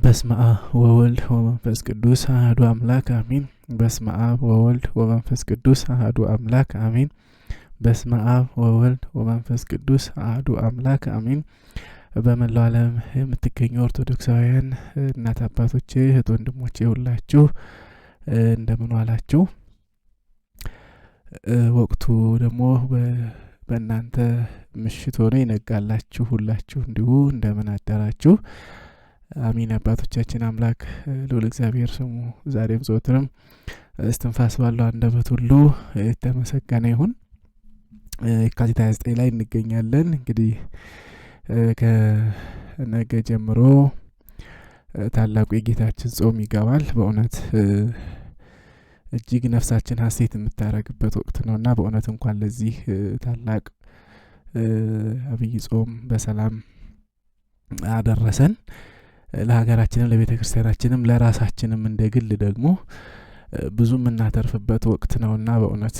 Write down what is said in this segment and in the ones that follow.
በስመ አብ ወወልድ ወመንፈስ ቅዱስ አሐዱ አምላክ አሜን። በስመ አብ ወወልድ ወመንፈስ ቅዱስ አሐዱ አምላክ አሜን። በስመ አብ ወወልድ ወመንፈስ ቅዱስ አሐዱ አምላክ አሜን። በመላው ዓለም የምትገኙ ኦርቶዶክሳውያን እናት አባቶቼ፣ እህት ወንድሞቼ ሁላችሁ እንደምን ዋላችሁ? ወቅቱ ደግሞ በእናንተ ምሽት ሆኖ ይነጋላችሁ ሁላችሁ እንዲሁ እንደምን አደራችሁ? አሚን። አባቶቻችን አምላክ ልዑል እግዚአብሔር ስሙ ዛሬም ዘወትርም እስትንፋስ ባለው አንደበት ሁሉ የተመሰገነ ይሁን። የካቲት 29 ላይ እንገኛለን። እንግዲህ ከነገ ጀምሮ ታላቁ የጌታችን ጾም ይገባል። በእውነት እጅግ ነፍሳችን ሀሴት የምታረግበት ወቅት ነውና በእውነት እንኳን ለዚህ ታላቅ አብይ ጾም በሰላም አደረሰን። ለሀገራችንም ለቤተ ክርስቲያናችንም ለራሳችንም እንደግል ደግሞ ብዙ የምናተርፍበት ወቅት ነውና በእውነት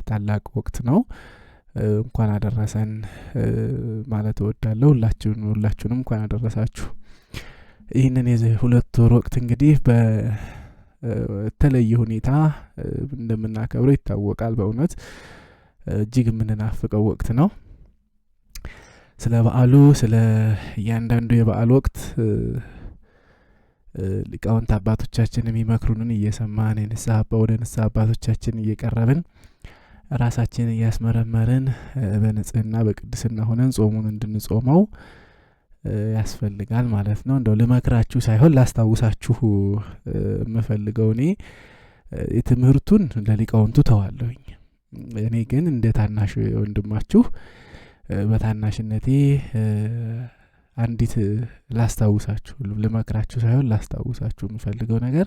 ታላቅ ወቅት ነው። እንኳን አደረሰን ማለት እወዳለሁ። ሁላችሁንም እንኳን አደረሳችሁ። ይህንን የሁለት ወር ወቅት እንግዲህ በተለየ ሁኔታ እንደምናከብረው ይታወቃል። በእውነት እጅግ የምንናፍቀው ወቅት ነው። ስለ በዓሉ ስለ እያንዳንዱ የበዓል ወቅት ሊቃውንት አባቶቻችን የሚመክሩንን እየሰማን ወደ ንስሐ አባቶቻችን እየቀረብን ራሳችን እያስመረመርን በንጽህና በቅድስና ሆነን ጾሙን እንድንጾመው ያስፈልጋል ማለት ነው። እንደው ልመክራችሁ ሳይሆን ላስታውሳችሁ የምፈልገው እኔ የትምህርቱን ለሊቃውንቱ ተዋለሁኝ። እኔ ግን እንደ ታናሽ ወንድማችሁ በታናሽነቴ አንዲት ላስታውሳችሁ ልመክራችሁ ሳይሆን ላስታውሳችሁ የምፈልገው ነገር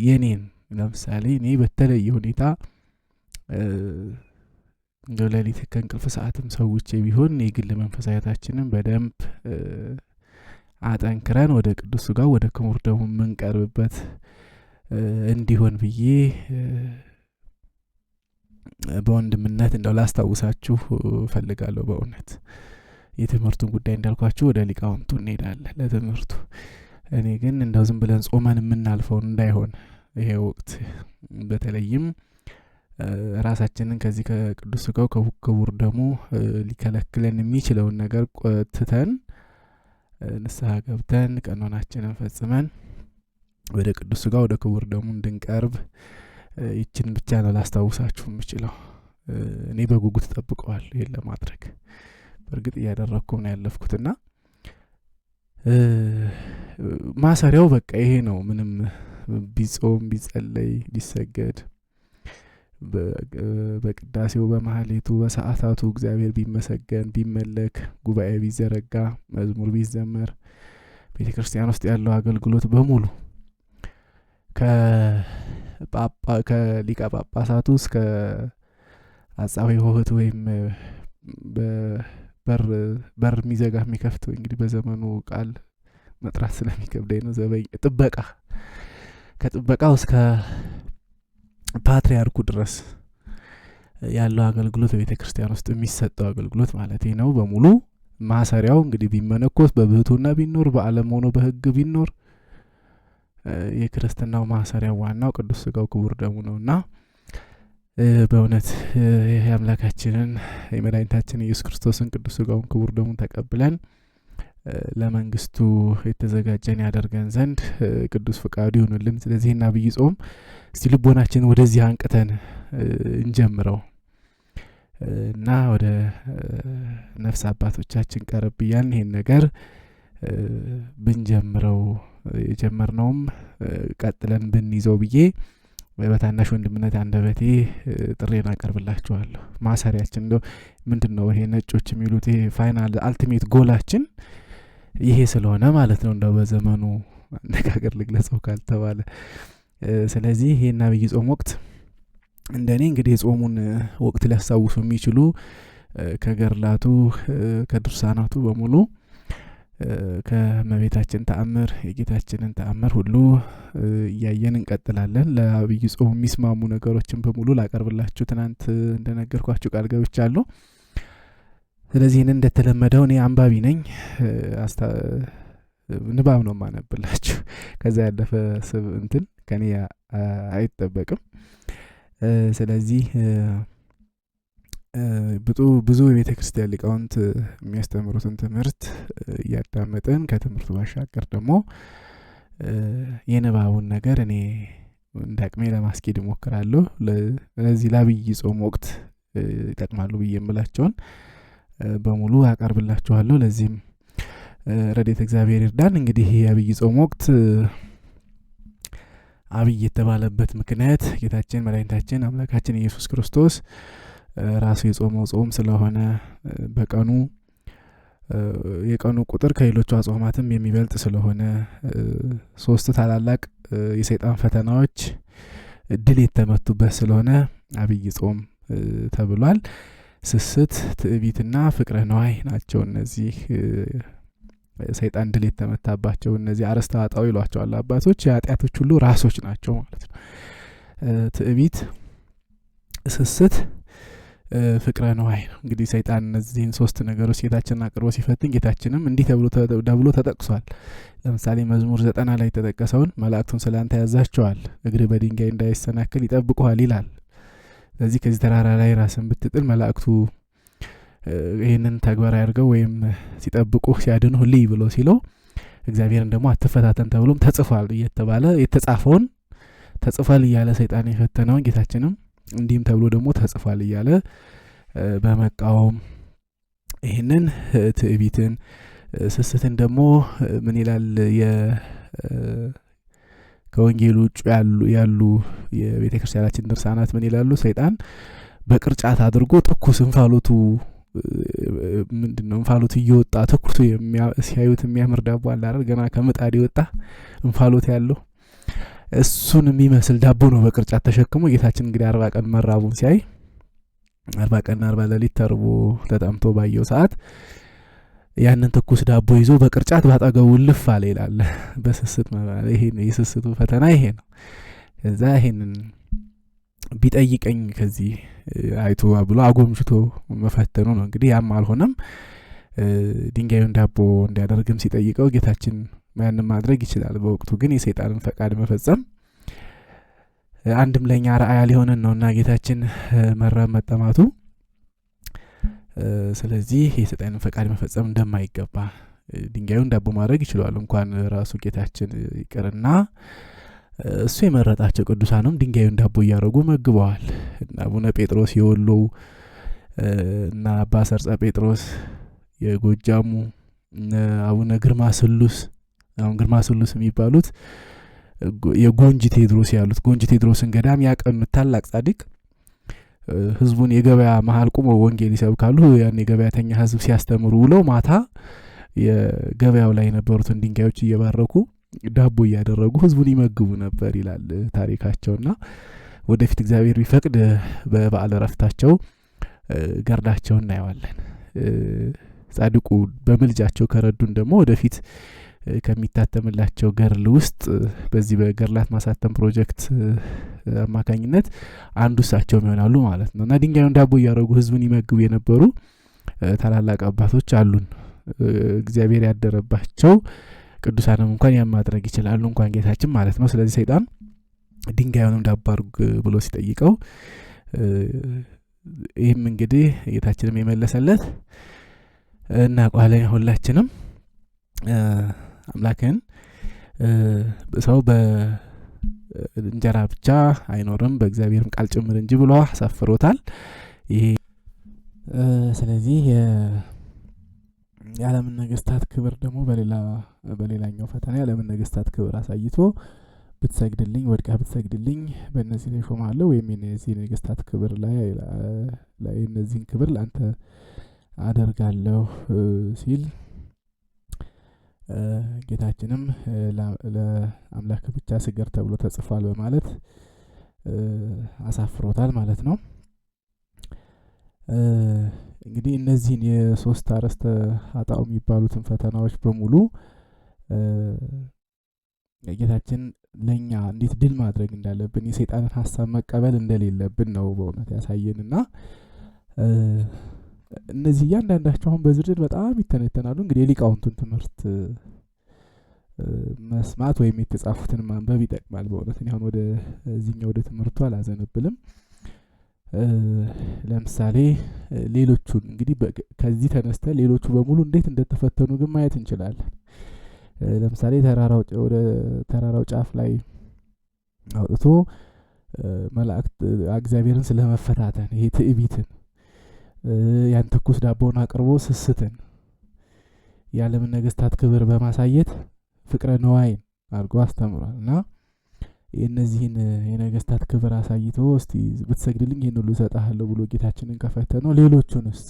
የኔን ለምሳሌ እኔ በተለየ ሁኔታ እንደ ሌሊት ከእንቅልፍ ሰዓትም ሰውቼ ቢሆን የግል መንፈሳዊታችንን በደንብ አጠንክረን ወደ ቅዱስ ሥጋው ወደ ክቡር ደሙ የምንቀርብበት እንዲሆን ብዬ በወንድምነት እንደው ላስታውሳችሁ ፈልጋለሁ። በእውነት የትምህርቱን ጉዳይ እንዳልኳችሁ ወደ ሊቃውንቱ እንሄዳለን ለትምህርቱ። እኔ ግን እንደው ዝም ብለን ጾመን የምናልፈው እንዳይሆን ይሄ ወቅት በተለይም ራሳችንን ከዚህ ከቅዱስ ሥጋው ከክቡር ደሙ ሊከለክለን የሚችለውን ነገር ቆጥተን ንስሐ ገብተን ቀኖናችንን ፈጽመን ወደ ቅዱስ ሥጋው ወደ ክቡር ደሙ እንድንቀርብ ይችን ብቻ ነው ላስታውሳችሁ የምችለው። እኔ በጉጉት ተጠብቀዋለሁ ይሄን ለማድረግ በእርግጥ እያደረኩም ነው ያለፍኩትና ማሰሪያው በቃ ይሄ ነው። ምንም ቢጾም ቢጸለይ ቢሰገድ በቅዳሴው በማህሌቱ በሰዓታቱ እግዚአብሔር ቢመሰገን ቢመለክ ጉባኤ ቢዘረጋ መዝሙር ቢዘመር ቤተ ክርስቲያን ውስጥ ያለው አገልግሎት በሙሉ ከሊቀ ጳጳሳቱ እስከ አጻዊ ሆህት ወይም በር የሚዘጋ የሚከፍት እንግዲህ በዘመኑ ቃል መጥራት ስለሚከብደኝ ነው። ጥበቃ ከጥበቃው እስከ ፓትርያርኩ ድረስ ያለው አገልግሎት በቤተ ክርስቲያን ውስጥ የሚሰጠው አገልግሎት ማለት ነው በሙሉ ማሰሪያው እንግዲህ ቢመነኮስ በብህቱና ቢኖር በዓለም ሆኖ በሕግ ቢኖር የክርስትናው ማሰሪያው ዋናው ቅዱስ ሥጋው ክቡር ደሙ ነውና በእውነት ይሄ አምላካችንን የመድኃኒታችን ኢየሱስ ክርስቶስን ቅዱስ ሥጋውን ክቡር ደሙን ተቀብለን ለመንግስቱ የተዘጋጀን ያደርገን ዘንድ ቅዱስ ፍቃዱ ይሁንልን። ስለዚህ እና አብይ ጾም እስቲ ልቦናችን ወደዚህ አንቅተን እንጀምረው እና ወደ ነፍስ አባቶቻችን ቀረብ እያልን ይሄን ነገር ብንጀምረው የጀመርነውም ቀጥለን ብንይዘው ብዬ በታናሽ ወንድምነት አንደበቴ ጥሬን አቀርብላችኋለሁ። ማሰሪያችን እንደው ምንድነው ይሄ ነጮች የሚሉት ይሄ ፋይናል አልቲሜት ጎላችን ይሄ ስለሆነ ማለት ነው እንደው በዘመኑ አነጋገር ልግለጸው ካልተባለ። ስለዚህ ይሄን አብይ ጾም ወቅት እንደኔ እንግዲህ የጾሙን ወቅት ሊያስታውሱ የሚችሉ ከገርላቱ ከድርሳናቱ በሙሉ ከመቤታችን ተአምር የጌታችንን ተአምር ሁሉ እያየን እንቀጥላለን። ለአብይ ጾም የሚስማሙ ነገሮችን በሙሉ ላቀርብላችሁ ትናንት እንደነገርኳችሁ ቃል ገብቻለሁ። ስለዚህ እንደተለመደው እኔ አንባቢ ነኝ። ንባብ ነው ማነብላችሁ። ከዛ ያለፈ ስብ እንትን ከኔ አይጠበቅም። ስለዚህ ብዙ የቤተ ክርስቲያን ሊቃውንት የሚያስተምሩትን ትምህርት እያዳመጥን ከትምህርቱ ባሻገር ደግሞ የንባቡን ነገር እኔ እንደ አቅሜ ለማስኬድ እሞክራለሁ። ለዚህ ለአብይ ጾም ወቅት ይጠቅማሉ ብዬ የምላቸውን በሙሉ አቀርብላችኋለሁ። ለዚህም ረድኤተ እግዚአብሔር ይርዳን። እንግዲህ የአብይ ጾም ወቅት አብይ የተባለበት ምክንያት ጌታችን መድኃኒታችን አምላካችን ኢየሱስ ክርስቶስ ራሱ የጾመው ጾም ስለሆነ በቀኑ የቀኑ ቁጥር ከሌሎቹ አጽዋማትም የሚበልጥ ስለሆነ 3 ታላላቅ የሰይጣን ፈተናዎች ድል የተመቱበት ስለሆነ አብይ ጾም ተብሏል። ስስት፣ ትዕቢትና ፍቅረ ነዋይ ናቸው እነዚህ ሰይጣን ድል የተመታባቸው። እነዚህ አርእስተ ኃጣውእ ይሏቸዋል አባቶች፣ የኃጢአቶች ሁሉ ራሶች ናቸው ማለት ነው። ትዕቢት፣ ስስት፣ ፍቅረ ነዋይ ነው። እንግዲህ ሰይጣን እነዚህን 3 ነገሮች ጌታችንን አቅርቦ ሲፈትን ጌታችንም እንዲህ ተብሎ ተጠቅሷል። ለምሳሌ መዝሙር 90 ላይ የተጠቀሰውን መላእክቱን ስላንተ ያዛቸዋል፣ እግር በድንጋይ እንዳይሰናከል ይጠብቁሃል ይላል። ስለዚህ ከዚህ ተራራ ላይ ራስን ብትጥል መላእክቱ ይህንን ተግባር ያድርገው ወይም ሲጠብቁህ ሲያድኑህ ልይ ብሎ ሲለው እግዚአብሔርን ደግሞ አትፈታተን ተብሎም ተጽፏል እየተባለ የተጻፈውን ተጽፏል እያለ ሰይጣን የፈተነውን ጌታችንም እንዲህም ተብሎ ደግሞ ተጽፏል እያለ በመቃወም ይህንን ትዕቢትን፣ ስስትን ደግሞ ምን ይላል? ከወንጌሉ ውጭ ያሉ የቤተ ክርስቲያናችን ድርሳናት ምን ይላሉ? ሰይጣን በቅርጫት አድርጎ ትኩስ እንፋሎቱ ምንድነው እንፋሎቱ እየወጣ ትኩሱ ሲያዩት የሚያምር ዳቦ አለ አይደል? ገና ከምጣድ የወጣ እንፋሎት ያለው እሱን የሚመስል ዳቦ ነው በቅርጫት ተሸክሞ ጌታችን እንግዲህ 40 ቀን መራቡን ሲያይ 40 ቀን 40 ሌሊት ተርቦ ተጠምቶ ባየው ሰዓት ያንን ትኩስ ዳቦ ይዞ በቅርጫት ባጠገቡ ልፍ አለ ይላል። በስስት ማለት ይሄ ነው የስስቱ ፈተና ይሄ ነው። ከዛ ይሄንን ቢጠይቀኝ ከዚህ አይቶ ብሎ አጎምጅቶ መፈተኑ ነው። እንግዲህ ያም አልሆነም። ድንጋዩን ዳቦ እንዲያደርግም ሲጠይቀው ጌታችን ማንን ማድረግ ይችላል። በወቅቱ ግን የሰይጣንን ፈቃድ መፈጸም አንድም ለኛ ራእያ ሊሆነን ነውና ጌታችን መራብ መጠማቱ፣ ስለዚህ የሰይጣንን ፈቃድ መፈጸም እንደማይገባ ድንጋዩን ዳቦ ማድረግ ይችላል። እንኳን ራሱ ጌታችን ይቅርና እሱ የመረጣቸው ቅዱሳንም ድንጋዩን ዳቦ እያደረጉ መግበዋል። እና አቡነ ጴጥሮስ የወሎ እና አባ ሰርጸ ጴጥሮስ የጎጃሙ፣ አቡነ ግርማ ስሉስ አሁን ግርማ ስሉስ የሚባሉት የጎንጂ ቴድሮስ ያሉት ጎንጂ ቴድሮስን ገዳም ያቀኑት ታላቅ ጻድቅ ህዝቡን የገበያ መሃል ቆመው ወንጌል ይሰብካሉ። ያን የገበያተኛ ህዝብ ሲያስተምሩ ውለው ማታ የገበያው ላይ የነበሩትን ድንጋዮች እየባረኩ ዳቦ እያደረጉ ህዝቡን ይመግቡ ነበር ይላል ታሪካቸውና ወደፊት እግዚአብሔር ቢፈቅድ በበዓለ ዕረፍታቸው ገርዳቸውን እናየዋለን። ጻድቁ በምልጃቸው ከረዱን ደግሞ ወደፊት ከሚታተምላቸው ገርል ውስጥ በዚህ በገርላት ማሳተም ፕሮጀክት አማካኝነት አንዱ እሳቸው ይሆናሉ ማለት ነው። እና ድንጋዩን ዳቦ እያደረጉ ህዝቡን ይመግቡ የነበሩ ታላላቅ አባቶች አሉን። እግዚአብሔር ያደረባቸው ቅዱሳንም እንኳን ያን ማድረግ ይችላሉ፣ እንኳን ጌታችን ማለት ነው። ስለዚህ ሰይጣን ድንጋዩንም ዳቦ አድርግ ብሎ ሲጠይቀው ይህም እንግዲህ ጌታችንም የመለሰለት እናውቃለን ሁላችንም አምላክን ሰው በእንጀራ ብቻ አይኖርም በእግዚአብሔርም ቃል ጭምር እንጂ ብሎ አሳፍሮታል። ይሄ ስለዚህ የዓለምን ነገስታት ክብር ደግሞ በሌላኛው ፈተና የዓለምን ነገስታት ክብር አሳይቶ ብትሰግድልኝ ወድቃ ብትሰግድልኝ በእነዚህ ላይ ሾማለሁ ወይም የነዚህ ነገስታት ክብር ላይ እነዚህን ክብር ለአንተ አደርጋለሁ ሲል ጌታችንም ለአምላክ ብቻ ስገር ተብሎ ተጽፏል በማለት አሳፍሮታል ማለት ነው። እንግዲህ እነዚህን የሶስት አርእስተ ኃጣውእ የሚባሉትን ፈተናዎች በሙሉ ጌታችን ለኛ እንዴት ድል ማድረግ እንዳለብን የሰይጣንን ሐሳብ መቀበል እንደሌለብን ነው በእውነት ያሳየንና እነዚህ እያንዳንዳቸው አሁን በዝርዝር በጣም ይተነተናሉ። እንግዲህ የሊቃውንቱን ትምህርት መስማት ወይም የተጻፉትን ማንበብ ይጠቅማል። በእውነት እኔ አሁን ወደ እዚህኛው ወደ ትምህርቱ አላዘነብልም። ለምሳሌ ሌሎቹን እንግዲህ ከዚህ ተነስተ ሌሎቹ በሙሉ እንዴት እንደተፈተኑ ግን ማየት እንችላለን። ለምሳሌ ወደ ተራራው ጫፍ ላይ አውጥቶ መላእክት እግዚአብሔርን ስለመፈታተን ይሄ ትዕቢትን፣ ያን ትኩስ ዳቦውን አቅርቦ ስስትን፣ የዓለምን ነገስታት ክብር በማሳየት ፍቅረ ነዋይን አድርጎ አስተምሯል። እና የእነዚህን የነገስታት ክብር አሳይቶ እስቲ ብትሰግድልኝ ይህን ሁሉ እሰጥሃለሁ ብሎ ጌታችንን ከፈተነው ሌሎቹንስ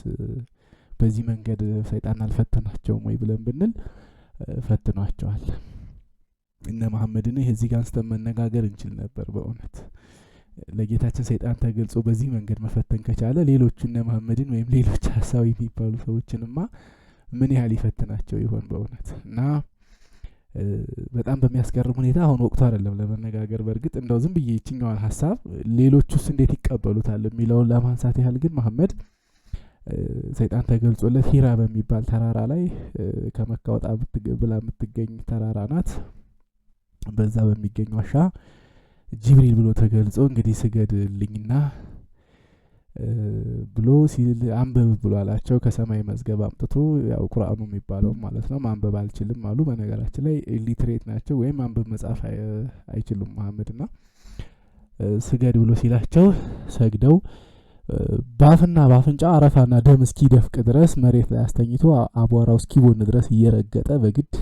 በዚህ መንገድ ሰይጣን አልፈተናቸውም ወይ ብለን ብንል ፈትኗቸዋል። እነ መሐመድን እዚህ ጋር አንስተን መነጋገር እንችል ነበር። በእውነት ለጌታችን ሰይጣን ተገልጾ በዚህ መንገድ መፈተን ከቻለ ሌሎቹ እነ መሐመድን ወይም ሌሎች ሐሳዊ የሚባሉ ሰዎችንማ ምን ያህል ይፈትናቸው ይሆን በእውነት። እና በጣም በሚያስገርም ሁኔታ አሁን ወቅቱ አይደለም ለመነጋገር። በእርግጥ እንደው ዝም ብዬ ይችኛዋን ሐሳብ ሌሎቹስ እንዴት ይቀበሉታል የሚለውን ለማንሳት ያህል ግን መሐመድ ሰይጣን ተገልጾለት ሂራ በሚባል ተራራ ላይ ከመካ ወጣ ብላ የምትገኝ ተራራ ናት። በዛ በሚገኝ ዋሻ ጅብሪል ብሎ ተገልጾ እንግዲህ ስገድልኝና ብሎ ሲል አንብብ ብሎ አላቸው። ከሰማይ መዝገብ አምጥቶ ያው ቁርአኑ የሚባለው ማለት ነው። ማንበብ አልችልም አሉ። በነገራችን ላይ ኢሊትሬት ናቸው ወይም ማንበብ መጻፍ አይችሉም መሐመድና ስገድ ብሎ ሲላቸው ሰግደው ባፍና ባፍንጫ አረፋና ደም እስኪደፍቅ ድረስ መሬት ላይ አስተኝቶ አቧራው እስኪቦን ድረስ እየረገጠ በግድ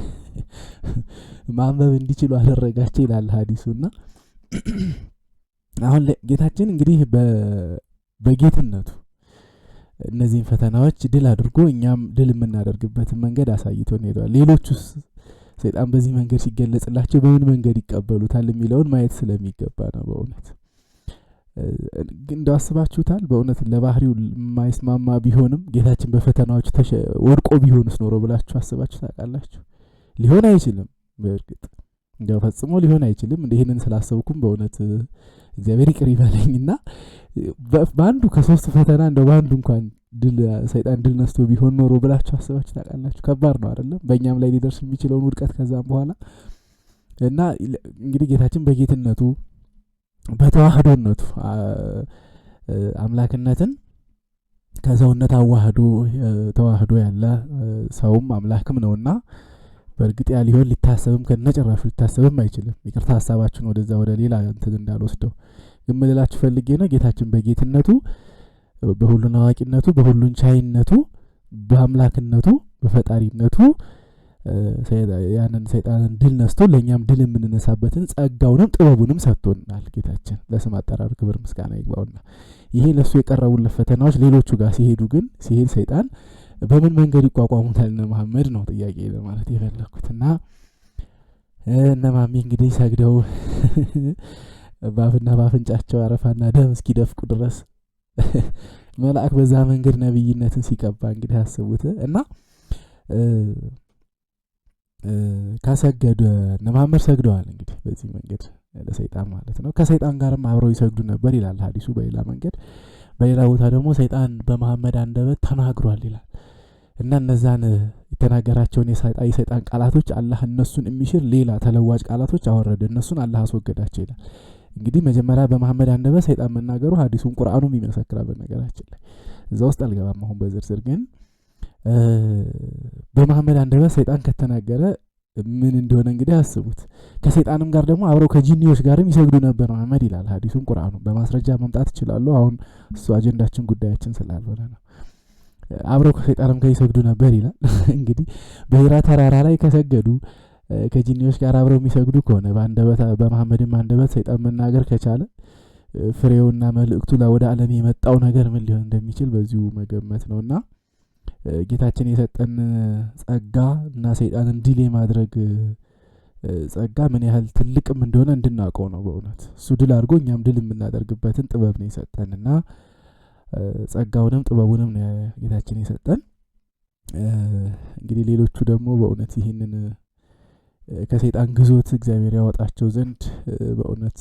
ማንበብ እንዲችሉ አደረጋቸው ይላል ሐዲሱና አሁን ጌታችን እንግዲህ በጌትነቱ እነዚህን ፈተናዎች ድል አድርጎ እኛም ድል የምናደርግበትን መንገድ አሳይቶን ሄዷል። ሌሎቹስ ሰይጣን በዚህ መንገድ ሲገለጽላቸው በምን መንገድ ይቀበሉታል የሚለውን ማየት ስለሚገባ ነው። በእውነት እንደው አስባችሁታል? በእውነት ለባህሪው የማይስማማ ቢሆንም ጌታችን በፈተናዎች ወድቆ ቢሆንስ ኖሮ ብላችሁ አስባችሁ ታውቃላችሁ? ሊሆን አይችልም። በእርግጥ እንደው ፈጽሞ ሊሆን አይችልም። ይህንን ስላሰብኩም በእውነት እግዚአብሔር ይቅር ይበለኝና በአንዱ ከሶስት ፈተና እንደው በአንዱ እንኳን ሰይጣን ድል ነስቶ ቢሆን ኖሮ ብላችሁ አስባችሁ ታውቃላችሁ? ከባድ ነው አይደለም? በእኛም ላይ ሊደርስ የሚችለውን ውድቀት ከዛም በኋላ እና እንግዲህ ጌታችን በጌትነቱ በተዋህዶነቱ አምላክነትን ከሰውነት ተዋህዶ ያለ ሰውም አምላክም ነውና በእርግጥ ያ ሊሆን ሊታሰብም ከነጭራሹ ሊታሰብም አይችልም። ይቅርታ ሐሳባችሁን ወደዛ ወደ ሌላ እንትን እንዳልወስደው ግን ምንላችሁ ፈልጌ ነው። ጌታችን በጌትነቱ በሁሉን አዋቂነቱ በሁሉን ቻይነቱ በአምላክነቱ በፈጣሪነቱ ያንን ሰይጣንን ድል ነስቶ ለኛም ድል የምንነሳበትን ጸጋውንም ጥበቡንም ሰጥቶናል። ጌታችን ለስም አጠራሩ ክብር ምስጋና ይግባውና ይሄ ለሱ የቀረቡለት ፈተናዎች ሌሎቹ ጋር ሲሄድ ሰይጣን በምን መንገድ ይቋቋሙታል እነ መሐመድ ነው ጥያቄ ለማለት የፈለኩትና እነ ማሚ እንግዲህ ሰግደው ባፍና ባፍንጫቸው አረፋና ደም እስኪደፍቁ ድረስ መልአክ በዛ መንገድ ነብይነትን ሲቀባ እንግዲህ አስቡት እና ካሰገደ እነ መሐመድ ሰግደዋል። እንግዲህ በዚህ መንገድ ለሰይጣን ማለት ነው። ከሰይጣን ጋርም አብረው ይሰግዱ ነበር ይላል ሐዲሱ በሌላ መንገድ። በሌላ ቦታ ደግሞ ሰይጣን በመሐመድ አንደበት ተናግሯል ይላል እና እነዛን የተናገራቸውን የሰይጣን ቃላቶች አላህ እነሱን የሚሽር ሌላ ተለዋጭ ቃላቶች አወረደ፣ እነሱን አላህ አስወገዳቸው ይላል። እንግዲህ መጀመሪያ በመሐመድ አንደበት ሰይጣን መናገሩ ሐዲሱን ቁርአኑም ይመሰክራል። በነገራችን ላይ እዛ ውስጥ አልገባም አሁን በዝርዝር ግን በመሐመድ አንደበት ሰይጣን ከተናገረ ምን እንደሆነ እንግዲህ አስቡት። ከሰይጣንም ጋር ደግሞ አብረው ከጂኒዎች ጋርም ይሰግዱ ነበር መሐመድ ይላል ሐዲሱን ቁርአኑ። በማስረጃ መምጣት ይችላሉ። አሁን እሱ አጀንዳችን ጉዳያችን ስላልሆነ ነው። አብረው ከሰይጣንም ጋር ይሰግዱ ነበር ይላል። እንግዲህ በሂራ ተራራ ላይ ከሰገዱ ከጂኒዎች ጋር አብረው የሚሰግዱ ከሆነ በመሐመድም አንደበት ሰይጣን መናገር ከቻለ ፍሬውና መልእክቱ ወደ ዓለም የመጣው ነገር ምን ሊሆን እንደሚችል በዚሁ መገመት ነውና ጌታችን የሰጠን ጸጋ እና ሰይጣንን ድል የማድረግ ጸጋ ምን ያህል ትልቅም እንደሆነ እንድናውቀው ነው። በእውነት እሱ ድል አድርጎ እኛም ድል የምናደርግበትን ጥበብ ነው የሰጠንና ጸጋውንም ጥበቡንም ነው ጌታችን የሰጠን። እንግዲህ ሌሎቹ ደግሞ በእውነት ይህንን ከሰይጣን ግዞት እግዚአብሔር ያወጣቸው ዘንድ በእውነት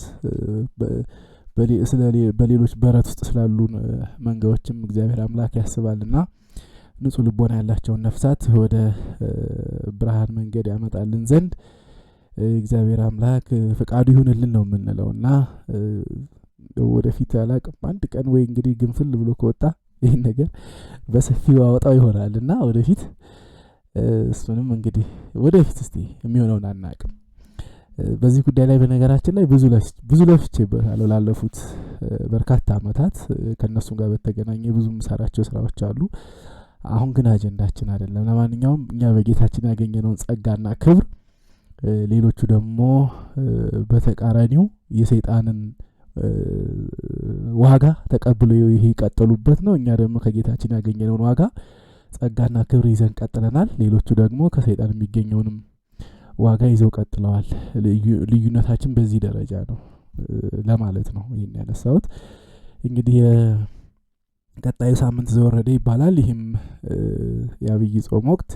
በሌሎች በረት ውስጥ ስላሉ መንጋዎችም እግዚአብሔር አምላክ ያስባልና ንጹህ ልቦና ያላቸውን ነፍሳት ወደ ብርሃን መንገድ ያመጣልን ዘንድ እግዚአብሔር አምላክ ፍቃዱ ይሁንልን ነው የምንለውና ወደፊት አላቅም አንድ ቀን ወይ እንግዲህ ግንፍል ብሎ ከወጣ ይሄን ነገር በሰፊው አወጣው ይሆናልና ወደፊት እሱንም እንግዲህ ወደፊት እስቲ የሚሆነውን አናቅም። በዚህ ጉዳይ ላይ በነገራችን ላይ ብዙ ለፍቼበታለሁ ላለፉት በርካታ አመታት ከነሱ ጋር በተገናኘ ብዙ ምሰራቸው ስራዎች አሉ። አሁን ግን አጀንዳችን አይደለም። ለማንኛውም እኛ በጌታችን ያገኘነውን ጸጋና ክብር ሌሎቹ ደግሞ በተቃራኒው የሰይጣንን ዋጋ ተቀብለው ይሄ ቀጠሉበት ነው። እኛ ደግሞ ከጌታችን ያገኘነውን ዋጋ ጸጋና ክብር ይዘን ቀጥለናል። ሌሎቹ ደግሞ ከሰይጣን የሚገኘውንም ዋጋ ይዘው ቀጥለዋል። ልዩነታችን በዚህ ደረጃ ነው ለማለት ነው ይሄን ያነሳሁት። እንግዲህ ቀጣዩ ሳምንት ዘወረደ ይባላል። ይህም የአብይ ጾም ወቅት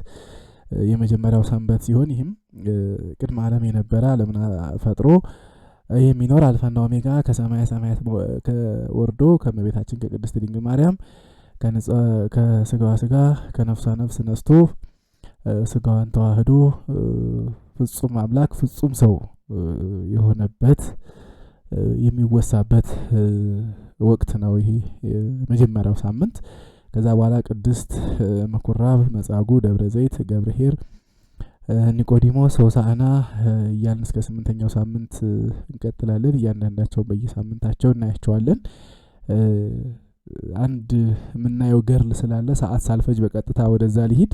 የመጀመሪያው ሰንበት ሲሆን ይህም ቅድመ ዓለም የነበረ ዓለምን ፈጥሮ የሚኖር አልፋና ኦሜጋ ከሰማየ ሰማያት ወርዶ ከመቤታችን ከቅድስት ድንግል ማርያም ከስጋዋ ስጋ ከነፍሷ ነፍስ ነስቶ ስጋዋን ተዋህዶ ፍጹም አምላክ ፍጹም ሰው የሆነበት የሚወሳበት ወቅት ነው ይሄ መጀመሪያው ሳምንት። ከዛ በኋላ ቅድስት ምኩራብ፣ መጻጉዕ፣ ደብረ ዘይት፣ ገብርኄር፣ ኒቆዲሞስ፣ ሆሳዕና እያልን እስከ 8ኛው ሳምንት እንቀጥላለን። እያንዳንዳቸው በየሳምንታቸው እናያቸዋለን። አንድ የምናየው ገርል ስላለ ሰዓት ሳልፈጅ በቀጥታ ወደዛ ሊሄድ።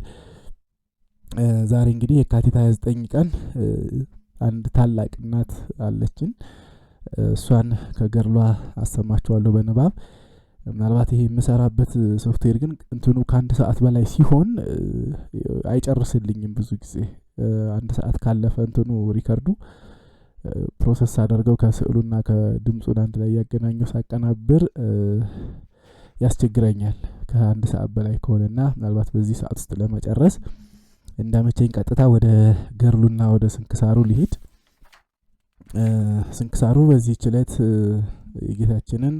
ዛሬ እንግዲህ የካቲት 29 ቀን አንድ ታላቅ እናት አለችን። እሷን ከገርሏ አሰማችኋለሁ በንባብ። ምናልባት ይሄ የምሰራበት ሶፍትዌር ግን እንትኑ ከአንድ ሰዓት በላይ ሲሆን አይጨርስልኝም። ብዙ ጊዜ አንድ ሰዓት ካለፈ እንትኑ ሪከርዱ ፕሮሰስ አደርገው ከስዕሉና ከድምጹን አንድ ላይ ያገናኘው ሳቀናብር ያስቸግረኛል ከአንድ ሰዓት በላይ ከሆነና ምናልባት በዚህ ሰዓት ውስጥ ለመጨረስ እንዳመቸኝ ቀጥታ ወደ ገርሉና ወደ ስንክሳሩ ሊሄድ። ስንክሳሩ በዚህ ዕለት የጌታችንን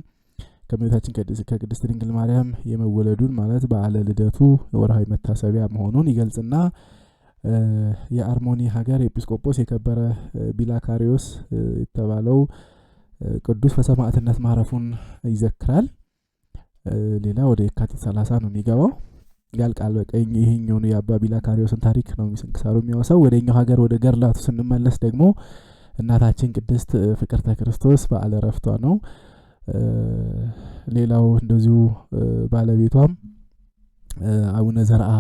ከመቤታችን ከቅድስት ድንግል ማርያም የመወለዱን ማለት በዓለ ልደቱ ወርሃዊ መታሰቢያ መሆኑን ይገልጽና የአርሞኒ ሀገር ኤጲስቆጶስ የከበረ ቢላካሪዮስ የተባለው ቅዱስ በሰማዕትነት ማረፉን ይዘክራል። ሌላ ወደ የካቲት 30 ነው የሚገባው። ያልቃል በቀኝ ይሄኛው ነው የአባ ቢላካሪዮስን ታሪክ ነው ስንክሳሩ የሚያወሳው። ወደኛው ሀገር ወደ ገርላቱ ስንመለስ ደግሞ እናታችን ቅድስት ፍቅርተ ክርስቶስ በዓለ ዕረፍቷ ነው። ሌላው እንደዚሁ ባለቤቷም አቡነ ዘርአ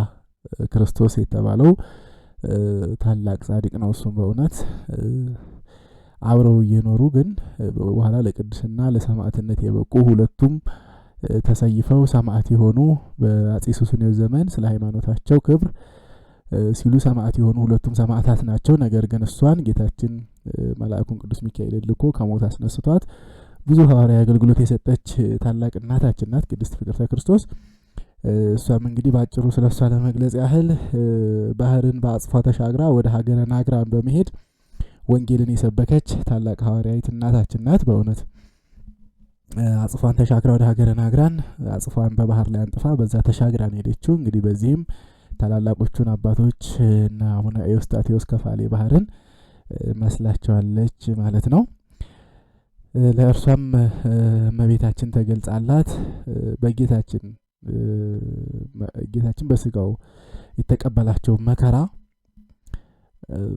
ክርስቶስ የተባለው ታላቅ ጻድቅ ነው። እሱም በእውነት አብረው እየኖሩ ግን በኋላ ለቅድስና ለሰማዕትነት የበቁ ሁለቱም ተሰይፈው ሰማዕት የሆኑ በአጼ ሱስንዮስ ዘመን ስለ ሃይማኖታቸው ክብር ሲሉ ሰማዕት የሆኑ ሁለቱም ሰማዕታት ናቸው። ነገር ግን እሷን ጌታችን መልአኩን ቅዱስ ሚካኤል ልኮ ከሞት አስነስቷት ብዙ ሐዋርያዊ አገልግሎት የሰጠች ታላቅ እናታችን ናት ቅድስት ፍቅርተ ክርስቶስ። እሷም እንግዲህ ባጭሩ ስለሷ ለመግለጽ ያህል ባህርን በአጽፏ ተሻግራ ወደ ሀገረ ናግራን በመሄድ ወንጌልን የሰበከች ታላቅ ሐዋርያዊት እናታችን ናት። በእውነት አጽፏን ተሻግራ ወደ ሀገረ ናግራን አጽፏን በባህር ላይ አንጥፋ በዛ ተሻግራን ሄደችው። እንግዲህ በዚህም ታላላቆቹን አባቶች እና አቡነ ኤዎስጣቴዎስ ከፋሌ ባህርን መስላቸዋለች ማለት ነው። ለእርሷም እመቤታችን ተገልጻላት በጌታችን በስጋው የተቀበላቸው መከራ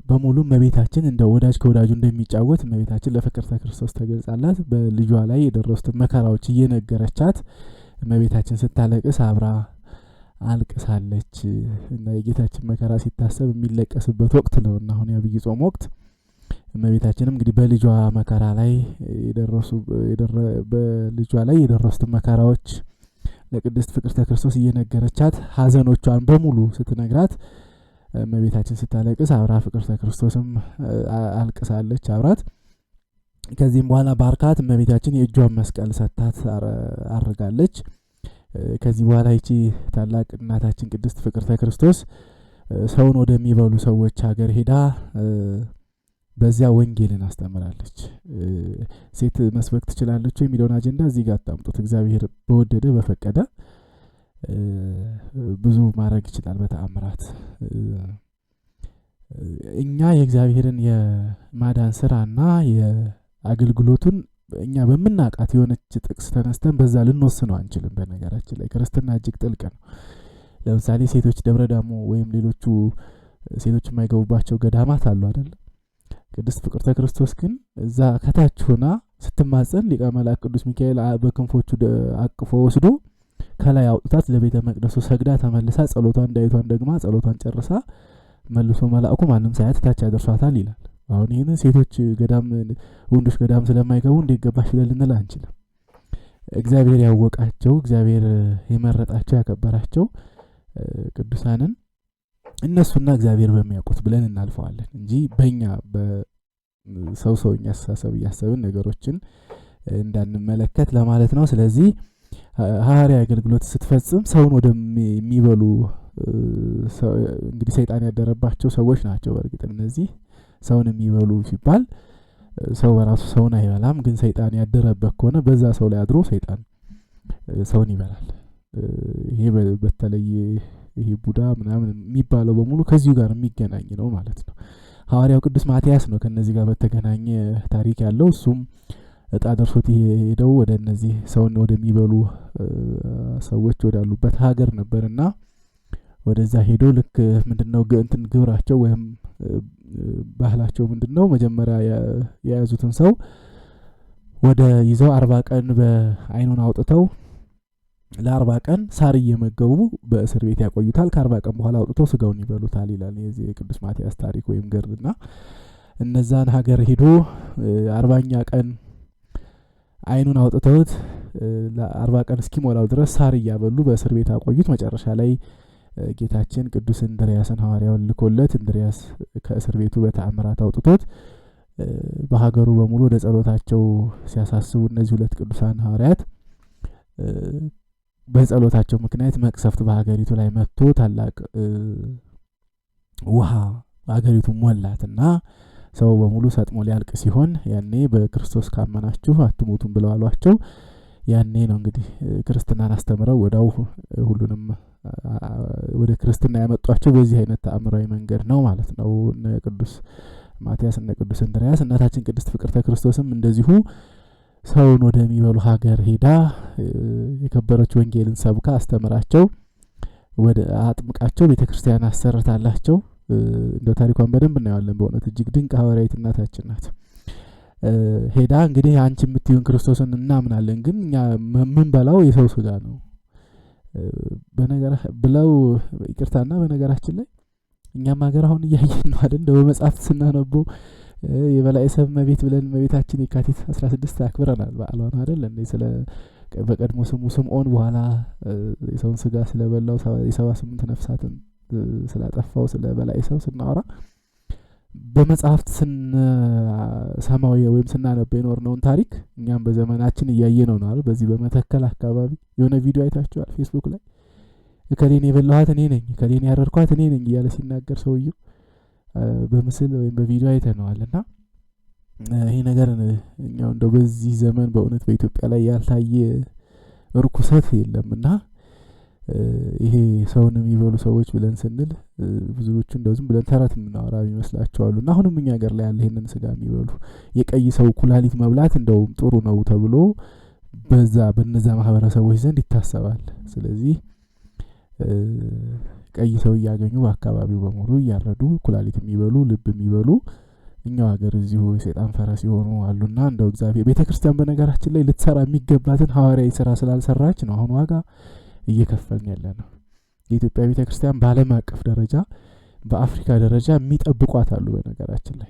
በሙሉ እመቤታችን እንደ ወዳጅ ከወዳጁ እንደሚጫወት እመቤታችን ለፍቅርተ ክርስቶስ ተገልጻላት በልጇ ላይ የደረሱትን መከራዎች እየነገረቻት እመቤታችን ስታለቅስ አብራ አልቅሳለች። እና የጌታችን መከራ ሲታሰብ የሚለቀስበት ወቅት ነውና አሁን የአብይ ጾም ወቅት እመቤታችንም እንግዲህ በልጇ መከራ ላይ በልጇ ላይ የደረሱትን መከራዎች ለቅድስት ፍቅርተ ክርስቶስ እየነገረቻት ሐዘኖቿን በሙሉ ስትነግራት እመቤታችን ስታለቅስ አብራ ፍቅርተ ክርስቶስም አልቅሳለች አብራት። ከዚህም በኋላ ባርካት እመቤታችን የእጇን መስቀል ሰጥታት አርጋለች። ከዚህ በኋላ ይቺ ታላቅ እናታችን ቅድስት ፍቅርተ ክርስቶስ ሰውን ወደሚበሉ ሰዎች ሀገር ሄዳ በዚያ ወንጌልን አስተምራለች። ሴት መስበክ ትችላለች የሚለውን አጀንዳ እዚህ ጋር አጣምጡት። እግዚአብሔር በወደደ በፈቀደ ብዙ ማድረግ ይችላል በተአምራት። እኛ የእግዚአብሔርን የማዳን ስራና የአገልግሎቱን እኛ በምናውቃት የሆነች ጥቅስ ተነስተን በዛ ልንወስነው አንችልም። በነገራችን ላይ ክርስትና እጅግ ጥልቅ ነው። ለምሳሌ ሴቶች ደብረ ዳሞ ወይም ሌሎቹ ሴቶች የማይገቡባቸው ገዳማት አሉ አይደል? ቅድስት ፍቅርተ ክርስቶስ ግን እዛ ከታች ሆና ስትማጸን ሊቀ መላእክት ቅዱስ ሚካኤል በክንፎቹ አቅፎ ወስዶ ከላይ አውጥታት ለቤተ መቅደሱ ሰግዳ ተመልሳ ጸሎቷን ዳይቷን ደግማ ጸሎቷን ጨርሳ መልሶ መልአኩ ማንም ሳያት ታች ያደርሷታል ይላል። አሁን ይሄን ሴቶች ገዳም ወንዶች ገዳም ስለማይገቡ እንዴት ገባሽ ብለን ልንል አንችልም። እግዚአብሔር ያወቃቸው እግዚአብሔር የመረጣቸው ያከበራቸው ቅዱሳንን እነሱና እግዚአብሔር በሚያውቁት ብለን እናልፈዋለን እንጂ በእኛ በሰውኛ አስተሳሰብ እያሰብን ነገሮችን እንዳንመለከት ለማለት ነው። ስለዚህ ሐዋርያዊ አገልግሎት ስትፈጽም ሰውን ወደሚበሉ እንግዲህ ሰይጣን ያደረባቸው ሰዎች ናቸው። በእርግጥ እነዚህ ሰውን የሚበሉ ሲባል ሰው በራሱ ሰውን አይበላም፣ ግን ሰይጣን ያደረበት ከሆነ በዛ ሰው ላይ አድሮ ሰይጣን ሰውን ይበላል። ይሄ በተለይ ይሄ ቡዳ ምናምን የሚባለው በሙሉ ከዚሁ ጋር የሚገናኝ ነው ማለት ነው። ሐዋርያው ቅዱስ ማቲያስ ነው ከነዚህ ጋር በተገናኘ ታሪክ ያለው። እሱም እጣ ደርሶት ሄደው ወደ እነዚህ ሰውን ወደሚበሉ ሰዎች ወዳሉበት ሀገር ነበርና ወደዛ ሄዶ ልክ ምንድነው እንትን ግብራቸው ወይም ባህላቸው ምንድነው መጀመሪያ የያዙትን ሰው ወደ ይዘው 40 ቀን በአይኑን አውጥተው ለ40 ቀን ሳር እየመገቡ በእስር ቤት ያቆዩታል። ከ40 ቀን በኋላ አውጥተው ስጋውን ይበሉታል ይላል የዚህ የቅዱስ ማቲያስ ታሪክ ወይም ገርና እነዛን ሀገር ሄዶ 40ኛ ቀን አይኑን አውጥተውት ለ40 ቀን እስኪሞላው ድረስ ሳር እያበሉ በእስር ቤት አቆዩት። መጨረሻ ላይ ጌታችን ቅዱስ እንድርያስን ሐዋርያውን ልኮለት እንድርያስ ከእስር ቤቱ በተአምራት አውጥቶት በሀገሩ በሙሉ ወደ ጸሎታቸው ሲያሳስቡ እነዚህ ሁለት ቅዱሳን ሐዋርያት በጸሎታቸው ምክንያት መቅሰፍት በሀገሪቱ ላይ መጥቶ ታላቅ ውሃ ሀገሪቱ ሞላትና ሰው በሙሉ ሰጥሞ ሊያልቅ ሲሆን ያኔ በክርስቶስ ካመናችሁ አትሞቱም ብለው አሏቸው። ያኔ ነው እንግዲህ ክርስትናን አስተምረው ወዳው ሁሉንም ወደ ክርስትና ያመጧቸው በዚህ አይነት ተአምራዊ መንገድ ነው ማለት ነው። እነ ቅዱስ ማቲያስ እነ ቅዱስ እንድርያስ እናታችን ቅድስት ፍቅርተ ክርስቶስም እንደዚሁ ሰውን ወደሚበሉ ሀገር ሄዳ የከበረች ወንጌልን ሰብካ አስተምራቸው ወደ አጥምቃቸው ቤተክርስቲያን አሰርታላቸው እንደ ታሪኳን በደንብ እናያለን። በእውነት እጅግ ድንቅ ሐዋርያዊት እናታችን ናት። ሄዳ እንግዲህ አንቺ የምትዩን ክርስቶስን እናምናለን፣ ግን እኛ ምን በላው የሰው ስጋ ነው ብለው ይቅርታና በነገራችን ላይ እኛም ሀገር አሁን እያየን ነው አይደል? በመጽሐፍት ስናነበው የበላይ ሰብ መቤት ብለን መቤታችን የካቲት 16 አክብረናል በዓሏን አይደል እንዴ? ስለ በቀድሞ ስሙ ስምዖን በኋላ የሰውን ስጋ ስለበላው የ78 ነፍሳትን ስላጠፋው ስለ በላይ ሰው ስናወራ በመጽሐፍት ስንሰማው ወይም ስናነበው የኖርነውን ታሪክ እኛም በዘመናችን እያየነው ነው አይደል? በዚህ በመተከል አካባቢ የሆነ ቪዲዮ አይታችኋል ፌስቡክ ላይ ከሌን የበላኋት እኔ ነኝ ከሌን ያረርኳት እኔ ነኝ እያለ ሲናገር ሰውየው በምስል ወይም በቪዲዮ አይተነዋልና ይሄ ነገር እኛው እንደው በዚህ ዘመን በእውነት በኢትዮጵያ ላይ ያልታየ ርኩሰት የለምና ይሄ ሰውን የሚበሉ ሰዎች ብለን ስንል ብዙዎቹ እንደው ዝም ብለን ተረት የምናወራ ይመስላቸዋልና አሁንም እኛ ሀገር ላይ ያለ ይሄንን ስጋ የሚበሉ የቀይ ሰው ኩላሊት መብላት እንደው ጥሩ ነው ተብሎ በነዛ ማህበረሰቦች ዘንድ ይታሰባል። ስለዚህ ቀይ ሰው እያገኙ በአካባቢው በሙሉ እያረዱ ኩላሊት የሚበሉ ልብ የሚበሉ እኛው ሀገር እዚሁ የሰይጣን ፈረስ የሆኑ አሉና እንደው እግዚአብሔር ቤተክርስቲያን በነገራችን ላይ ልትሰራ የሚገባትን ሐዋርያዊ ስራ ስላልሰራች ነው አሁን ዋጋ እየከፈልን ያለነው። የኢትዮጵያ ቤተክርስቲያን በዓለም አቀፍ ደረጃ በአፍሪካ ደረጃ የሚጠብቋት አሉ። በነገራችን ላይ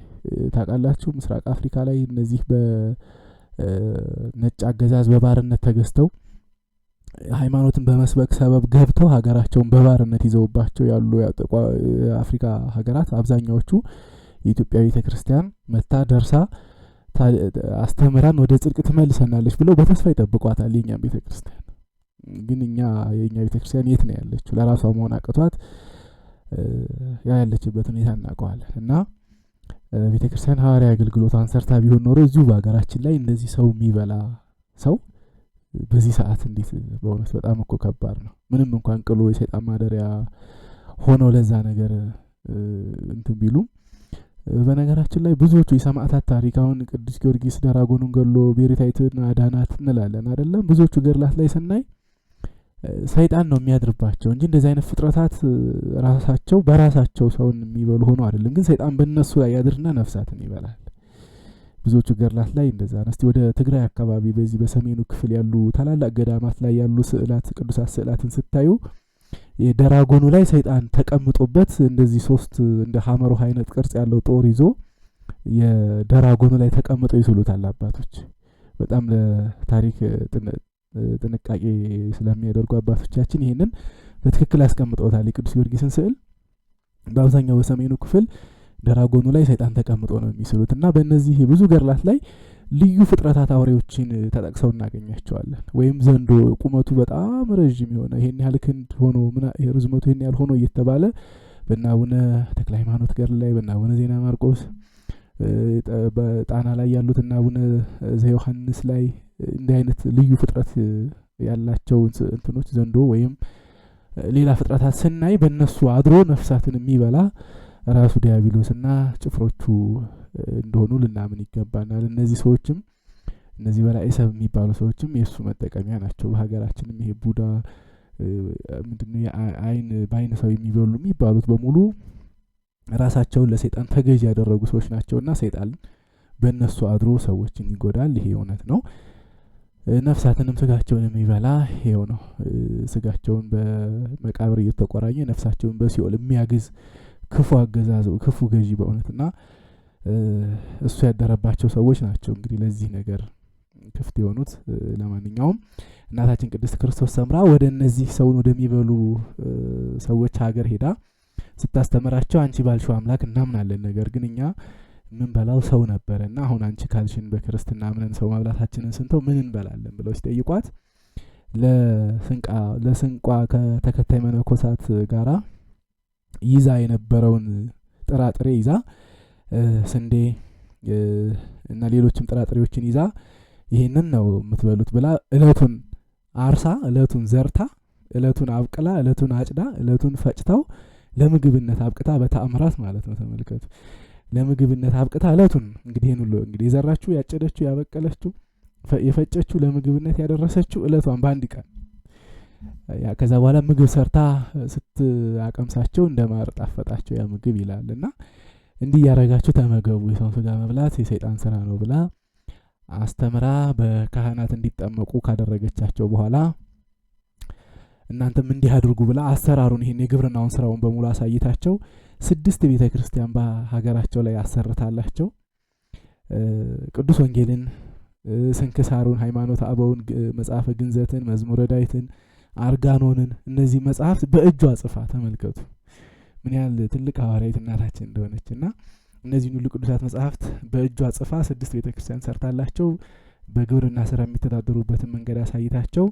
ታውቃላችሁ ምስራቅ አፍሪካ ላይ እነዚህ በነጭ አገዛዝ በባርነት ተገዝተው ሃይማኖትን በመስበክ ሰበብ ገብተው ሀገራቸውን በባርነት ይዘውባቸው ያሉ የአፍሪካ ሀገራት አብዛኛዎቹ የኢትዮጵያ ቤተክርስቲያን መታ ደርሳ አስተምራን ወደ ጽድቅ ትመልሰናለች ብለው በተስፋ ይጠብቋታል። የኛም ቤተክርስቲያን ግን የኛ ቤተክርስቲያን የት ነው ያለችው? ለራሷ መሆን አቅቷት ያለችበት ሁኔታ እናውቀዋለን። እና ቤተክርስቲያን ሐዋርያዊ አገልግሎቷን ሰርታ ቢሆን ኖሮ እዚሁ በሀገራችን ላይ እንደዚህ ሰው የሚበላ ሰው በዚህ ሰዓት እንዴት በእውነት በጣም እኮ ከባድ ነው። ምንም እንኳን ቅሎ የሰይጣን ማደሪያ ሆኖ ለዛ ነገር እንትን ቢሉም በነገራችን ላይ ብዙዎቹ የሰማዕታት ታሪክ አሁን ቅዱስ ጊዮርጊስ ደራጎኑን ገሎ ቤሪታይትን አዳናት እንላለን አይደለም። ብዙዎቹ ገድላት ላይ ስናይ ሰይጣን ነው የሚያድርባቸው እንጂ እንደዚህ አይነት ፍጥረታት ራሳቸው በራሳቸው ሰውን የሚበሉ ሆኖ አይደለም። ግን ሰይጣን በእነሱ ላይ ያድርና ነፍሳትን ይበላል። ብዙዎቹ ገድላት ላይ እንደዛ ነው። እስቲ ወደ ትግራይ አካባቢ በዚህ በሰሜኑ ክፍል ያሉ ታላላቅ ገዳማት ላይ ያሉ ስዕላት ቅዱሳት ስዕላትን ስታዩ የደራጎኑ ላይ ሰይጣን ተቀምጦበት እንደዚህ ሶስት እንደ ሐመሮህ አይነት ቅርጽ ያለው ጦር ይዞ የደራጎኑ ላይ ተቀምጦ ይስሉታል አባቶች። በጣም ለታሪክ ጥንቃቄ ስለሚያደርጉ አባቶቻችን ይሄንን በትክክል አስቀምጠውታል። የቅዱስ ጊዮርጊስን ስዕል በአብዛኛው በሰሜኑ ክፍል ደራጎኑ ላይ ሰይጣን ተቀምጦ ነው የሚስሉት እና በእነዚህ ብዙ ገድላት ላይ ልዩ ፍጥረታት አውሬዎችን ተጠቅሰው እናገኛቸዋለን። ወይም ዘንዶ ቁመቱ በጣም ረዥም የሆነ ይሄን ያህል ክንድ ሆኖ ርዝመቱ ይሄን ያህል ሆኖ እየተባለ በእነ አቡነ ተክለ ሃይማኖት ገድል ላይ በእነ አቡነ ዜና ማርቆስ በጣና ላይ ያሉት እና አቡነ ዘዮሐንስ ላይ እንዲህ አይነት ልዩ ፍጥረት ያላቸው እንትኖች ዘንዶ ወይም ሌላ ፍጥረታት ስናይ በእነሱ አድሮ ነፍሳትን የሚበላ ራሱ ዲያብሎስና ጭፍሮቹ እንደሆኑ ልናምን ይገባናል። እነዚህ ሰዎችም እነዚህ በላይ ሰብ የሚባሉ ሰዎችም የእሱ መጠቀሚያ ናቸው። በሀገራችንም ይሄ ቡዳ ምንድነው አይን በአይን ሰው የሚበሉ የሚባሉት በሙሉ ራሳቸውን ለሰይጣን ተገዥ ያደረጉ ሰዎች ናቸውና ሰይጣን በእነሱ አድሮ ሰዎችን ይጎዳል። ይሄ እውነት ነው። ነፍሳትንም ስጋቸውን የሚበላ ይሄው ነው። ስጋቸውን በመቃብር እየተቆራኘ ነፍሳቸውን በሲኦል የሚያግዝ ክፉ አገዛዝ ክፉ ገዢ በእውነትና እሱ ያደረባቸው ሰዎች ናቸው እንግዲህ ለዚህ ነገር ክፍት የሆኑት። ለማንኛውም እናታችን ቅድስት ክርስቶስ ሰምራ ወደ እነዚህ ሰውን ወደሚበሉ ሰዎች ሀገር ሄዳ ስታስተምራቸው አንቺ ባልሽው አምላክ እናምናለን፣ ነገር ግን እኛ ምን በላው ሰው ነበረና አሁን አንቺ ካልሽን በክርስትና አምነን ሰው መብላታችንን ስንተው ምን እንበላለን ብለው ሲጠይቋት ለስንቋ ከተከታይ መነኮሳት ጋራ ይዛ የነበረውን ጥራጥሬ ይዛ ስንዴ እና ሌሎችም ጥራጥሬዎችን ይዛ ይሄንን ነው የምትበሉት ብላ እለቱን አርሳ እለቱን ዘርታ እለቱን አብቅላ እለቱን አጭዳ እለቱን ፈጭታው ለምግብነት አብቅታ በተአምራት ማለት ነው። ተመልከቱ። ለምግብነት አብቅታ እለቱን እንግዲህ ይሄን ሁሉ እንግዲህ የዘራችሁ ያጨደችሁ ያበቀለችው የፈጨችው ለምግብነት ያደረሰችው እለቷን በአንድ ቀን ከዛ በኋላ ምግብ ሰርታ ስትአቀምሳቸው እንደማር ጣፈጣቸው ያ ምግብ ይላልና እንዲህ ያረጋችሁ ተመገቡ፣ የሰው ስጋ መብላት የሰይጣን ስራ ነው ብላ አስተምራ በካህናት እንዲጠመቁ ካደረገቻቸው በኋላ እናንተም እንዲህ አድርጉ ብላ አሰራሩን ይሄን የግብርናውን ስራውን በሙሉ አሳይታቸው 6 ቤተ ክርስቲያን በሀገራቸው ላይ አሰርታላቸው ቅዱስ ወንጌልን፣ ስንክሳሩን፣ ሃይማኖተ አበውን፣ መጽሐፈ ግንዘትን፣ መዝሙረ ዳዊትን፣ አርጋኖንን እነዚህ መጽሐፍት በእጇ ጽፋ ተመልከቱ ምን ያህል ትልቅ ሐዋርያዊት እናታችን እንደሆነችና እነዚህ ሁሉ ቅዱሳት መጽሐፍት በእጇ ጽፋ 6 ቤተክርስቲያን ሰርታላቸው በግብርና ስራ የሚተዳደሩበትን መንገድ አሳይታቸው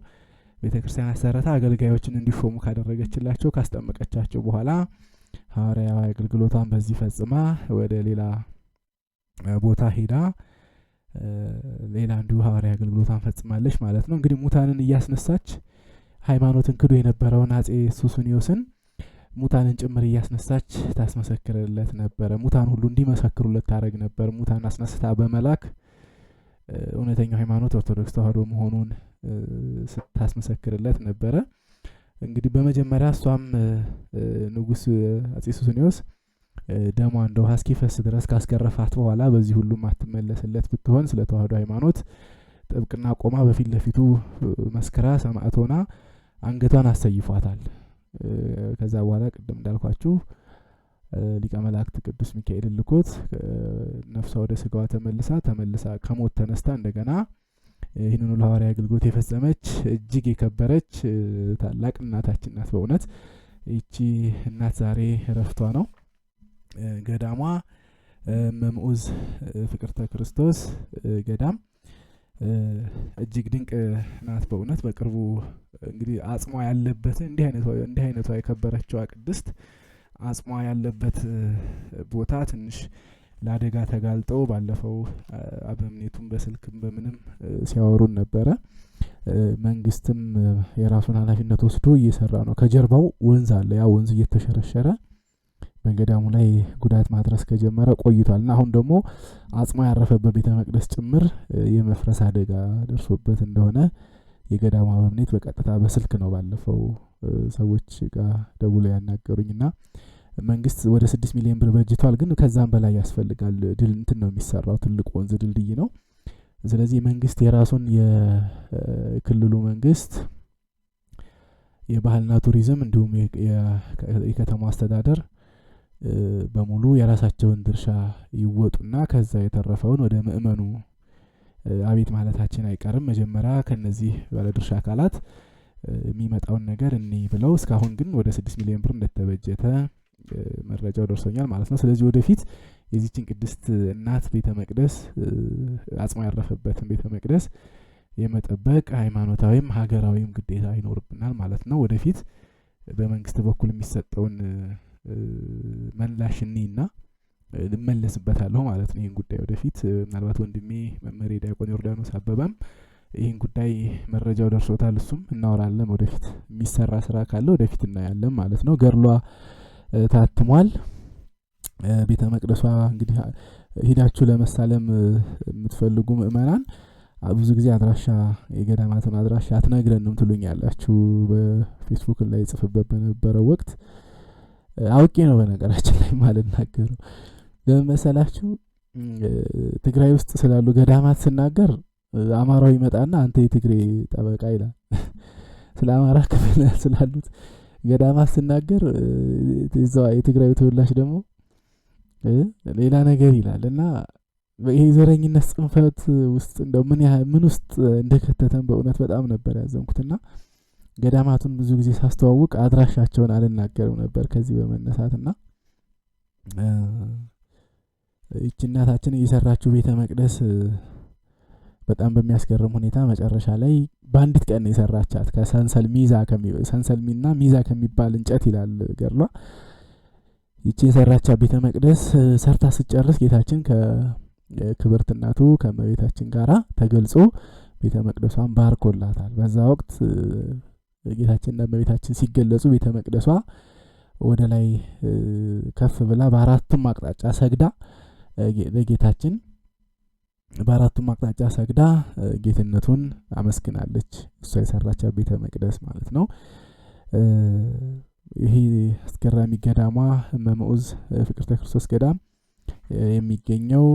ቤተክርስቲያን አሰርታ አገልጋዮችን እንዲሾሙ ካደረገችላቸው ካስጠመቀቻቸው በኋላ ሐዋርያዊ አገልግሎቷን በዚህ ፈጽማ ወደ ሌላ ቦታ ሄዳ ሌላ እንዲሁ ሐዋርያዊ አገልግሎቷን ፈጽማለች ማለት ነው። እንግዲህ ሙታንን እያስነሳች ሃይማኖትን ክዶ የነበረውን አጼ ሱስንዮስን ሙታንን ጭምር እያስነሳች ታስመሰክርለት ነበረ። ሙታን ሁሉ እንዲመሰክሩለት ታረግ ነበር። ሙታን አስነስታ በመላክ እውነተኛው ሃይማኖት ኦርቶዶክስ ተዋህዶ መሆኑን ስታስመሰክርለት ነበረ። እንግዲህ በመጀመሪያ እሷም ንጉስ አጼ ሱስንዮስ ደሟ እንደ ውሃ እስኪፈስ ድረስ ካስገረፋት በኋላ በዚህ ሁሉ ማትመለስለት ብትሆን ስለ ተዋህዶ ሃይማኖት ጥብቅና ቆማ በፊት ለፊቱ መስከራ ሰማዕት ሆና አንገቷን አሰይፏታል። ከዛ በኋላ ቅድም እንዳልኳችሁ ሊቀ መላእክት ቅዱስ ሚካኤል ልኮት ነፍሷ ወደ ስጋዋ ተመልሳ ከሞት ተነስታ እንደገና ይህንን ለሐዋርያዊ አገልግሎት የፈጸመች እጅግ የከበረች ታላቅ እናታችን ናት። በእውነት ይቺ እናት ዛሬ እረፍቷ ነው። ገዳሟ መምዑዝ ፍቅርተ ክርስቶስ ገዳም እጅግ ድንቅ ናት። በእውነት በቅርቡ እንግዲህ አጽሟ ያለበት እንዲህ አይነቷ የከበረችዋ ቅድስት አጽሟ ያለበት ቦታ ትንሽ ለአደጋ ተጋልጠው ባለፈው አበምኔቱም በስልክም በምንም ሲያወሩን ነበረ። መንግስትም የራሱን ኃላፊነት ወስዶ እየሰራ ነው። ከጀርባው ወንዝ አለ። ያ ወንዝ እየተሸረሸረ በገዳሙ ላይ ጉዳት ማድረስ ከጀመረ ቆይቷልና አሁን ደግሞ አጽሙ ያረፈበት ቤተ መቅደስ ጭምር የመፍረስ አደጋ ደርሶበት እንደሆነ የገዳሙ አበምኔት በቀጥታ በስልክ ነው ባለፈው ሰዎች ጋር ደውሎ ያናገሩኝና መንግስት ወደ 6 ሚሊዮን ብር በጅቷል፣ ግን ከዛም በላይ ያስፈልጋል። ድል እንትን ነው የሚሰራው፣ ትልቅ ወንዝ ድልድይ ነው። ስለዚህ መንግስት የራሱን የክልሉ መንግስት የባህልና ቱሪዝም እንዲሁም የከተማው አስተዳደር በሙሉ የራሳቸውን ድርሻ ይወጡና ከዛ የተረፈውን ወደ ምእመኑ አቤት ማለታችን አይቀርም። መጀመሪያ ከነዚህ ባለድርሻ አካላት የሚመጣውን ነገር እኔ ብለው እስካሁን ግን ወደ 6 ሚሊዮን ብር እንደተበጀተ መረጃው ደርሶኛል ማለት ነው። ስለዚህ ወደፊት የዚህችን ቅድስት እናት ቤተ መቅደስ አጽሟ ያረፈበትን ቤተ መቅደስ የመጠበቅ ሃይማኖታዊም ሀገራዊም ግዴታ ይኖርብናል ማለት ነው። ወደፊት በመንግስት በኩል የሚሰጠውን መላሽኒና ልመለስበታለሁ ማለት ነው። ይህን ጉዳይ ወደፊት ምናልባት ወንድሜ መምህር ዲያቆን ዮርዳኖስ አበባም ይህን ጉዳይ መረጃው ደርሶታል፣ እሱም እናወራለን። ወደፊት የሚሰራ ስራ ካለ ወደፊት እናያለን ማለት ነው። ገድሏ ታትሟል። ቤተ መቅደሷ እንግዲህ ሄዳችሁ ለመሳለም የምትፈልጉ ምእመናን ብዙ ጊዜ አድራሻ የገዳማቱን አድራሻ አትነግረንም ትሉኛላችሁ። በፌስቡክ ላይ ጽፍበት በነበረው ወቅት አውቄ ነው በነገራችን ላይ ማልናገረው። ለመሰላችሁ ትግራይ ውስጥ ስላሉ ገዳማት ስናገር አማራው ይመጣና አንተ የትግሬ ጠበቃ ይላል። ስለ አማራ ክፍል ስላሉት ገዳማት ስናገር እዛው የትግራይ ተወላጅ ደግሞ ሌላ ነገር ይላል እና ይሄ ዘረኝነት ጽንፈት ውስጥ እንደው ምን ውስጥ እንደከተተን በእውነት በጣም ነበር ያዘንኩትና ገዳማቱን ብዙ ጊዜ ሳስተዋውቅ አድራሻቸውን አልናገርም ነበር ከዚህ በመነሳትና ይህች እናታችን እየሰራችው ቤተ መቅደስ በጣም በሚያስገርም ሁኔታ መጨረሻ ላይ በአንዲት ቀን የሰራቻት ሰንሰልሚና ሚዛ ከሚባል እንጨት ይላል ገድሏ። ይህች የሰራቻት ቤተ መቅደስ ሰርታ ስትጨርስ ጌታችን ከክብርት እናቱ ከእመቤታችን ጋራ ተገልጾ ቤተ መቅደሷን ባርኮላታል። በዛ ወቅት ጌታችንና እመቤታችን ሲገለጹ ቤተ መቅደሷ ወደ ላይ ከፍ ብላ በአራቱም አቅጣጫ ሰግዳ ለጌታችን በአራቱም አቅጣጫ ሰግዳ ጌትነቱን አመስግናለች። እሷ የሰራቻት ቤተ መቅደስ ማለት ነው። ይሄ አስገራሚ ገዳሟ እመምዑዝ ፍቅርተ ክርስቶስ ገዳም የሚገኘው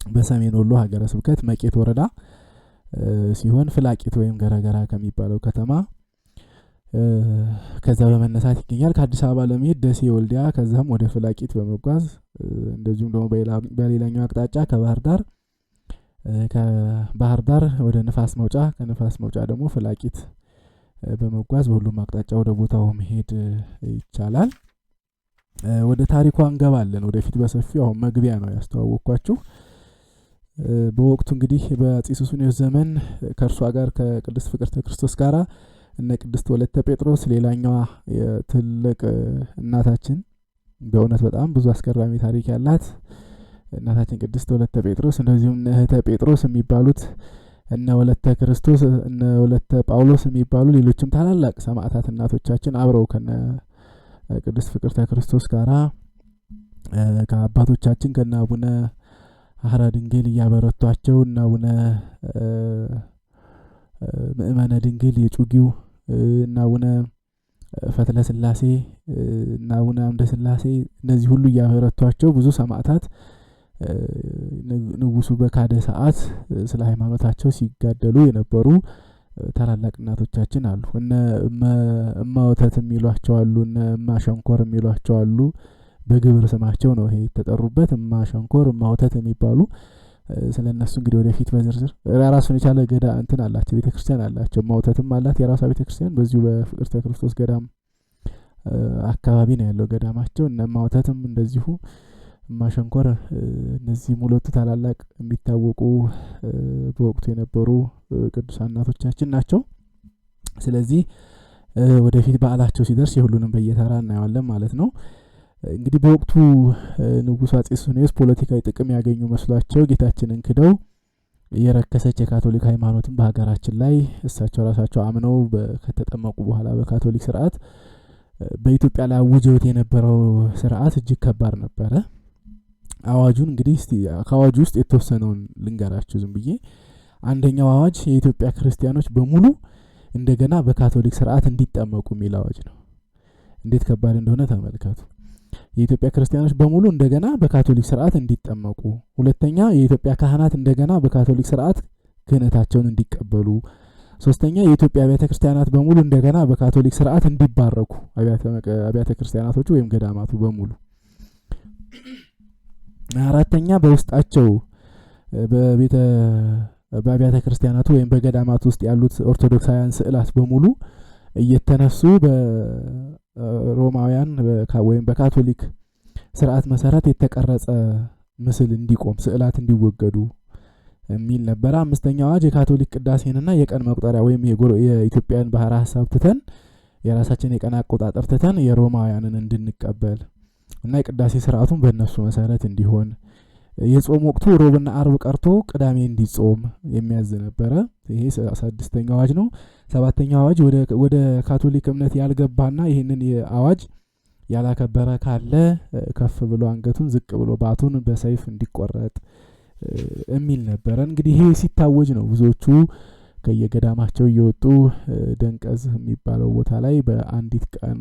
በሰሜን ወሎ ሀገረ ስብከት መቄት ወረዳ ሲሆን ፍላቂት ወይም ገረገራ ከሚባለው ከተማ ከዛ በመነሳት ይገኛል። ከአዲስ አበባ ለመሄድ ደሴ ወልዲያ ከዛም ወደ ፍላቂት በመጓዝ እንደዚሁም ደግሞ በሌላኛው አቅጣጫ ከባህር ዳር ወደ ንፋስ መውጫ ከንፋስ መውጫ ደግሞ ፍላቂት በመጓዝ በሁሉም አቅጣጫ ወደ ቦታው መሄድ ይቻላል። ወደ ታሪኳ እንገባለን ወደፊት በሰፊው። አሁን መግቢያ ነው ያስተዋወቅኳችሁ። በወቅቱ እንግዲህ በአፄ ሱስንዮስ ዘመን ከእርሷ ጋር ከቅድስት ፍቅርተ ክርስቶስ ጋራ እነ ቅድስት ወለተ ጴጥሮስ ሌላኛዋ ትልቅ እናታችን በእውነት በጣም ብዙ አስገራሚ ታሪክ ያላት እናታችን ቅድስት ወለተ ጴጥሮስ እንደዚሁም እህተ ጴጥሮስ የሚባሉት እነ ወለተ ክርስቶስ እነ ወለተ ጳውሎስ የሚባሉ ሌሎችም ታላላቅ ሰማዕታት እናቶቻችን አብረው ከነ ቅድስት ፍቅርተ ክርስቶስ ጋራ ከአባቶቻችን ከነ አቡነ አህራ ድንግል እያበረቷቸው እና አቡነ ምእመነ ድንግል የጩጊው እና አቡነ ፈትለ ስላሴ እና አቡነ አምደ ስላሴ እነዚህ ሁሉ እያበረቷቸው ብዙ ሰማዕታት ንጉሱ በካደ ሰዓት ስለ ሃይማኖታቸው ሲጋደሉ የነበሩ ታላላቅ እናቶቻችን አሉ። እማ ወተት የሚሏቸው አሉ፣ እማ ሸንኮር የሚሏቸው አሉ። በግብር ስማቸው ነው ይሄ ተጠሩበት። እማ ሸንኮር እማ ወተት የሚባሉ ስለነሱ እንግዲህ ወደፊት በዝርዝር ራሱን የቻለ ገዳ እንትን አላቸው፣ ቤተክርስቲያን አላቸው። እማ ወተትም አላት የራሷ ቤተክርስቲያን በዚሁ በፍቅርተ ክርስቶስ ገዳም አካባቢ ነው ያለው ገዳማቸው። እማ ወተትም እንደዚሁ እማ ሸንኮር እነዚህ ሁለቱ ታላላቅ የሚታወቁ በወቅቱ የነበሩ ቅዱሳን እናቶቻችን ናቸው። ስለዚህ ወደፊት በዓላቸው ሲደርስ የሁሉንም በየተራ እናየዋለን ማለት ነው። እንግዲህ በወቅቱ ንጉሱ አፄ ሱስንዮስ ፖለቲካዊ ጥቅም ያገኙ መስሏቸው ጌታችንን ክደው የረከሰች የካቶሊክ ሃይማኖትን በሀገራችን ላይ እሳቸው ራሳቸው አምነው ከተጠመቁ በኋላ በካቶሊክ ስርዓት በኢትዮጵያ ላይ አውጀውት የነበረው ስርዓት እጅግ ከባድ ነበረ። አዋጁን እንግዲህ እስቲ ከአዋጁ ውስጥ የተወሰነውን ልንገራችሁ ዝም ብዬ። አንደኛው አዋጅ የኢትዮጵያ ክርስቲያኖች በሙሉ እንደገና በካቶሊክ ስርዓት እንዲጠመቁ የሚል አዋጅ ነው። እንዴት ከባድ እንደሆነ ተመልከቱ። የኢትዮጵያ ክርስቲያኖች በሙሉ እንደገና በካቶሊክ ስርዓት እንዲጠመቁ። ሁለተኛ የኢትዮጵያ ካህናት እንደገና በካቶሊክ ስርዓት ክህነታቸውን እንዲቀበሉ። ሶስተኛ የኢትዮጵያ አብያተ ክርስቲያናት በሙሉ እንደገና በካቶሊክ ስርዓት እንዲባረኩ፣ አብያተ ክርስቲያናቶቹ ወይም ገዳማቱ በሙሉ። አራተኛ በውስጣቸው በአብያተ ክርስቲያናቱ ወይም በገዳማቱ ውስጥ ያሉት ኦርቶዶክሳውያን ስዕላት በሙሉ እየተነሱ በሮማውያን ወይም በካቶሊክ ስርዓት መሰረት የተቀረጸ ምስል እንዲቆም፣ ስዕላት እንዲወገዱ የሚል ነበር። አምስተኛው አዋጅ የካቶሊክ ቅዳሴንና የቀን መቁጠሪያ ወይም የኢትዮጵያን ባህረ ሐሳብ ትተን የራሳችን የቀን አቆጣጠር ትተን የሮማውያንን እንድንቀበል እና የቅዳሴ ስርዓቱን በእነሱ መሰረት እንዲሆን፣ የጾም ወቅቱ ሮብና አርብ ቀርቶ ቅዳሜ እንዲጾም የሚያዝ ነበረ። ይሄ ስድስተኛው አዋጅ ነው። ሰባተኛው አዋጅ ወደ ካቶሊክ እምነት ያልገባና ይህንን አዋጅ ያላከበረ ካለ ከፍ ብሎ አንገቱን ዝቅ ብሎ ባቱን በሰይፍ እንዲቆረጥ የሚል ነበረ። እንግዲህ ይሄ ሲታወጅ ነው ብዙዎቹ ከየገዳማቸው እየወጡ ደንቀዝ የሚባለው ቦታ ላይ በአንዲት ቀን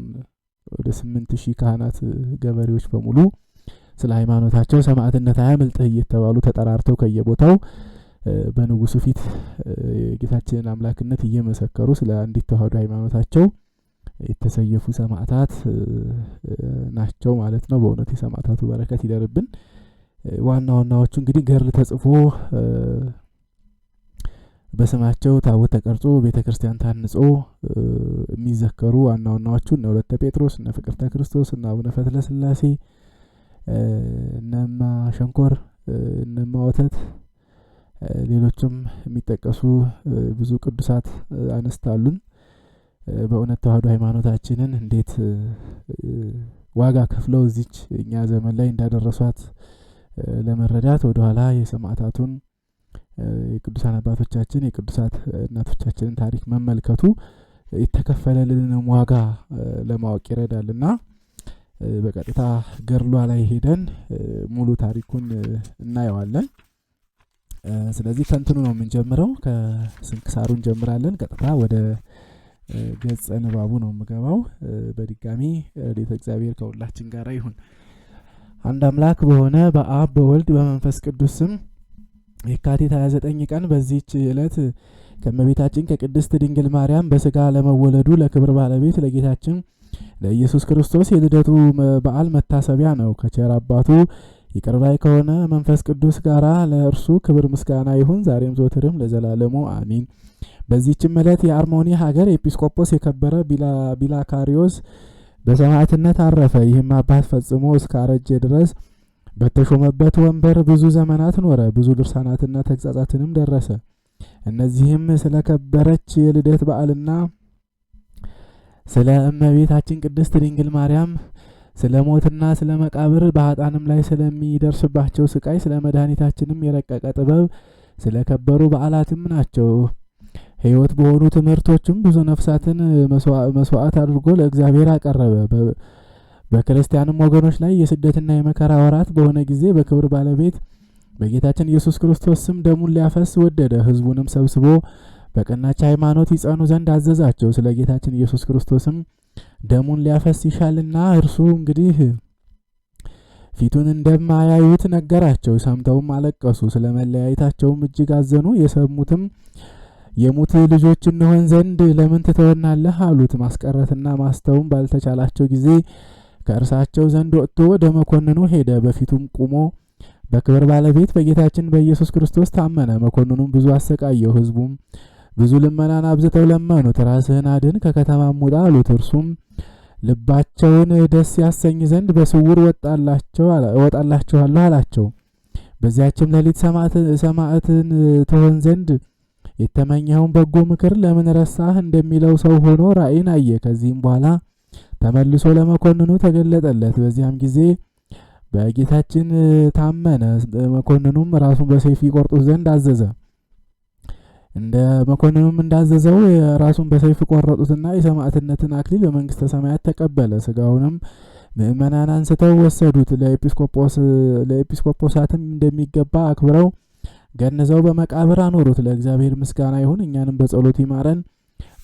ወደ 8000 ካህናት ገበሬዎች በሙሉ ስለ ሃይማኖታቸው ሰማዕትነት አያመልጥህ እየተባሉ ተጠራርተው ከየቦታው በንጉሱ ፊት የጌታችንን አምላክነት እየመሰከሩ ስለ አንዲት ተዋህዶ ሃይማኖታቸው የተሰየፉ ሰማዕታት ናቸው ማለት ነው። በእውነት የሰማዕታቱ በረከት ይደርብን። ዋናዎቹ እንግዲህ ገርል ተጽፎ በስማቸው ታቦት ተቀርጾ ቤተክርስቲያን ታንጾ የሚዘከሩ ዋናዎቹ እነ ወለተ ጴጥሮስ፣ እነ ፍቅርተ ክርስቶስ፣ እነ አቡነ ፈትለ ስላሴ፣ እነማ ሸንኮር፣ እነማ ወተት፣ ሌሎችም የሚጠቀሱ ብዙ ቅዱሳት አነስታሉን። በእውነት ተዋህዶ ሃይማኖታችንን እንዴት ዋጋ ከፍለው እዚች እኛ ዘመን ላይ እንዳደረሷት ለመረዳት ወደ ኋላ የሰማዕታቱን የቅዱሳን አባቶቻችን የቅዱሳት እናቶቻችንን ታሪክ መመልከቱ የተከፈለልንን ዋጋ ለማወቅ ይረዳልና በቀጥታ ገርሏ ላይ ሄደን ሙሉ ታሪኩን እናየዋለን። ስለዚህ ከእንትኑ ነው የምንጀምረው፣ ከስንክሳሩ እንጀምራለን። ቀጥታ ወደ ገጸ ንባቡ ነው የምገባው። በድጋሚ ረድኤተ እግዚአብሔር ከሁላችን ጋር ይሁን። አንድ አምላክ በሆነ በአብ በወልድ በመንፈስ ቅዱስ ስም የካቲት 29 ቀን በዚህች ዕለት ከእመቤታችን ከቅድስት ድንግል ማርያም በስጋ ለመወለዱ ለክብር ባለቤት ለጌታችን ለኢየሱስ ክርስቶስ የልደቱ በዓል መታሰቢያ ነው። ከቸር አባቱ ይቅር ባይ ከሆነ መንፈስ ቅዱስ ጋራ ለእርሱ ክብር ምስጋና ይሁን ዛሬም ዘወትርም ለዘላለሙ አሚን። በዚህችም ዕለት የአርሞኒ ሀገር ኤጲስቆጶስ የከበረ ቢላካሪዮስ በሰማዕትነት አረፈ። ይህም አባት ፈጽሞ እስካረጀ ድረስ በተሾመበት ወንበር ብዙ ዘመናት ኖረ። ብዙ ድርሳናትና ተግሣጻትንም ደረሰ። እነዚህም ስለ ከበረች የልደት በዓልና ስለ እመቤታችን ቅድስት ድንግል ማርያም ስለ ሞትና ስለ መቃብር በኃጥአንም ላይ ስለሚደርስባቸው ስቃይ ስለ መድኃኒታችንም የረቀቀ ጥበብ ስለ ከበሩ በዓላትም ናቸው። ሕይወት በሆኑ ትምህርቶችም ብዙ ነፍሳትን መስዋዕት አድርጎ ለእግዚአብሔር አቀረበ። በክርስቲያንም ወገኖች ላይ የስደትና የመከራ ወራት በሆነ ጊዜ በክብር ባለቤት በጌታችን ኢየሱስ ክርስቶስ ስም ደሙን ሊያፈስ ወደደ። ሕዝቡንም ሰብስቦ በቀናች ሃይማኖት ይጸኑ ዘንድ አዘዛቸው። ስለ ጌታችን ኢየሱስ ክርስቶስም ደሙን ሊያፈስ ይሻልና እርሱ እንግዲህ ፊቱን እንደማያዩት ነገራቸው። ሰምተውም አለቀሱ። ስለ መለያየታቸውም እጅግ አዘኑ። የሰሙትም የሙት ልጆች እንሆን ዘንድ ለምን ትተወናለህ አሉት። ማስቀረትና ማስተውም ባልተቻላቸው ጊዜ ከእርሳቸው ዘንድ ወጥቶ ወደ መኮንኑ ሄደ። በፊቱም ቁሞ በክብር ባለቤት በጌታችን በኢየሱስ ክርስቶስ ታመነ። መኮንኑም ብዙ አሰቃየው። ሕዝቡም ብዙ ልመናን አብዝተው ለመኑት። ራስህን አድን ከከተማም ውጣ አሉት። እርሱም ልባቸውን ደስ ያሰኝ ዘንድ በስውር እወጣላችኋለሁ አላቸው። በዚያችም ሌሊት ሰማዕትን ትሆን ዘንድ የተመኘኸውን በጎ ምክር ለምን ረሳህ እንደሚለው ሰው ሆኖ ራእይን አየ። ከዚህም በኋላ ተመልሶ ለመኮንኑ ተገለጠለት። በዚያም ጊዜ በጌታችን ታመነ። መኮንኑም ራሱን በሰይፍ ይቆርጡት ዘንድ አዘዘ። እንደ መኮንኑም እንዳዘዘው ራሱን በሰይፍ ቆረጡትና የሰማዕትነትን አክሊል በመንግስተ ሰማያት ተቀበለ። ስጋውንም ምእመናን አንስተው ወሰዱት። ለኤጲስቆጶሳትም እንደሚገባ አክብረው ገንዘው በመቃብር አኖሩት። ለእግዚአብሔር ምስጋና ይሁን፣ እኛንም በጸሎቱ ይማረን፣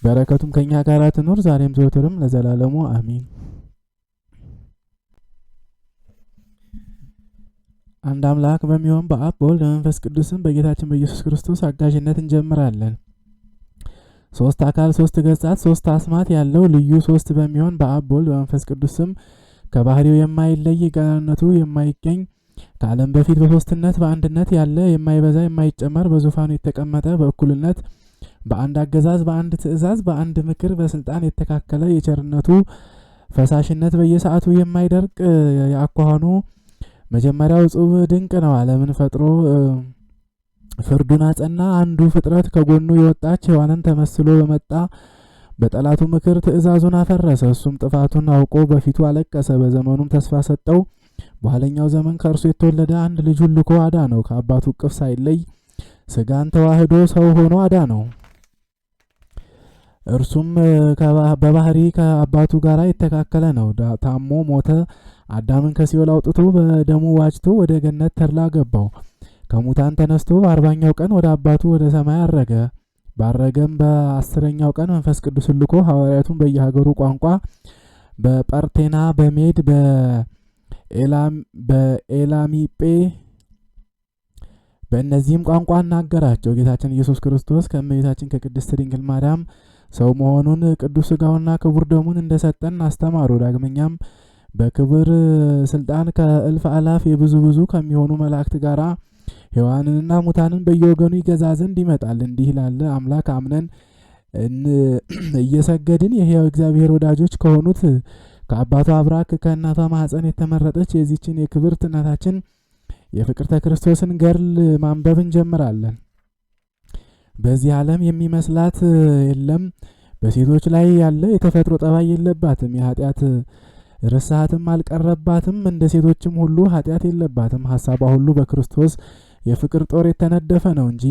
በረከቱም ከኛ ጋር ትኑር ዛሬም ዘወትርም ለዘላለሙ አሚን። አንድ አምላክ በሚሆን በአብ በወልድ በመንፈስ ቅዱስም በጌታችን በኢየሱስ ክርስቶስ አጋዥነት እንጀምራለን። ሶስት አካል ሶስት ገጻት ሶስት አስማት ያለው ልዩ ሶስት በሚሆን በአብ በወልድ በመንፈስ ቅዱስም ከባህሪው የማይለይ ገናነቱ የማይገኝ ከዓለም በፊት በሶስትነት በአንድነት ያለ የማይበዛ የማይጨመር በዙፋኑ የተቀመጠ በእኩልነት በአንድ አገዛዝ በአንድ ትእዛዝ በአንድ ምክር በስልጣን የተካከለ የቸርነቱ ፈሳሽነት በየሰዓቱ የማይደርቅ ያኳኋኑ መጀመሪያው ጽብ ድንቅ ነው። ዓለምን ፈጥሮ ፍርዱን አጸና። አንዱ ፍጥረት ከጎኑ የወጣች ሔዋንን ተመስሎ በመጣ በጠላቱ ምክር ትእዛዙን አፈረሰ። እሱም ጥፋቱን አውቆ በፊቱ አለቀሰ። በዘመኑም ተስፋ ሰጠው። በኋለኛው ዘመን ከእርሱ የተወለደ አንድ ልጁን ልኮ አዳነው። ከአባቱ እቅፍ ሳይለይ ስጋን ተዋህዶ ሰው ሆኖ አዳነው። እርሱም በባህሪ ከአባቱ ጋር የተካከለ ነው። ታሞ ሞተ። አዳምን ከሲኦል አውጥቶ በደሙ ዋጅቶ ወደ ገነት ተድላ ገባው። ከሙታን ተነስቶ በ40ኛው ቀን ወደ አባቱ ወደ ሰማይ አረገ። ባረገም በ10ኛው ቀን መንፈስ ቅዱስ ልኮ ሐዋርያቱን በየሀገሩ ቋንቋ በጳርቴና በሜድ በኤላሚጴ በእነዚህም ቋንቋ አናገራቸው። ጌታችን ኢየሱስ ክርስቶስ ከእመቤታችን ከቅድስት ድንግል ማርያም ሰው መሆኑን ቅዱስ ሥጋውና ክቡር ደሙን እንደሰጠን አስተማሩ። ዳግመኛም በክብር ስልጣን ከእልፍ አላፍ የብዙ ከሚሆኑ መላእክት ጋራ ሔዋንንና ሙታንን በየወገኑ ይገዛ ዘንድ ይመጣል። እንዲህ ላለ አምላክ አምነን እየሰገድን የሕያው እግዚአብሔር ወዳጆች ከሆኑት ከአባቷ አብራክ ከእናቷ ማኅፀን የተመረጠች የዚችን የክብርት እናታችን የፍቅርተ ክርስቶስን ገድል ማንበብ እንጀምራለን። በዚህ ዓለም የሚመስላት የለም። በሴቶች ላይ ያለ የተፈጥሮ ጠባይ የለባትም። የኃጢአት ርሳትም አልቀረባትም። እንደ ሴቶችም ሁሉ ኃጢአት የለባትም። ሐሳቧ ሁሉ በክርስቶስ የፍቅር ጦር የተነደፈ ነው እንጂ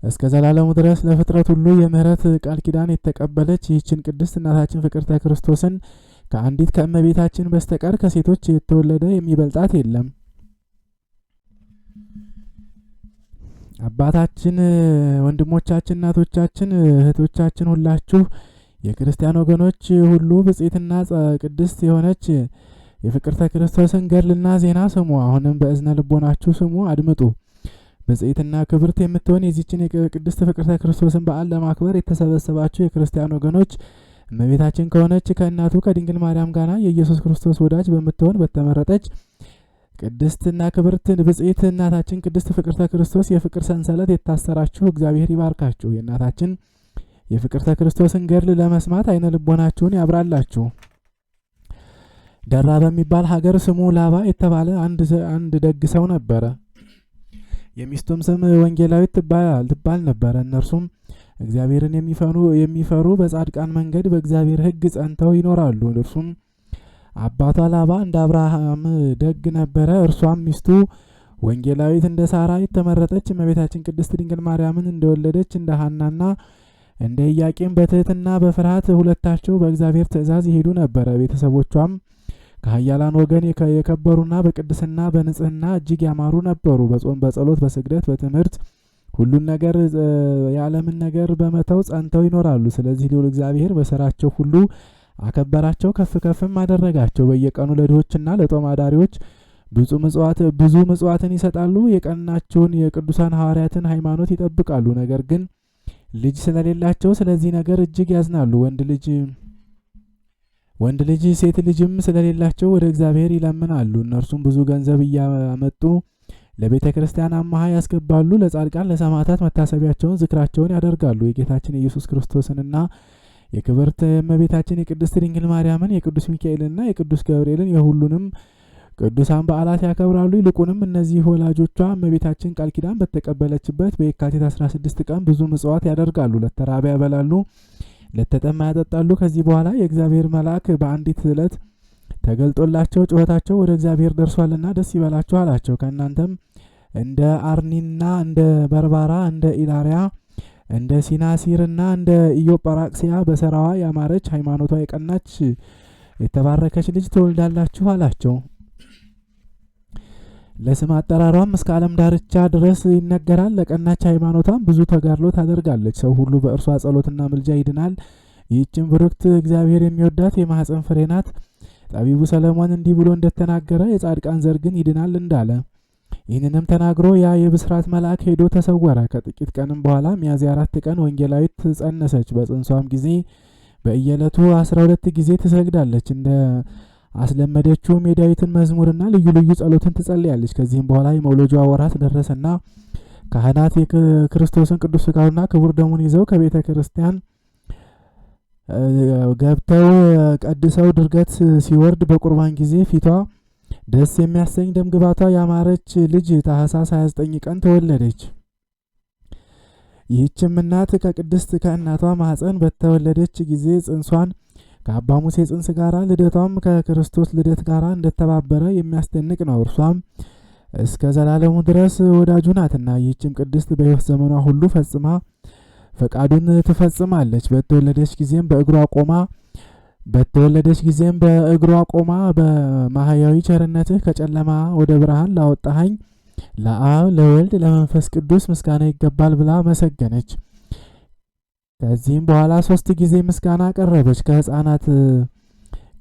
እስከ ዘላለሙ ድረስ ለፍጥረት ሁሉ የምህረት ቃል ኪዳን የተቀበለች ይህችን ቅድስት እናታችን ፍቅርተ ክርስቶስን ከአንዲት ከእመቤታችን በስተቀር ከሴቶች የተወለደ የሚበልጣት የለም። አባታችን፣ ወንድሞቻችን፣ እናቶቻችን፣ እህቶቻችን ሁላችሁ የክርስቲያን ወገኖች ሁሉ ብጽዕትና ቅድስት የሆነች የፍቅርተ ክርስቶስን ገድልና ዜና ስሙ። አሁንም በእዝነ ልቦናችሁ ስሙ፣ አድምጡ። ብጽዕትና ክብርት የምትሆን የዚችን የቅድስት ፍቅርተ ክርስቶስን በዓል ለማክበር የተሰበሰባችሁ የክርስቲያን ወገኖች እመቤታችን ከሆነች ከእናቱ ከድንግል ማርያም ጋር የኢየሱስ ክርስቶስ ወዳጅ በምትሆን በተመረጠች ቅድስትና ክብርት ብጽዕት እናታችን ቅድስት ፍቅርተ ክርስቶስ የፍቅር ሰንሰለት የታሰራችሁ እግዚአብሔር ይባርካችሁ። የእናታችን የፍቅርተ ክርስቶስን ገድል ለመስማት አይነ ልቦናችሁን ያብራላችሁ። ደራ በሚባል ሀገር ስሙ ላባ የተባለ አንድ ደግ ሰው ነበረ። የሚስቱም ስም ወንጌላዊት ትባል ነበረ። እነርሱም እግዚአብሔርን የሚፈሩ በጻድቃን መንገድ በእግዚአብሔር ሕግ ጸንተው ይኖራሉ። እርሱም አባቷ ላባ እንደ አብርሃም ደግ ነበረ። እርሷም ሚስቱ ወንጌላዊት እንደ ሳራ የተመረጠች እመቤታችን ቅድስት ድንግል ማርያምን እንደወለደች እንደ ሐናና እንደ ኢያቄም በትህትና በፍርሃት ሁለታቸው በእግዚአብሔር ትእዛዝ ይሄዱ ነበረ። ቤተሰቦቿም ከኃያላን ወገን የከበሩና በቅድስና በንጽህና እጅግ ያማሩ ነበሩ። በጾም በጸሎት በስግደት በትምህርት ሁሉን ነገር የዓለምን ነገር በመተው ጸንተው ይኖራሉ። ስለዚህ ልዑል እግዚአብሔር በሥራቸው ሁሉ አከበራቸው፣ ከፍ ከፍም አደረጋቸው። በየቀኑ ለድሆችና ለጦም አዳሪዎች ብዙ ምጽዋትን ይሰጣሉ። የቀናቸውን የቅዱሳን ሐዋርያትን ሃይማኖት ይጠብቃሉ። ነገር ግን ልጅ ስለሌላቸው ስለዚህ ነገር እጅግ ያዝናሉ። ወንድ ልጅ ሴት ልጅም ስለሌላቸው ወደ እግዚአብሔር ይለምናሉ። እነርሱም ብዙ ገንዘብ እያመጡ ለቤተ ክርስቲያን አማሃ ያስገባሉ። ለጻድቃን ለሰማዕታት መታሰቢያቸውን ዝክራቸውን ያደርጋሉ። የጌታችን የኢየሱስ ክርስቶስንና የክብርት እመቤታችን የቅድስት ድንግል ማርያምን የቅዱስ ሚካኤልና የቅዱስ ገብርኤልን የሁሉንም ቅዱሳን በዓላት ያከብራሉ። ይልቁንም እነዚህ ወላጆቿ እመቤታችን ቃል ኪዳን በተቀበለችበት በየካቲት 16 ቀን ብዙ ምጽዋት ያደርጋሉ። ለተራበ ያበላሉ፣ ለተጠማ ያጠጣሉ። ከዚህ በኋላ የእግዚአብሔር መልአክ በአንዲት ዕለት ተገልጦላቸው ጩኸታቸው ወደ እግዚአብሔር ደርሷልና ደስ ይበላችሁ አላቸው። ከእናንተም እንደ አርኒና እንደ በርባራ እንደ ኢላሪያ እንደ ሲናሲርና እንደ ኢዮጵራክሲያ በሰራዋ ያማረች ሃይማኖቷ የቀናች የተባረከች ልጅ ትወልዳላችሁ አላቸው። ለስም አጠራሯም እስከ ዓለም ዳርቻ ድረስ ይነገራል። ለቀናች ሃይማኖቷም ብዙ ተጋድሎ ታደርጋለች። ሰው ሁሉ በእርሷ ጸሎትና ምልጃ ይድናል። ይህችን ብሩክት እግዚአብሔር የሚወዳት የማኅፀን ፍሬ ናት። ጠቢቡ ሰለሞን እንዲህ ብሎ እንደተናገረ የጻድቃን ዘር ግን ይድናል እንዳለ፣ ይህንንም ተናግሮ ያ የብስራት መልአክ ሄዶ ተሰወረ። ከጥቂት ቀንም በኋላ ሚያዝያ 4 ቀን ወንጌላዊት ጸነሰች። በጽንሷም ጊዜ በየዕለቱ 12 ጊዜ ትሰግዳለች። እንደ አስለመደችውም የዳዊትን መዝሙርና ልዩ ልዩ ጸሎትን ትጸልያለች። ከዚህም በኋላ የመውለጃዋ ወራት ደረሰና ካህናት የክርስቶስን ቅዱስ ሥጋውና ክቡር ደሙን ይዘው ከቤተ ክርስቲያን ገብተው ቀድሰው ድርገት ሲወርድ በቁርባን ጊዜ ፊቷ ደስ የሚያሰኝ ደምግባቷ ያማረች ልጅ ታኅሳስ 29 ቀን ተወለደች። ይህችም እናት ከቅድስት ከእናቷ ማኅፀን በተወለደች ጊዜ ጽንሷን ከአባ ሙሴ ጽንስ ጋራ ልደቷም ከክርስቶስ ልደት ጋራ እንደተባበረ የሚያስደንቅ ነው። እርሷም እስከ ዘላለሙ ድረስ ወዳጁ ናትና። ይህችም ቅድስት በሕይወት ዘመኗ ሁሉ ፈጽማ ፈቃዱን ትፈጽማለች። በተወለደች ጊዜም በእግሯ ቆማ በማህያዊ ቸርነትህ ከጨለማ ወደ ብርሃን ላወጣኸኝ ለአብ ለወልድ ለመንፈስ ቅዱስ ምስጋና ይገባል ብላ መሰገነች። ከዚህም በኋላ 3 ጊዜ ምስጋና ቀረበች።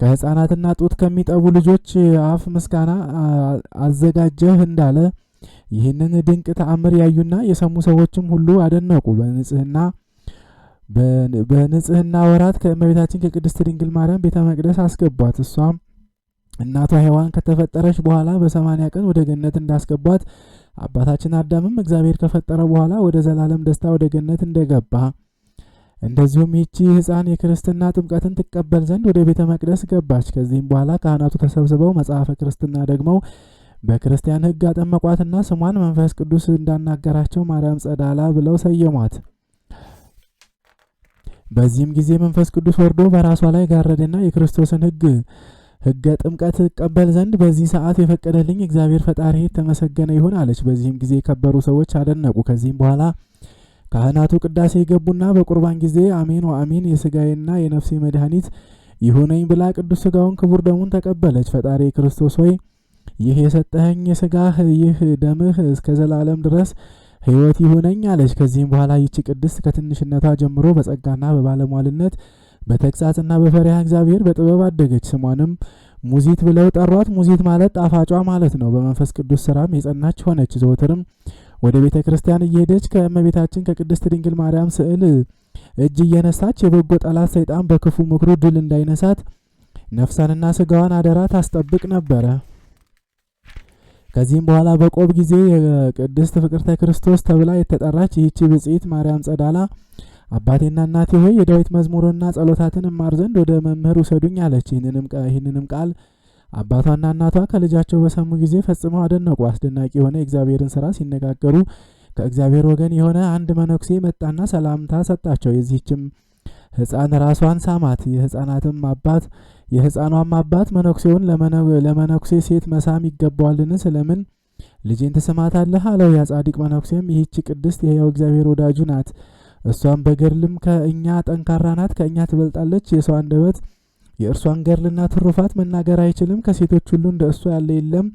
ከሕፃናትና ጡት ከሚጠቡ ልጆች አፍ ምስጋና አዘጋጀህ እንዳለ ይህንን ድንቅ ተአምር ያዩና የሰሙ ሰዎችም ሁሉ አደነቁ። በንጽህና ወራት ከእመቤታችን ከቅድስት ድንግል ማርያም ቤተ መቅደስ አስገቧት። እሷም እናቷ ሔዋን ከተፈጠረች በኋላ በ80 ቀን ወደ ገነት እንዳስገቧት አባታችን አዳምም እግዚአብሔር ከፈጠረ በኋላ ወደ ዘላለም ደስታ ወደ ገነት እንደገባ እንደዚሁም ይህቺ ሕፃን የክርስትና ጥምቀትን ትቀበል ዘንድ ወደ ቤተ መቅደስ ገባች። ከዚህም በኋላ ካህናቱ ተሰብስበው መጽሐፈ ክርስትና ደግመው በክርስቲያን ሕግ አጠመቋትና ስሟን መንፈስ ቅዱስ እንዳናገራቸው ማርያም ጸዳላ ብለው ሰየሟት። በዚህም ጊዜ መንፈስ ቅዱስ ወርዶ በራሷ ላይ ጋረደና የክርስቶስን ሕገ ጥምቀት እቀበል ዘንድ በዚህ ሰዓት የፈቀደልኝ እግዚአብሔር ፈጣሪ የተመሰገነ ይሁን አለች። በዚህም ጊዜ የከበሩ ሰዎች አደነቁ። ከዚህም በኋላ ካህናቱ ቅዳሴ የገቡና በቁርባን ጊዜ አሜን ወአሜን የሥጋዬና የነፍሴ መድኃኒት ይሁነኝ ብላ ቅዱስ ሥጋውን ክቡር ደሙን ተቀበለች። ፈጣሪ ክርስቶስ ሆይ ይህ የሰጠኸኝ የሥጋህ ይህ ደምህ እስከ ዘላለም ድረስ ሕይወት ይሁነኝ አለች። ከዚህም በኋላ ይቺ ቅድስት ከትንሽነቷ ጀምሮ በጸጋና በባለሟልነት በተግሣጽና በፈሪሃ እግዚአብሔር በጥበብ አደገች። ስሟንም ሙዚት ብለው ጠሯት። ሙዚት ማለት ጣፋጯ ማለት ነው። በመንፈስ ቅዱስ ሥራም የጸናች ሆነች። ዘወትርም ወደ ቤተ ክርስቲያን እየሄደች ከእመቤታችን ከቅድስት ድንግል ማርያም ስዕል እጅ እየነሳች የበጎ ጠላት ሰይጣን በክፉ ምክሩ ድል እንዳይነሳት ነፍሳንና ሥጋዋን አደራ ታስጠብቅ ነበረ። ከዚህም በኋላ በቆብ ጊዜ የቅድስት ፍቅርተ ክርስቶስ ተብላ የተጠራች ይህቺ ብጽዕት ማርያም ጸዳላ አባቴና እናቴ ሆይ የዳዊት መዝሙርና ጸሎታትን እማር ዘንድ ወደ መምህር ውሰዱኝ አለች። ይህንንም ቃል አባቷና እናቷ ከልጃቸው በሰሙ ጊዜ ፈጽመው አደነቁ። አስደናቂ የሆነ የእግዚአብሔርን ስራ ሲነጋገሩ ከእግዚአብሔር ወገን የሆነ አንድ መነኩሴ መጣና ሰላምታ ሰጣቸው። የዚህችም ሕፃን ራሷን ሳማት። የሕፃኗም አባት መነኩሴውን ለመነኩሴ ሴት መሳም ይገባዋልን? ስለምን ልጄን ትስማታለህ? አለው። ያ ጻድቅ መነኩሴም ይህች ቅድስት የሕያው እግዚአብሔር ወዳጁ ናት። እሷም በገድልም ከእኛ ጠንካራ ናት፣ ከእኛ ትበልጣለች። የሰው አንደበት የእርሷን ገድልና ትሩፋት መናገር አይችልም። ከሴቶች ሁሉ እንደ እሷ ያለ የለም።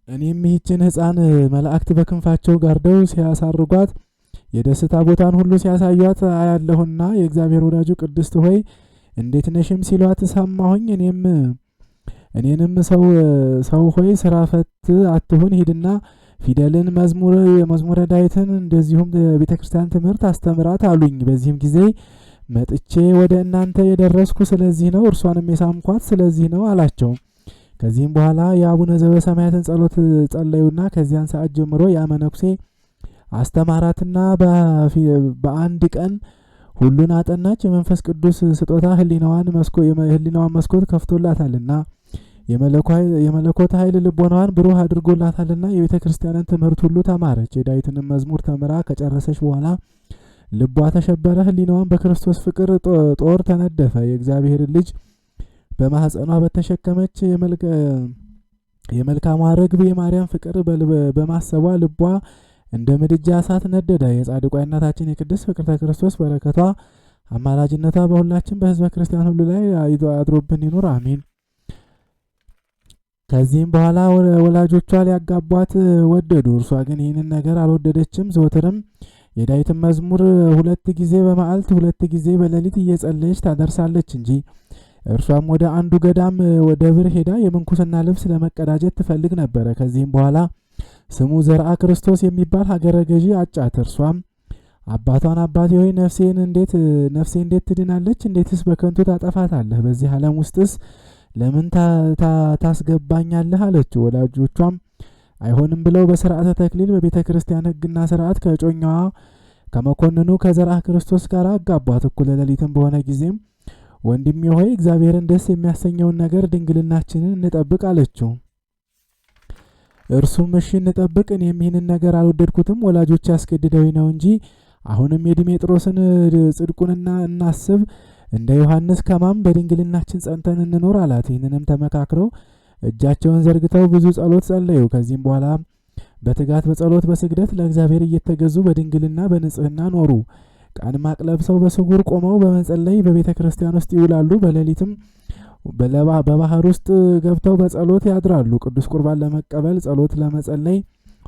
እኔም ይህችን ሕፃን መላእክት በክንፋቸው ጋርደው ሲያሳርጓት የደስታ ቦታን ሁሉ ሲያሳዩት አያለሁና የእግዚአብሔር ወዳጁ ቅድስት ሆይ እንዴት ነሽም ሲሏት ሰማሁኝ። እኔንም ሰው ሆይ ስራ ፈት አትሁን፣ ሂድና ፊደልን፣ መዝሙረ ዳዊትን እንደዚሁም ቤተ ክርስቲያን ትምህርት አስተምራት አሉኝ። በዚህም ጊዜ መጥቼ ወደ እናንተ የደረስኩ ስለዚህ ነው፣ እርሷንም የሳምኳት ስለዚህ ነው አላቸው። ከዚህም በኋላ የአቡነ ዘበሰማያትን ጸሎት ጸለዩና ከዚያን ሰዓት ጀምሮ ያ መነኩሴ አስተማራትና በአንድ ቀን ሁሉን አጠናች። የመንፈስ ቅዱስ ስጦታ ህሊናዋን መስኮት ከፍቶላታልና የመለኮት ኃይል ልቦናዋን ብሩህ አድርጎላታልና የቤተ ክርስቲያንን ትምህርት ሁሉ ተማረች። የዳዊትንም መዝሙር ተምራ ከጨረሰች በኋላ ልቧ ተሸበረ፣ ህሊናዋን በክርስቶስ ፍቅር ጦር ተነደፈ። የእግዚአብሔር ልጅ በማህፀኗ በተሸከመች የመልካሟ ርግብ የማርያም ፍቅር በማሰቧ ልቧ እንደ ምድጃ እሳት ነደደ። የጻድቋ እናታችን የቅድስት ፍቅርተ ክርስቶስ በረከቷ አማላጅነቷ በሁላችን በሕዝበ ክርስቲያን ሁሉ ላይ አድሮብን ይኑር አሜን። ከዚህም በኋላ ወላጆቿ ሊያጋቧት ወደዱ። እርሷ ግን ይህንን ነገር አልወደደችም። ዘወትርም የዳዊትን መዝሙር 2 ጊዜ በመዓልት 2 ጊዜ በሌሊት እየጸለየች ታደርሳለች እንጂ። እርሷም ወደ አንዱ ገዳም ወደ ብር ሄዳ የምንኩስና ልብስ ለመቀዳጀት ትፈልግ ነበረ። ከዚህም በኋላ ስሙ ዘርአ ክርስቶስ የሚባል ሀገረ ገዢ አጫት። እርሷም አባቷን አባቴ ሆይ ነፍሴ እንዴት ትድናለች? እንዴትስ በከንቱ ታጠፋታለህ? በዚህ ዓለም ውስጥስ ለምን ታስገባኛለህ? አለችው። ወላጆቿም አይሆንም ብለው በስርዓተ ተክሊል በቤተ ክርስቲያን ሕግና ስርዓት ከጮኛዋ ከመኮንኑ ከዘርአ ክርስቶስ ጋር አጋቧት። እኩለ ሌሊትም በሆነ ጊዜም ወንድሜ ሆይ እግዚአብሔርን ደስ የሚያሰኘውን ነገር ድንግልናችንን እንጠብቅ አለችው። እርሱም እሺ እንጠብቅ፣ እኔም ይህንን ነገር አልወደድኩትም፣ ወላጆች ያስገድደው ነው እንጂ። አሁንም የዲሜጥሮስን ጽድቁንና እናስብ፣ እንደ ዮሐንስ ከማም በድንግልናችን ጸንተን እንኖር አላት። ይህንንም ተመካክረው እጃቸውን ዘርግተው ብዙ ጸሎት ጸለዩ። ከዚህም በኋላ በትጋት በጸሎት በስግደት ለእግዚአብሔር እየተገዙ በድንግልና በንጽህና ኖሩ። ቀን ማቅ ለብሰው በስጉር ቆመው በመጸለይ በቤተ ክርስቲያን ውስጥ ይውላሉ። በሌሊትም በባህር ውስጥ ገብተው በጸሎት ያድራሉ። ቅዱስ ቁርባን ለመቀበል ጸሎት ለመጸለይ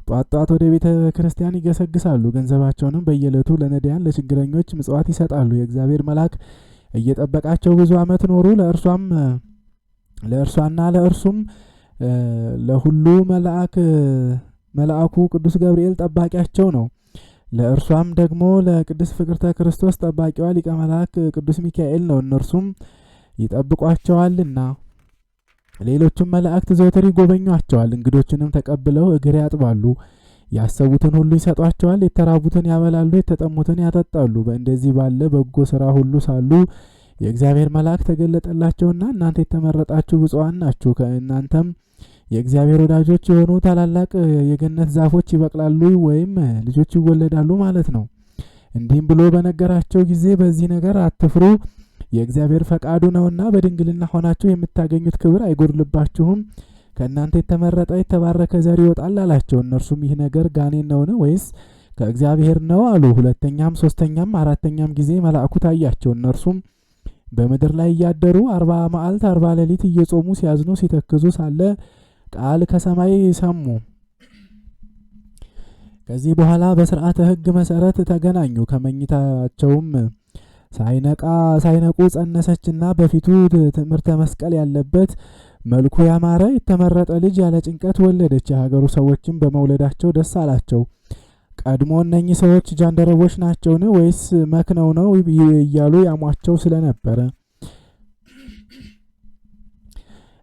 ጧት ጧት ወደ ቤተ ክርስቲያን ይገሰግሳሉ። ገንዘባቸውንም በየዕለቱ ለነዳያን ለችግረኞች ምጽዋት ይሰጣሉ። የእግዚአብሔር መልአክ እየጠበቃቸው ብዙ ዓመት ኖሩ። ለእርሷና ለእርሱም ለሁሉ መልአኩ ቅዱስ ገብርኤል ጠባቂያቸው ነው። ለእርሷም ደግሞ ለቅድስት ፍቅርተ ክርስቶስ ጠባቂዋ ሊቀ መልአክ ቅዱስ ሚካኤል ነው። እነርሱም ይጠብቋቸዋልና ሌሎችም መላእክት ዘወትር ይጎበኟቸዋል። እንግዶችንም ተቀብለው እግር ያጥባሉ። ያሰቡትን ሁሉ ይሰጧቸዋል። የተራቡትን ያበላሉ፣ የተጠሙትን ያጠጣሉ። በእንደዚህ ባለ በጎ ስራ ሁሉ ሳሉ የእግዚአብሔር መልአክ ተገለጠላቸውና እናንተ የተመረጣችሁ ብፁዓን ናችሁ፣ ከእናንተም የእግዚአብሔር ወዳጆች የሆኑ ታላላቅ የገነት ዛፎች ይበቅላሉ ወይም ልጆች ይወለዳሉ ማለት ነው። እንዲህም ብሎ በነገራቸው ጊዜ በዚህ ነገር አትፍሩ፣ የእግዚአብሔር ፈቃዱ ነውና በድንግልና ሆናችሁ የምታገኙት ክብር አይጎድልባችሁም። ከእናንተ የተመረጠ የተባረከ ዘር ይወጣል አላቸው። እነርሱም ይህ ነገር ጋኔን ነውን ወይስ ከእግዚአብሔር ነው አሉ። ሁለተኛም ሶስተኛም አራተኛም ጊዜ መልአኩ ታያቸው። እነርሱም በምድር ላይ እያደሩ 40 መዓልት 40 ሌሊት እየጾሙ ሲያዝኑ ሲተክዙ ሳለ ቃል ከሰማይ ሰሙ። ከዚህ በኋላ በስርዓተ ሕግ መሰረት ተገናኙ። ከመኝታቸውም ሳይነቁ ጸነሰችና በፊቱ ትምህርተ መስቀል ያለበት መልኩ ያማረ የተመረጠ ልጅ ያለ ጭንቀት ወለደች። የሀገሩ ሰዎችም በመውለዳቸው ደስ አላቸው። ቀድሞ እነኚህ ሰዎች ጃንደረቦች ናቸውን ወይስ መክነው ነው እያሉ ያሟቸው ስለነበረ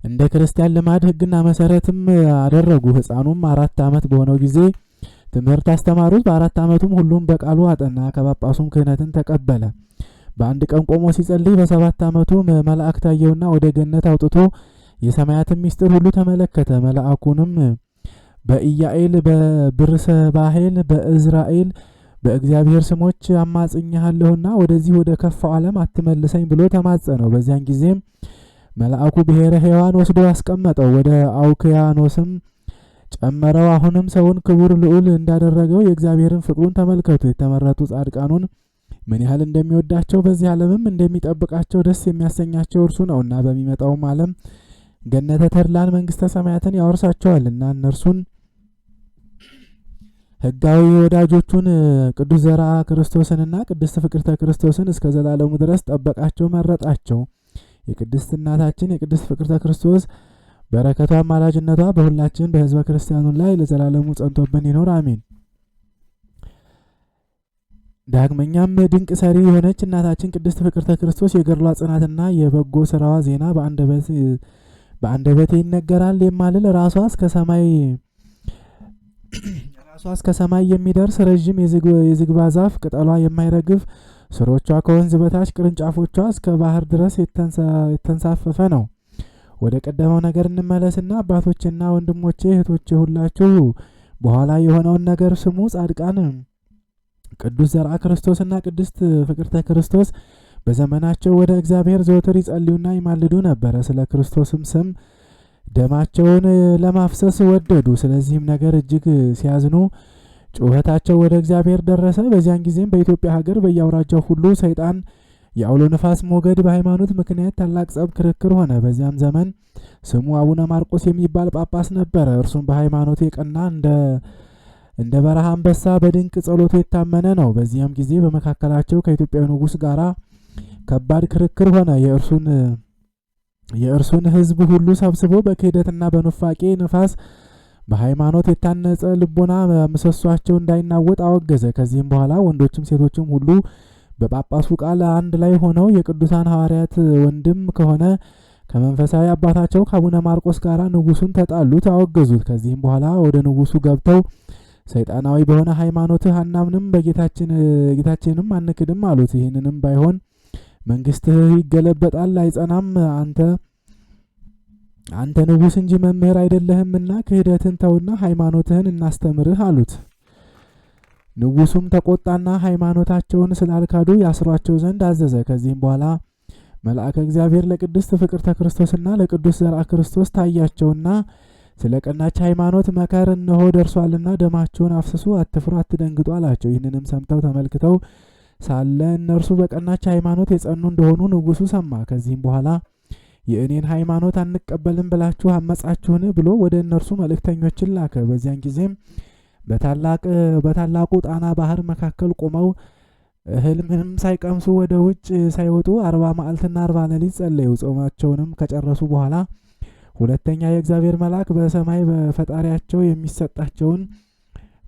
እንደ ክርስቲያን ልማድ ሕግና መሰረትም አደረጉ። ሕፃኑም 4 ዓመት በሆነው ጊዜ ትምህርት አስተማሩት። በ4 ዓመቱም ሁሉም በቃሉ አጠና። ከጳጳሱም ክህነትን ተቀበለ። በአንድ ቀን ቆሞ ሲጸልይ በ7 ዓመቱ መልአክ ታየውና ወደ ገነት አውጥቶ የሰማያትን ምስጢር ሁሉ ተመለከተ። መልአኩንም በኢያኤል በብርሰባሄል በእዝራኤል በእግዚአብሔር ስሞች አማጽኛለሁና ወደዚህ ወደ ከፋው ዓለም አትመልሰኝ ብሎ ተማጸነው። በዚያን ጊዜም መልአኩ ብሔረ ሕያዋን ወስዶ አስቀመጠው፣ ወደ አውክያኖስም ጨመረው። አሁንም ሰውን ክቡር ልዑል እንዳደረገው የእግዚአብሔርን ፍቅሩን ተመልከቱ። የተመረጡ ጻድቃኑን ምን ያህል እንደሚወዳቸው በዚህ ዓለምም እንደሚጠብቃቸው ደስ የሚያሰኛቸው እርሱ ነውና በሚመጣውም ዓለም ገነተ ተድላን መንግስተ ሰማያትን ያወርሳቸዋልና እነርሱን ሕጋዊ ወዳጆቹን ቅዱስ ዘርአ ክርስቶስንና ቅድስት ፍቅርተ ክርስቶስን እስከ ዘላለሙ ድረስ ጠበቃቸው፣ መረጣቸው። የቅድስት እናታችን የቅድስት ፍቅርተ ክርስቶስ በረከቷ አማላጅነቷ በሁላችን በሕዝበ ክርስቲያኑ ላይ ለዘላለሙ ጸንቶብን ይኖር አሜን። ዳግመኛም ድንቅ ሰሪ የሆነች እናታችን ቅድስት ፍቅርተ ክርስቶስ የገድሏ ጽናትና የበጎ ስራዋ ዜና በአንደበቴ ይነገራል የማልል ራሷ እስከ ሰማይ የሚደርስ ረዥም የዝግባ ዛፍ ቅጠሏ የማይረግፍ ስሮቿ ከወንዝ በታች ቅርንጫፎቿ እስከ ባህር ድረስ የተንሳፈፈ ነው። ወደ ቀደመው ነገር እንመለስና አባቶችና ወንድሞቼ እህቶቼ ሁላችሁ በኋላ የሆነውን ነገር ስሙ። ጻድቃን ቅዱስ ዘርአ ክርስቶስና ቅድስት ፍቅርተ ክርስቶስ በዘመናቸው ወደ እግዚአብሔር ዘወትር ይጸልዩና ይማልዱ ነበረ። ስለ ክርስቶስም ስም ደማቸውን ለማፍሰስ ወደዱ። ስለዚህም ነገር እጅግ ሲያዝኑ ጩኸታቸው ወደ እግዚአብሔር ደረሰ። በዚያን ጊዜም በኢትዮጵያ ሀገር በየአውራጃው ሁሉ ሰይጣን የአውሎ ነፋስ ሞገድ በሃይማኖት ምክንያት ታላቅ ጸብ፣ ክርክር ሆነ። በዚያም ዘመን ስሙ አቡነ ማርቆስ የሚባል ጳጳስ ነበረ። እርሱም በሃይማኖት የቀና እንደ በረሃ አንበሳ በድንቅ ጸሎቱ የታመነ ነው። በዚያም ጊዜ በመካከላቸው ከኢትዮጵያዊ ንጉሥ ጋራ ከባድ ክርክር ሆነ። የእርሱን ሕዝብ ሁሉ ሰብስቦ በክህደትና በኑፋቄ ነፋስ በሃይማኖት የታነጸ ልቦና ምሰሷቸው እንዳይናወጥ አወገዘ። ከዚህም በኋላ ወንዶችም ሴቶችም ሁሉ በጳጳሱ ቃል አንድ ላይ ሆነው የቅዱሳን ሐዋርያት ወንድም ከሆነ ከመንፈሳዊ አባታቸው ከአቡነ ማርቆስ ጋር ንጉሱን ተጣሉት፣ አወገዙት። ከዚህም በኋላ ወደ ንጉሱ ገብተው ሰይጣናዊ በሆነ ሃይማኖትህ አናምንም፣ ጌታችንም አንክድም አሉት። ይህንንም ባይሆን መንግስትህ ይገለበጣል፣ አይጸናም። አንተ ንጉስ እንጂ መምህር አይደለህምና ክህደትን ተውና ሃይማኖትህን እናስተምርህ አሉት። ንጉሱም ተቆጣና ሃይማኖታቸውን ስላልካዱ ያስሯቸው ዘንድ አዘዘ። ከዚህም በኋላ መልአከ እግዚአብሔር ለቅድስት ፍቅርተ ክርስቶስና ለቅዱስ ዘርአ ክርስቶስ ታያቸውና ስለ ቀናች ሃይማኖት መከር እነሆ ደርሷልና ደማቸውን አፍስሱ፣ አትፍሩ፣ አትደንግጡ አላቸው። ይህንንም ሰምተው ተመልክተው ሳለ እነርሱ በቀናች ሃይማኖት የጸኑ እንደሆኑ ንጉሱ ሰማ። ከዚህም በኋላ የእኔን ሃይማኖት አንቀበልም ብላችሁ አመጻችሁን ብሎ ወደ እነርሱ መልእክተኞችን ላከ። በዚያን ጊዜም በታላቁ ጣና ባህር መካከል ቆመው እህል ምንም ሳይቀምሱ ወደ ውጭ ሳይወጡ 40 መዓልትና 40 ሌሊት ጸለዩ። ጾማቸውንም ከጨረሱ በኋላ ሁለተኛ የእግዚአብሔር መልአክ በሰማይ በፈጣሪያቸው የሚሰጣቸውን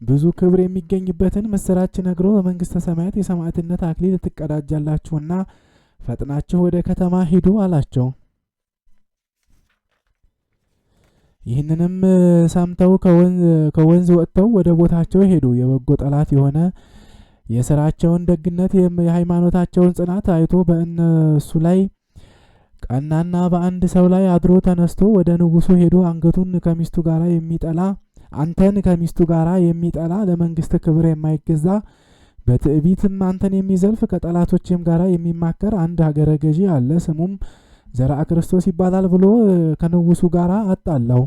ብዙ ክብር የሚገኝበትን ምስራች ነግሮ በመንግስተ ሰማያት የሰማዕትነት አክሊል ትቀዳጃላችሁና ፈጥናችሁ ወደ ከተማ ሂዱ አላቸው። ይህንንም ሰምተው ከወንዝ ወጥተው ወደ ቦታቸው ሄዱ። የበጎ ጠላት የሆነ የስራቸውን ደግነት የሃይማኖታቸውን ጽናት አይቶ በእነሱ ላይ ቀናና በአንድ ሰው ላይ አድሮ ተነስቶ ወደ ንጉሱ ሄዶ አንተን ከሚስቱ ጋራ የሚጠላ ለመንግስት ክብር የማይገዛ በትዕቢትም አንተን የሚዘልፍ ከጠላቶችም ጋራ የሚማከር አንድ ሀገረ ገዢ አለ፣ ስሙም ዘርአ ክርስቶስ ይባላል ብሎ ከንጉሱ ጋራ አጣላው።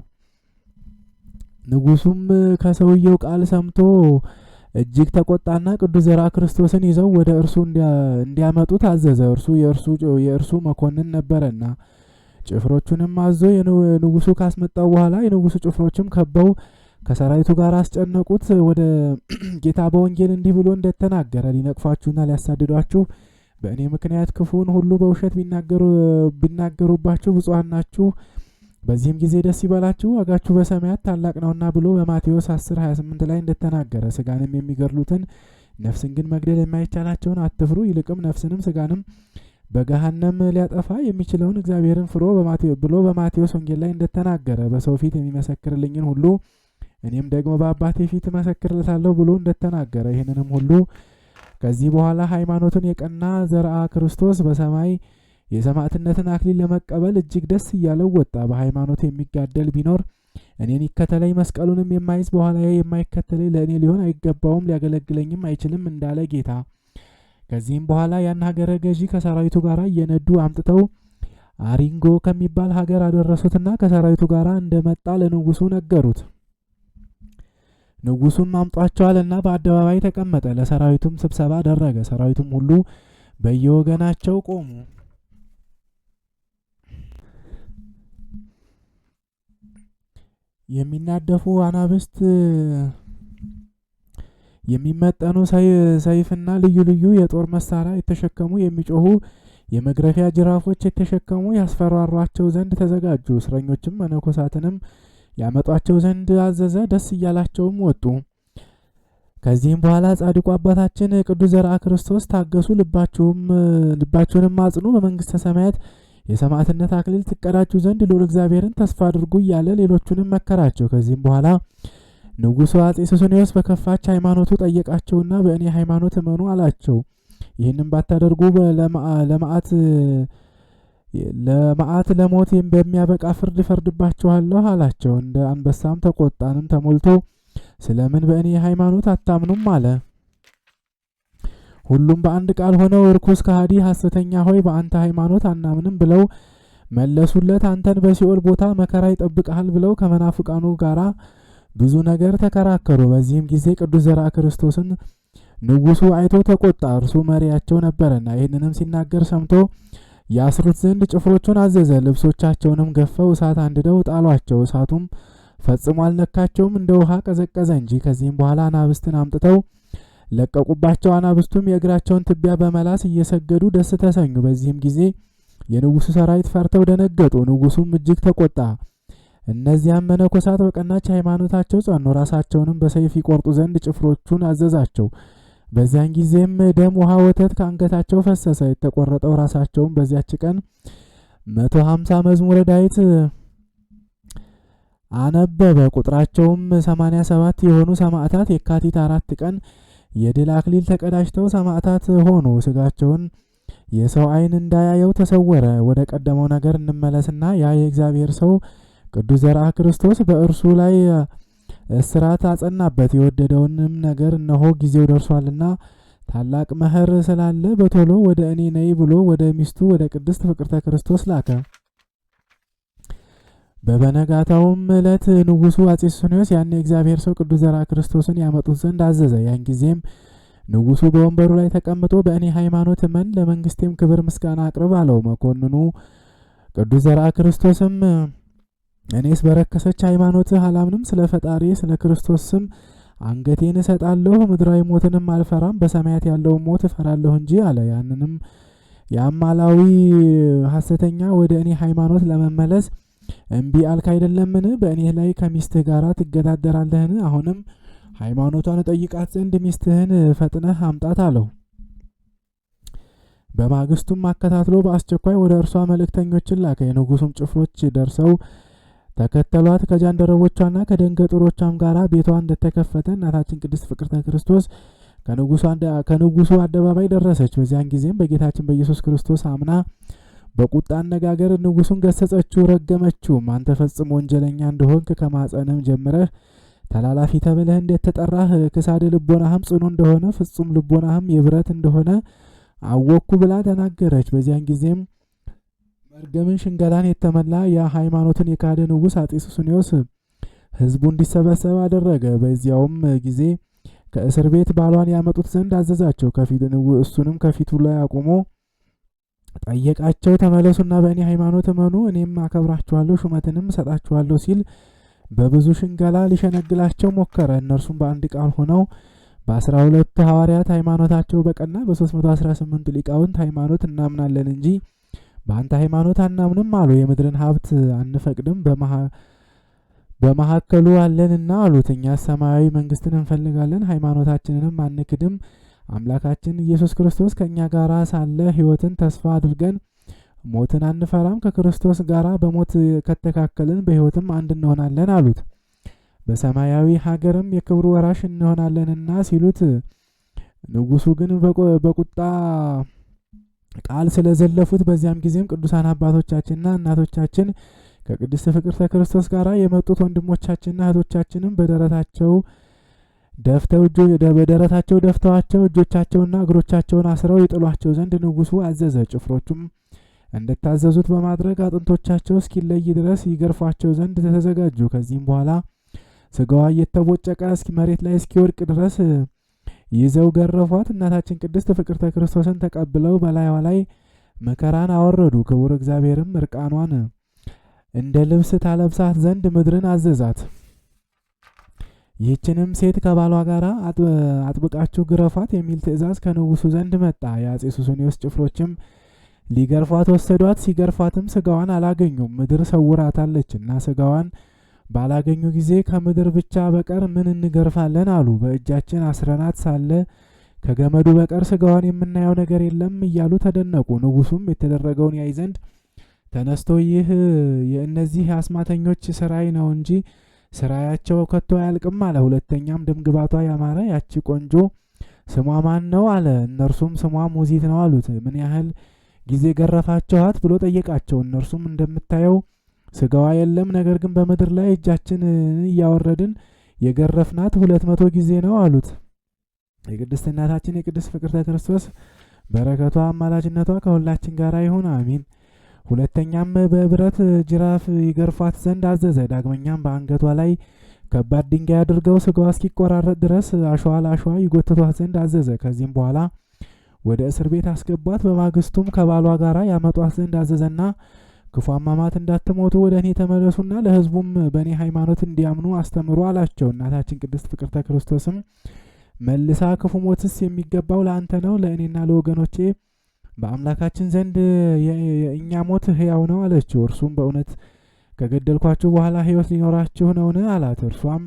ንጉሱም ከሰውየው ቃል ሰምቶ እጅግ ተቆጣና ቅዱስ ዘርአ ክርስቶስን ይዘው ወደ እርሱ እንዲያመጡት አዘዘ። እርሱ የእርሱ መኮንን ነበረና ጭፍሮቹንም አዞ ንጉሱ ካስመጣው በኋላ የንጉሱ ጭፍሮችም ከበው ከሰራዊቱ ጋር አስጨነቁት። ወደ ጌታ በወንጌል እንዲህ ብሎ እንደተናገረ ሊነቅፏችሁና ሊያሳድዷችሁ በእኔ ምክንያት ክፉን ሁሉ በውሸት ቢናገሩባችሁ ብፁዓን ናችሁ። በዚህም ጊዜ ደስ ይበላችሁ፣ ዋጋችሁ በሰማያት ታላቅ ነውና ብሎ በማቴዎስ 10:28 ላይ እንደተናገረ ስጋንም የሚገድሉትን ነፍስን ግን መግደል የማይቻላቸውን አትፍሩ፣ ይልቅም ነፍስንም ስጋንም በገሃነም ሊያጠፋ የሚችለውን እግዚአብሔርን ፍሩ ብሎ በማቴዎስ ወንጌል ላይ እንደተናገረ በሰው ፊት የሚመሰክርልኝን ሁሉ እኔም ደግሞ በአባቴ ፊት እመሰክርለታለሁ ብሎ እንደተናገረ ይህንንም ሁሉ ከዚህ በኋላ ሃይማኖትን የቀና ዘርአ ክርስቶስ በሰማይ የሰማዕትነትን አክሊል ለመቀበል እጅግ ደስ እያለው ወጣ። በሃይማኖት የሚጋደል ቢኖር እኔን ይከተለኝ፣ መስቀሉንም የማይዝ በኋላ የማይከተለኝ ለእኔ ሊሆን አይገባውም፣ ሊያገለግለኝም አይችልም እንዳለ ጌታ። ከዚህም በኋላ ያን ሀገረ ገዢ ከሰራዊቱ ጋር እየነዱ አምጥተው አሪንጎ ከሚባል ሀገር አደረሱትና ከሰራዊቱ ጋር እንደመጣ ለንጉሱ ነገሩት። ንጉሱም አምጧቸዋልና በአደባባይ ተቀመጠ። ለሰራዊቱም ስብሰባ አደረገ። ሰራዊቱም ሁሉ በየወገናቸው ቆሙ። የሚናደፉ አናብስት፣ የሚመጠኑ ሰይፍና ልዩ ልዩ የጦር መሳሪያ የተሸከሙ የሚጮሁ የመግረፊያ ጅራፎች የተሸከሙ ያስፈራሯቸው ዘንድ ተዘጋጁ። እስረኞችም መነኮሳትንም ያመጧቸው ዘንድ አዘዘ። ደስ እያላቸውም ወጡ። ከዚህም በኋላ ጻድቁ አባታችን ቅዱስ ዘርአ ክርስቶስ ታገሱ፣ ልባችሁንም አጽኑ፣ በመንግስተ ሰማያት የሰማዕትነት አክሊል ትቀዳጁ ዘንድ ልዑል እግዚአብሔርን ተስፋ አድርጉ እያለ ሌሎቹንም መከራቸው። ከዚህም በኋላ ንጉሡ አጼ ሱስንዮስ በከፋች ሃይማኖቱ ጠየቃቸውና በእኔ ሃይማኖት እመኑ አላቸው። ይህንም ባታደርጉ ለመዓት ለሞት በሚያበቃ ፍርድ ፈርድባችኋለሁ አላቸው። እንደ አንበሳም ተቆጣንም ተሞልቶ ስለምን በእኔ ሃይማኖት አታምኑም አለ። ሁሉም በአንድ ቃል ሆነው እርኩስ ከሃዲ ሐሰተኛ ሆይ በአንተ ሃይማኖት አናምንም ብለው መለሱለት። አንተን በሲኦል ቦታ መከራ ይጠብቅሃል ብለው ከመናፍቃኑ ጋራ ብዙ ነገር ተከራከሩ። በዚህም ጊዜ ቅዱስ ዘርዓ ክርስቶስን ንጉሱ አይቶ ተቆጣ፣ እርሱ መሪያቸው ነበረና። ይህንንም ሲናገር ሰምቶ ያስሩት ዘንድ ጭፍሮቹን አዘዘ። ልብሶቻቸውንም ገፈው እሳት አንድደው ጣሏቸው። እሳቱም ፈጽሞ አልነካቸውም፣ እንደ ውሃ ቀዘቀዘ እንጂ። ከዚህም በኋላ አናብስትን አምጥተው ለቀቁባቸው። አናብስቱም የእግራቸውን ትቢያ በመላስ እየሰገዱ ደስ ተሰኙ። በዚህም ጊዜ የንጉሱ ሰራዊት ፈርተው ደነገጡ። ንጉሱም እጅግ ተቆጣ። እነዚያም መነኮሳት በቀናች ሃይማኖታቸው ጸኑ። ራሳቸውንም በሰይፍ ይቆርጡ ዘንድ ጭፍሮቹን አዘዛቸው። በዚያን ጊዜም ደም፣ ውሃ፣ ወተት ከአንገታቸው ፈሰሰ። የተቆረጠው ራሳቸውም በዚያች ቀን 150 መዝሙረ ዳዊት አነበበ። ቁጥራቸውም 87 የሆኑ ሰማዕታት የካቲት 4 ቀን የድል አክሊል ተቀዳጅተው ሰማዕታት ሆኑ። ስጋቸውን የሰው ዓይን እንዳያየው ተሰወረ። ወደ ቀደመው ነገር እንመለስና ያ የእግዚአብሔር ሰው ቅዱስ ዘርዓ ክርስቶስ በእርሱ ላይ እስራት አጸናበት። የወደደውንም ነገር እነሆ ጊዜው ደርሷልና ታላቅ መኸር ስላለ በቶሎ ወደ እኔ ነይ ብሎ ወደ ሚስቱ ወደ ቅድስት ፍቅርተ ክርስቶስ ላከ። በበነጋታውም ዕለት ንጉሱ አጼ ሱስንዮስ ያን የእግዚአብሔር ሰው ቅዱስ ዘርዓ ክርስቶስን ያመጡት ዘንድ አዘዘ። ያን ጊዜም ንጉሱ በወንበሩ ላይ ተቀምጦ በእኔ ሃይማኖት እመን፣ ለመንግስቴም ክብር ምስጋና አቅርብ አለው። መኮንኑ ቅዱስ ዘርዓ ክርስቶስም እኔስ በረከሰች ሃይማኖትህ አላምንም፣ ስለ ፈጣሪ ስለ ክርስቶስ ስም አንገቴን እሰጣለሁ፣ ምድራዊ ሞትንም አልፈራም፣ በሰማያት ያለውን ሞት እፈራለሁ እንጂ አለ። ያንንም የአማላዊ ሐሰተኛ ወደ እኔ ሃይማኖት ለመመለስ እምቢ አልክ አይደለምን? በእኔ ላይ ከሚስትህ ጋር ትገዳደራለህን? አሁንም ሃይማኖቷን ጠይቃት ዘንድ ሚስትህን ፈጥነህ አምጣት አለው። በማግስቱም አከታትሎ በአስቸኳይ ወደ እርሷ መልእክተኞችን ላከ። የንጉሱም ጭፍሮች ደርሰው ተከተሏት። ከጃንደረቦቿና ከደንገጡሮቿም ጋር ቤቷ እንደተከፈተ እናታችን ቅድስት ፍቅርተ ክርስቶስ ከንጉሱ አደባባይ ደረሰች። በዚያን ጊዜም በጌታችን በኢየሱስ ክርስቶስ አምና በቁጣ አነጋገር ንጉሱን ገሰጸችው፣ ረገመችውም። አንተ ፈጽሞ ወንጀለኛ እንደሆንክ ከማጸንም ጀምረህ ተላላፊ ተብለህ እንደተጠራህ ክሳድ ልቦናህም ጽኑ እንደሆነ ፍጹም ልቦናህም የብረት እንደሆነ አወኩ ብላ ተናገረች። በዚያን ጊዜም መርገምን ሽንገላን የተመላ የሃይማኖትን የካደ ንጉስ አጼ ሱስንዮስ ህዝቡ እንዲሰበሰብ አደረገ። በዚያውም ጊዜ ከእስር ቤት ባሏን ያመጡት ዘንድ አዘዛቸው። እሱንም ከፊቱ ላይ አቁሞ ጠየቃቸው። ተመለሱና በእኔ ሃይማኖት እመኑ፣ እኔም አከብራችኋለሁ፣ ሹመትንም እሰጣችኋለሁ ሲል በብዙ ሽንገላ ሊሸነግላቸው ሞከረ። እነርሱም በአንድ ቃል ሆነው በ12 ሐዋርያት ሃይማኖታቸው በቀና በ318 ሊቃውንት ሃይማኖት እናምናለን እንጂ በአንተ ሃይማኖት አናምንም አሉ። የምድርን ሀብት አንፈቅድም፣ በመካከሉ አለንና አሉት። እኛ ሰማያዊ መንግስትን እንፈልጋለን፣ ሃይማኖታችንንም አንክድም። አምላካችን ኢየሱስ ክርስቶስ ከእኛ ጋር ሳለ ሕይወትን ተስፋ አድርገን ሞትን አንፈራም። ከክርስቶስ ጋር በሞት ከተካከልን በሕይወትም አንድ እንሆናለን አሉት። በሰማያዊ ሀገርም የክብሩ ወራሽ እንሆናለንና ሲሉት፣ ንጉሱ ግን በቁጣ ቃል ስለዘለፉት በዚያም ጊዜም ቅዱሳን አባቶቻችንና እናቶቻችን ከቅድስት ፍቅርተ ክርስቶስ ጋር የመጡት ወንድሞቻችንና እህቶቻችንም በደረታቸው ደፍተዋቸው እጆቻቸውና እግሮቻቸውን አስረው ይጥሏቸው ዘንድ ንጉሱ አዘዘ። ጭፍሮቹም እንደታዘዙት በማድረግ አጥንቶቻቸው እስኪለይ ድረስ ይገርፏቸው ዘንድ ተዘጋጁ። ከዚህም በኋላ ስጋዋ እየተቦጨቀ መሬት ላይ እስኪወድቅ ድረስ ይዘው ገረፏት። እናታችን ቅድስት ፍቅርተ ክርስቶስን ተቀብለው በላይዋ ላይ መከራን አወረዱ። ክቡር እግዚአብሔርም እርቃኗን እንደ ልብስ ታለብሳት ዘንድ ምድርን አዘዛት። ይህችንም ሴት ከባሏ ጋር አጥብቃችሁ ግረፏት የሚል ትእዛዝ ከንጉሱ ዘንድ መጣ። የአጼ ሱስንዮስ ጭፍሮችም ሊገርፏት ወሰዷት። ሲገርፏትም ስጋዋን አላገኙም፣ ምድር ሰውራታለችና። ስጋዋን ባላገኙ ጊዜ ከምድር ብቻ በቀር ምን እንገርፋለን አሉ። በእጃችን አስረናት ሳለ ከገመዱ በቀር ስጋዋን የምናየው ነገር የለም እያሉ ተደነቁ። ንጉሱም የተደረገውን ያይ ዘንድ ተነስቶ ይህ የእነዚህ አስማተኞች ስራይ ነው እንጂ ስራያቸው ከቶ አያልቅም አለ። ሁለተኛም ደምግባቷ ያማረ ያቺ ቆንጆ ስሟ ማን ነው አለ። እነርሱም ስሟ ሙዚት ነው አሉት። ምን ያህል ጊዜ ገረፋችኋት ብሎ ጠየቃቸው። እነርሱም እንደምታየው ስጋዋ የለም፣ ነገር ግን በምድር ላይ እጃችን እያወረድን የገረፍናት 200 ጊዜ ነው አሉት። የቅድስት እናታችን የቅድስት ፍቅርተ ክርስቶስ በረከቷ አማላጅነቷ ከሁላችን ጋር ይሁን አሚን። ሁለተኛም በብረት ጅራፍ ይገርፏት ዘንድ አዘዘ። ዳግመኛም በአንገቷ ላይ ከባድ ድንጋይ አድርገው ስጋዋ እስኪቆራረጥ ድረስ አሸዋ ለአሸዋ ይጎትቷት ዘንድ አዘዘ። ከዚህም በኋላ ወደ እስር ቤት አስገቧት። በማግስቱም ከባሏ ጋር ያመጧት ዘንድ አዘዘና ክፉ አሟሟት እንዳትሞቱ ወደ እኔ ተመለሱና ለሕዝቡም በእኔ ሃይማኖት እንዲያምኑ አስተምሩ አላቸው። እናታችን ቅድስት ፍቅርተ ክርስቶስም መልሳ ክፉ ሞትስ የሚገባው ለአንተ ነው፣ ለእኔና ለወገኖቼ በአምላካችን ዘንድ የእኛ ሞት ሕያው ነው አለችው። እርሱም በእውነት ከገደልኳችሁ በኋላ ሕይወት ሊኖራችሁ ነውን አላት። እርሷም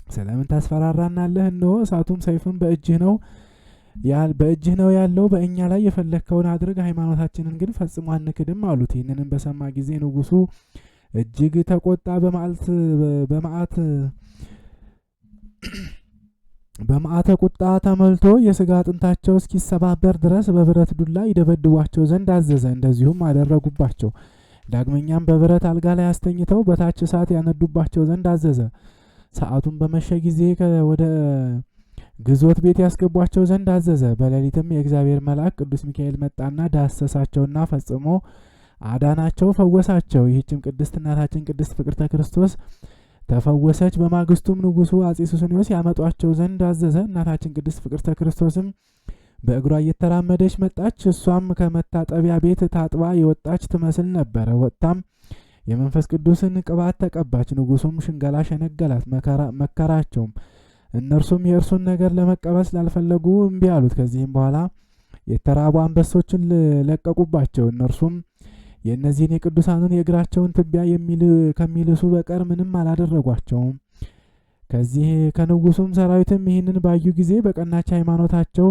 ስለምን ታስፈራራናለህ? እነሆ እሳቱም ሰይፍም በእጅህ ነው ያለው። በእኛ ላይ የፈለግከውን አድርግ፣ ሃይማኖታችንን ግን ፈጽሞ አንክድም አሉት። ይህንንም በሰማ ጊዜ ንጉሡ እጅግ ተቆጣ። በመዓተ ቁጣ ተሞልቶ የሥጋ አጥንታቸው እስኪሰባበር ድረስ በብረት ዱላ ይደበድቧቸው ዘንድ አዘዘ። እንደዚሁም አደረጉባቸው። ዳግመኛም በብረት አልጋ ላይ አስተኝተው በታች እሳት ያነዱባቸው ዘንድ አዘዘ። ሰዓቱን በመሸ ጊዜ ወደ ግዞት ቤት ያስገቧቸው ዘንድ አዘዘ። በሌሊትም የእግዚአብሔር መልአክ ቅዱስ ሚካኤል መጣና ዳሰሳቸውና ፈጽሞ አዳናቸው፣ ፈወሳቸው። ይህችም ቅድስት እናታችን ቅድስት ፍቅርተ ክርስቶስ ተፈወሰች። በማግስቱም ንጉሡ አጼ ሱስንዮስ ያመጧቸው ዘንድ አዘዘ። እናታችን ቅድስት ፍቅርተ ክርስቶስም በእግሯ እየተራመደች መጣች። እሷም ከመታጠቢያ ቤት ታጥባ የወጣች ትመስል ነበረ። ወጥታም የመንፈስ ቅዱስን ቅባት ተቀባች። ንጉሡም ሽንገላ ሸነገላት፣ መከራቸውም። እነርሱም የእርሱን ነገር ለመቀበል ስላልፈለጉ እምቢ አሉት። ከዚህም በኋላ የተራቡ አንበሶችን ለቀቁባቸው። እነርሱም የእነዚህን የቅዱሳኑን የእግራቸውን ትቢያ ከሚልሱ በቀር ምንም አላደረጓቸውም። ከንጉሡም ሰራዊትም ይህንን ባዩ ጊዜ በቀናች ሃይማኖታቸው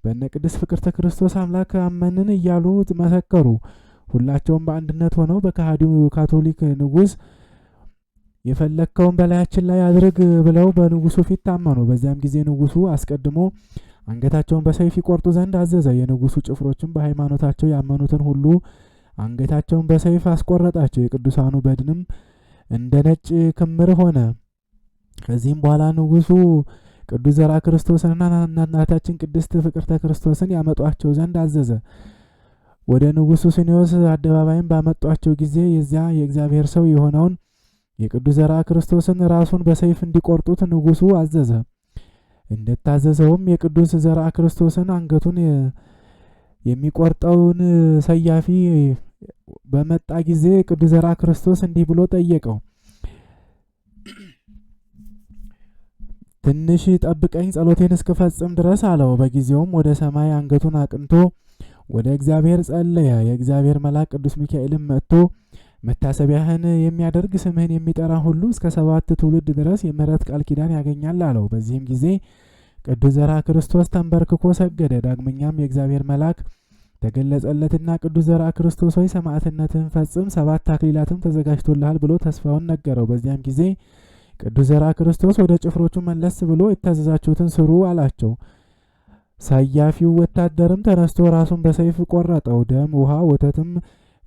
በእነ ቅድስት ፍቅርተ ክርስቶስ አምላክ አመንን እያሉ መሰከሩ። ሁላቸውም በአንድነት ሆነው በከሃዲው ካቶሊክ ንጉሥ የፈለግከውን በላያችን ላይ አድርግ ብለው በንጉሡ ፊት ታመኑ። በዚያም ጊዜ ንጉሡ አስቀድሞ አንገታቸውን በሰይፍ ይቆርጡ ዘንድ አዘዘ። የንጉሡ ጭፍሮችም በሃይማኖታቸው ያመኑትን ሁሉ አንገታቸውን በሰይፍ አስቆረጣቸው። የቅዱሳኑ በድንም እንደ ነጭ ክምር ሆነ። ከዚህም በኋላ ንጉሡ ቅዱስ ዘርዓ ክርስቶስንና እናታችን ቅድስት ፍቅርተ ክርስቶስን ያመጧቸው ዘንድ አዘዘ። ወደ ንጉሡ ሱስንዮስ አደባባይም ባመጧቸው ጊዜ የዚያ የእግዚአብሔር ሰው የሆነውን የቅዱስ ዘርዓ ክርስቶስን ራሱን በሰይፍ እንዲቆርጡት ንጉሡ አዘዘ። እንደታዘዘውም የቅዱስ ዘርዓ ክርስቶስን አንገቱን የሚቆርጠውን ሰያፊ በመጣ ጊዜ ቅዱስ ዘርዓ ክርስቶስ እንዲህ ብሎ ጠየቀው። ትንሽ ጠብቀኝ፣ ጸሎቴን እስክፈጽም ድረስ አለው። በጊዜውም ወደ ሰማይ አንገቱን አቅንቶ ወደ እግዚአብሔር ጸለየ። የእግዚአብሔር መልአክ ቅዱስ ሚካኤልም መጥቶ መታሰቢያህን የሚያደርግ ስምህን የሚጠራ ሁሉ እስከ 7 ትውልድ ድረስ የምሕረት ቃል ኪዳን ያገኛል አለው። በዚህም ጊዜ ቅዱስ ዘርዓ ክርስቶስ ተንበርክኮ ሰገደ። ዳግመኛም የእግዚአብሔር መልአክ ተገለጸለትና ቅዱስ ዘርዓ ክርስቶስ ሆይ ሰማዕትነትህን ፈጽም፣ 7 አክሊላትም ተዘጋጅቶልሃል ብሎ ተስፋውን ነገረው። በዚያም ጊዜ ቅዱስ ዘርዓ ክርስቶስ ወደ ጭፍሮቹ መለስ ብሎ የታዘዛችሁትን ስሩ አላቸው። ሰያፊው ወታደርም ተነስቶ ራሱን በሰይፍ ቆረጠው። ደም፣ ውሃ፣ ወተትም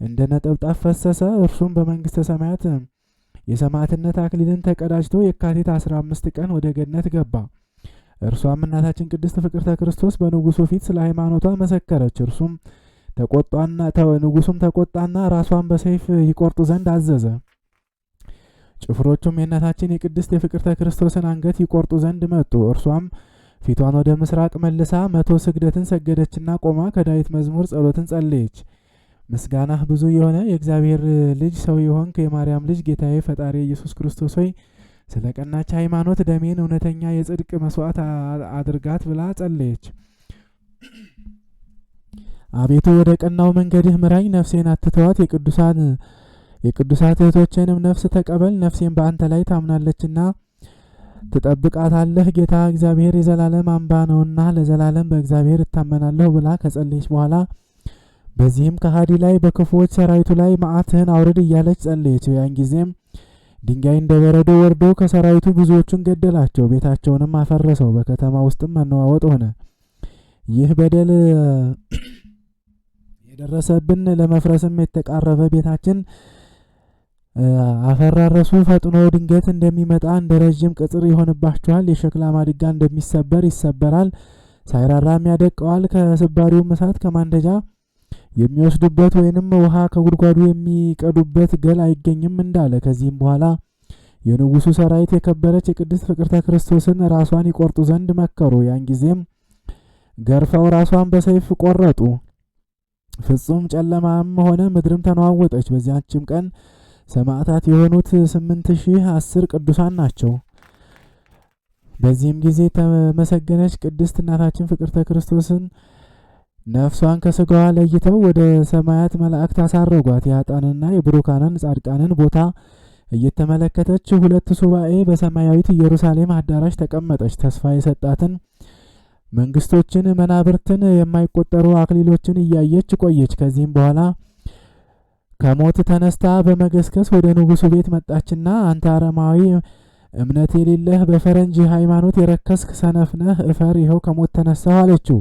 እንደ ነጠብጣብ ፈሰሰ። እርሱም በመንግስተ ሰማያት የሰማዕትነት አክሊልን ተቀዳጅቶ የካቲት 15 ቀን ወደ ገነት ገባ። እርሷም እናታችን ቅድስት ፍቅርተ ክርስቶስ በንጉሡ ፊት ስለ ሃይማኖቷ መሰከረች። ንጉሡም ተቆጣና ራሷን በሰይፍ ይቆርጡ ዘንድ አዘዘ። ጭፍሮቹም የእናታችን የቅድስት የፍቅርተ ክርስቶስን አንገት ይቆርጡ ዘንድ መጡ። እርሷም ፊቷን ወደ ምስራቅ መልሳ 100 ስግደትን ሰገደችና ቆማ ከዳዊት መዝሙር ጸሎትን ጸለየች። ምስጋናህ ብዙ የሆነ የእግዚአብሔር ልጅ ሰው የሆንክ የማርያም ልጅ ጌታዬ ፈጣሪ ኢየሱስ ክርስቶስ ሆይ ስለ ቀናች ሃይማኖት ደሜን እውነተኛ የጽድቅ መስዋዕት አድርጋት ብላ ጸለየች። አቤቱ ወደ ቀናው መንገድህ ምራኝ፣ ነፍሴን አትተዋት፣ የቅዱሳት እህቶቼንም ነፍስ ተቀበል። ነፍሴን በአንተ ላይ ታምናለችና ትጠብቃታለህ። ጌታ እግዚአብሔር የዘላለም አምባ ነውና ለዘላለም በእግዚአብሔር እታመናለሁ ብላ ከጸለየች በኋላ በዚህም ከሃዲ ላይ በክፉዎች ሰራዊቱ ላይ መዓትህን አውርድ እያለች ጸለየች። ያን ጊዜም ድንጋይ እንደ በረዶ ወርዶ ከሰራዊቱ ብዙዎቹን ገደላቸው፣ ቤታቸውንም አፈረሰው። በከተማ ውስጥም መነዋወጥ ሆነ። ይህ በደል የደረሰብን ለመፍረስም የተቃረበ ቤታችን አፈራረሱ ፈጥኖ ድንገት እንደሚመጣ እንደ ረጅም ቅጽር ይሆንባችኋል። የሸክላ ማድጋ እንደሚሰበር ይሰበራል፣ ሳይራራም ያደቀዋል። ከስባሪውም እሳት ከማንደጃ የሚወስዱበት ወይንም ውሃ ከጉድጓዱ የሚቀዱበት ገል አይገኝም እንዳለ። ከዚህም በኋላ የንጉሱ ሰራዊት የከበረች የቅድስት ፍቅርተ ክርስቶስን ራሷን ይቆርጡ ዘንድ መከሩ። ያን ጊዜም ገርፈው ራሷን በሰይፍ ቆረጡ። ፍጹም ጨለማም ሆነ፣ ምድርም ተነዋወጠች። በዚያችም ቀን ሰማዕታት የሆኑት 8010 ቅዱሳን ናቸው። በዚህም ጊዜ ተመሰገነች ቅድስት እናታችን ፍቅርተ ክርስቶስን ነፍሷን ከስጋዋ ለይተው ወደ ሰማያት መላእክት አሳረጓት። የኃጥአንና የብሩካንን ጻድቃንን ቦታ እየተመለከተች 2 ሱባኤ በሰማያዊት ኢየሩሳሌም አዳራሽ ተቀመጠች። ተስፋ የሰጣትን መንግስቶችን፣ መናብርትን፣ የማይቆጠሩ አክሊሎችን እያየች ቆየች። ከዚህም በኋላ ከሞት ተነስታ በመገስገስ ወደ ንጉሱ ቤት መጣችና አንተ አረማዊ እምነት የሌለህ በፈረንጅ ሃይማኖት የረከስክ ሰነፍ ነህ፣ እፈር፣ ይኸው ከሞት ተነሳሁ አለችው።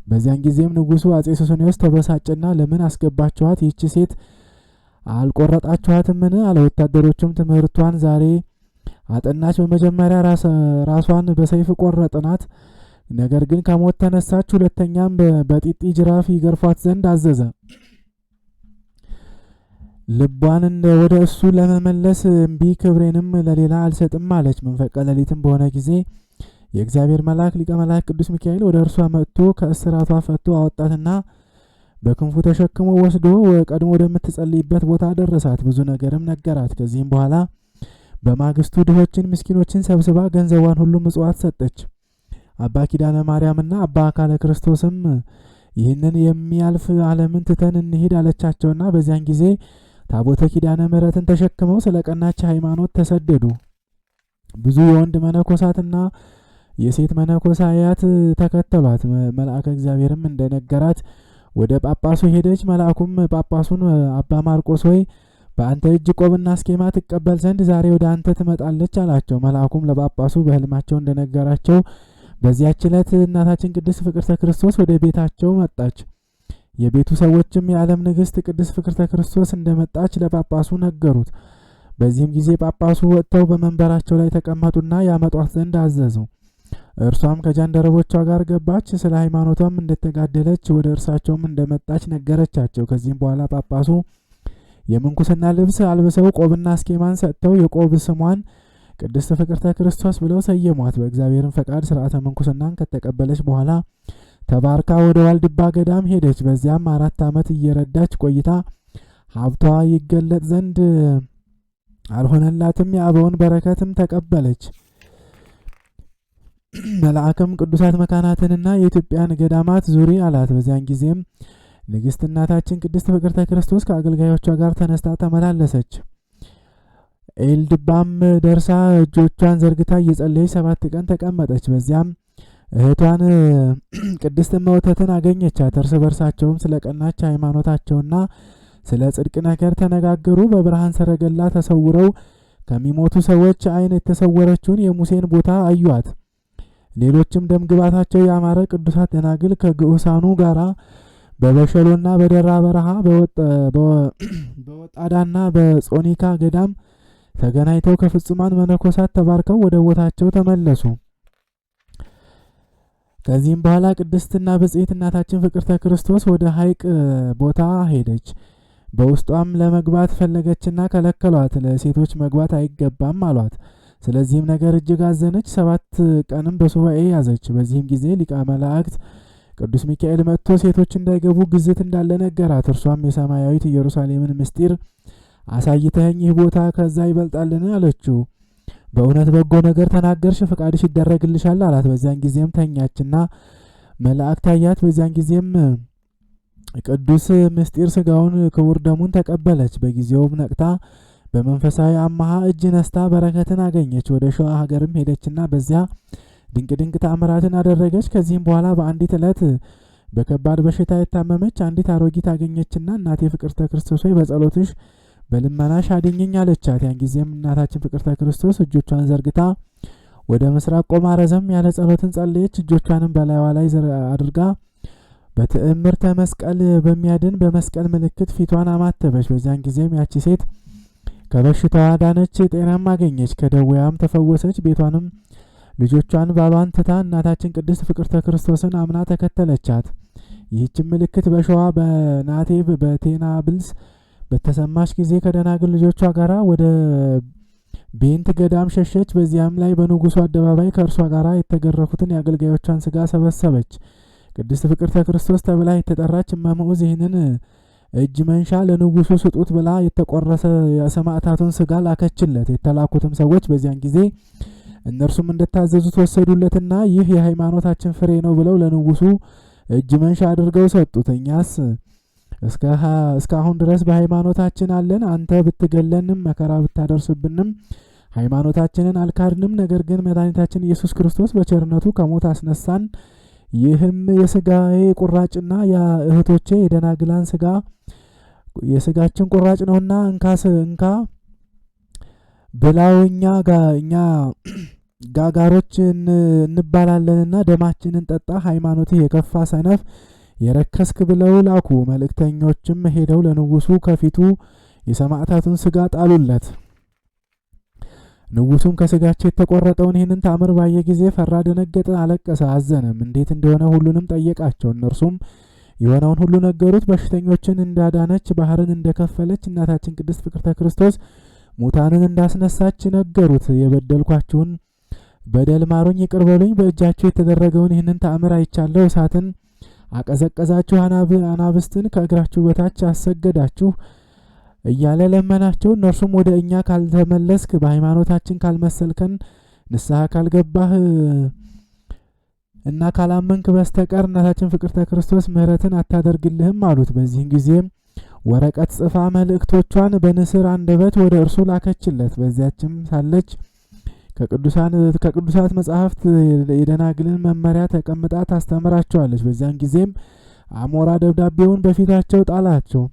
በዚያን ጊዜም ንጉሱ አጼ ሱስንዮስ ተበሳጭና ለምን አስገባችኋት? ይህች ሴት አልቆረጣችኋትምን? አለ። ወታደሮቹም ትምህርቷን ዛሬ አጠናች። በመጀመሪያ ራሷን በሰይፍ ቆረጥናት፣ ነገር ግን ከሞት ተነሳች። ሁለተኛም በጢጢ ጅራፍ ይገርፏት ዘንድ አዘዘ። ልቧን ወደ እሱ ለመመለስ እምቢ፣ ክብሬንም ለሌላ አልሰጥም አለች። መንፈቀ ሌሊትም በሆነ ጊዜ የእግዚአብሔር መልአክ ሊቀ መላእክት ቅዱስ ሚካኤል ወደ እርሷ መጥቶ ከእስራቷ ፈቶ አወጣትና በክንፉ ተሸክሞ ወስዶ ቀድሞ ወደምትጸልይበት ቦታ ደረሳት። ብዙ ነገርም ነገራት። ከዚህም በኋላ በማግስቱ ድሆችን፣ ምስኪኖችን ሰብስባ ገንዘቧን ሁሉ ምጽዋት ሰጠች። አባ ኪዳነ ማርያምና አባ አካለ ክርስቶስም ይህንን የሚያልፍ ዓለምን ትተን እንሂድ አለቻቸውና በዚያን ጊዜ ታቦተ ኪዳነ ምሕረትን ተሸክመው ስለ ቀናች ሃይማኖት ተሰደዱ። ብዙ የወንድ መነኮሳትና የሴት መነኮሳያት ተከተሏት። መልአከ እግዚአብሔርም እንደነገራት ወደ ጳጳሱ ሄደች። መልአኩም ጳጳሱን አባ ማርቆስ ሆይ በአንተ እጅ ቆብና አስኬማ ትቀበል ዘንድ ዛሬ ወደ አንተ ትመጣለች አላቸው። መልአኩም ለጳጳሱ በሕልማቸው እንደነገራቸው በዚያች ዕለት እናታችን ቅድስት ፍቅርተ ክርስቶስ ወደ ቤታቸው መጣች። የቤቱ ሰዎችም የዓለም ንግሥት ቅድስት ፍቅርተ ክርስቶስ እንደመጣች ለጳጳሱ ነገሩት። በዚህም ጊዜ ጳጳሱ ወጥተው በመንበራቸው ላይ ተቀመጡና ያመጧት ዘንድ አዘዙ። እርሷም ከጃንደረቦቿ ጋር ገባች። ስለ ሃይማኖቷም እንደተጋደለች ወደ እርሳቸውም እንደመጣች ነገረቻቸው። ከዚህም በኋላ ጳጳሱ የምንኩስና ልብስ አልብሰው ቆብና አስኬማን ሰጥተው የቆብ ስሟን ቅድስት ፍቅርተ ክርስቶስ ብለው ሰየሟት። በእግዚአብሔርም ፈቃድ ስርዓተ ምንኩስናን ከተቀበለች በኋላ ተባርካ ወደ ዋልድባ ገዳም ሄደች። በዚያም 4 ዓመት እየረዳች ቆይታ ሀብቷ ይገለጥ ዘንድ አልሆነላትም። የአበውን በረከትም ተቀበለች። መልአክም ቅዱሳት መካናትንና የኢትዮጵያን ገዳማት ዙሪ አላት። በዚያን ጊዜም ንግሥት እናታችን ቅድስት ፍቅርተ ክርስቶስ ከአገልጋዮቿ ጋር ተነስታ ተመላለሰች። ኤልድባም ደርሳ እጆቿን ዘርግታ እየጸለየች 7 ቀን ተቀመጠች። በዚያም እህቷን ቅድስት እመወተትን አገኘቻት። እርስ በርሳቸውም ስለ ቀናች ሃይማኖታቸውና ስለ ጽድቅ ነገር ተነጋገሩ። በብርሃን ሰረገላ ተሰውረው ከሚሞቱ ሰዎች ዓይን የተሰወረችውን የሙሴን ቦታ አዩአት። ሌሎችም ደምግባታቸው ያማረ ቅዱሳት ደናግል ከግዑሳኑ ጋራ በበሸሎና በደራ በረሃ በወጣዳና በጾኒካ ገዳም ተገናኝተው ከፍጹማን መነኮሳት ተባርከው ወደ ቦታቸው ተመለሱ። ከዚህም በኋላ ቅድስትና ብጽዕት እናታችን ፍቅርተ ክርስቶስ ወደ ሐይቅ ቦታ ሄደች። በውስጧም ለመግባት ፈለገችና ከለከሏት። ለሴቶች መግባት አይገባም አሏት። ስለዚህም ነገር እጅግ አዘነች። 7 ቀንም በሱባኤ ያዘች። በዚህም ጊዜ ሊቀ መላእክት ቅዱስ ሚካኤል መጥቶ ሴቶች እንዳይገቡ ግዝት እንዳለ ነገራት። እርሷም የሰማያዊት ኢየሩሳሌምን ምስጢር አሳይተኸኝ ይህ ቦታ ከዛ ይበልጣልን አለችው። በእውነት በጎ ነገር ተናገርሽ፣ ፈቃድሽ ይደረግልሻል አላት። በዚያን ጊዜም ተኛችና መላእክት አያት። በዚያን ጊዜም ቅዱስ ምስጢር ስጋውን ክቡር ደሙን ተቀበለች። በጊዜውም ነቅታ በመንፈሳዊ አማሃ እጅ ነስታ በረከትን አገኘች። ወደ ሸዋ ሀገርም ሄደችና በዚያ ድንቅ ድንቅ ተአምራትን አደረገች። ከዚህም በኋላ በአንዲት ዕለት በከባድ በሽታ የታመመች አንዲት አሮጊት አገኘችና እናቴ ፍቅርተ ክርስቶስ ሆይ በጸሎትሽ በልመናሽ አድኝኝ አለቻት። ያን ጊዜም እናታችን ፍቅርተ ክርስቶስ እጆቿን ዘርግታ ወደ ምስራቅ ቆማ ረዘም ያለ ጸሎትን ጸለየች። እጆቿንም በላይዋ ላይ አድርጋ በትዕምርተ መስቀል በሚያድን በመስቀል ምልክት ፊቷን አማተበች። በዚያን ጊዜም ያቺ ሴት ከበሽታዋ ዳነች፣ ጤናም አገኘች፣ ከደዌያም ተፈወሰች። ቤቷንም ልጆቿን ባሏን ትታ እናታችን ቅድስት ፍቅርተ ክርስቶስን አምና ተከተለቻት። ይህችም ምልክት በሸዋ በናቴብ በቴና ብልስ በተሰማች ጊዜ ከደናግል ልጆቿ ጋራ ወደ ቤንት ገዳም ሸሸች። በዚያም ላይ በንጉሱ አደባባይ ከእርሷ ጋር የተገረፉትን የአገልጋዮቿን ስጋ ሰበሰበች። ቅድስት ፍቅርተ ክርስቶስ ተብላ የተጠራች እመምዑዝ ይህንን እጅ መንሻ ለንጉሱ ስጡት ብላ የተቆረሰ የሰማዕታቱን ስጋ ላከችለት። የተላኩትም ሰዎች በዚያን ጊዜ እነርሱም እንደታዘዙት ወሰዱለትና ይህ የሃይማኖታችን ፍሬ ነው ብለው ለንጉሱ እጅ መንሻ አድርገው ሰጡት። እኛስ እስካሁን ድረስ በሃይማኖታችን አለን። አንተ ብትገለንም መከራ ብታደርስብንም ሃይማኖታችንን አልካድንም። ነገር ግን መድኃኒታችን ኢየሱስ ክርስቶስ በቸርነቱ ከሞት አስነሳን። ይህም የስጋዬ ቁራጭና የእህቶቼ የደናግላን ስጋ የስጋችን ቁራጭ ነውና እንካ ብላው እኛ ጋጋሮች እንባላለንና ደማችንን ጠጣ። ሃይማኖትህ የከፋ ሰነፍ የረከስክ ብለው ላኩ። መልእክተኞችም ሄደው ለንጉሱ ከፊቱ የሰማዕታቱን ስጋ ጣሉለት። ንጉሱም ከስጋቸው የተቆረጠውን ይህንን ታምር ባየ ጊዜ ፈራ፣ ደነገጠ፣ አለቀሰ፣ አዘነም። እንዴት እንደሆነ ሁሉንም ጠየቃቸው። እነርሱም የሆነውን ሁሉ ነገሩት። በሽተኞችን እንዳዳነች፣ ባህርን እንደከፈለች፣ እናታችን ቅድስት ፍቅርተ ክርስቶስ ሙታንን እንዳስነሳች ነገሩት። የበደልኳችሁን በደል ማሩኝ፣ ይቅር በሉኝ። በእጃችሁ የተደረገውን ይህንን ተአምር አይቻለሁ። እሳትን አቀዘቀዛችሁ፣ አናብስትን ከእግራችሁ በታች አሰገዳችሁ እያለ ለመናቸው። እነርሱም ወደ እኛ ካልተመለስክ፣ በሃይማኖታችን ካልመሰልከን፣ ንስሐ ካልገባህ እና ካላመንክ በስተቀር እናታችን ፍቅርተ ክርስቶስ ምሕረትን አታደርግልህም አሉት። በዚህም ጊዜም ወረቀት ጽፋ መልእክቶቿን በንስር አንደበት ወደ እርሱ ላከችለት። በዚያችም ሳለች ከቅዱሳት መጻሕፍት የደናግልን መመሪያ ተቀምጣ ታስተምራቸዋለች። በዚያን ጊዜም አሞራ ደብዳቤውን በፊታቸው ጣላቸው።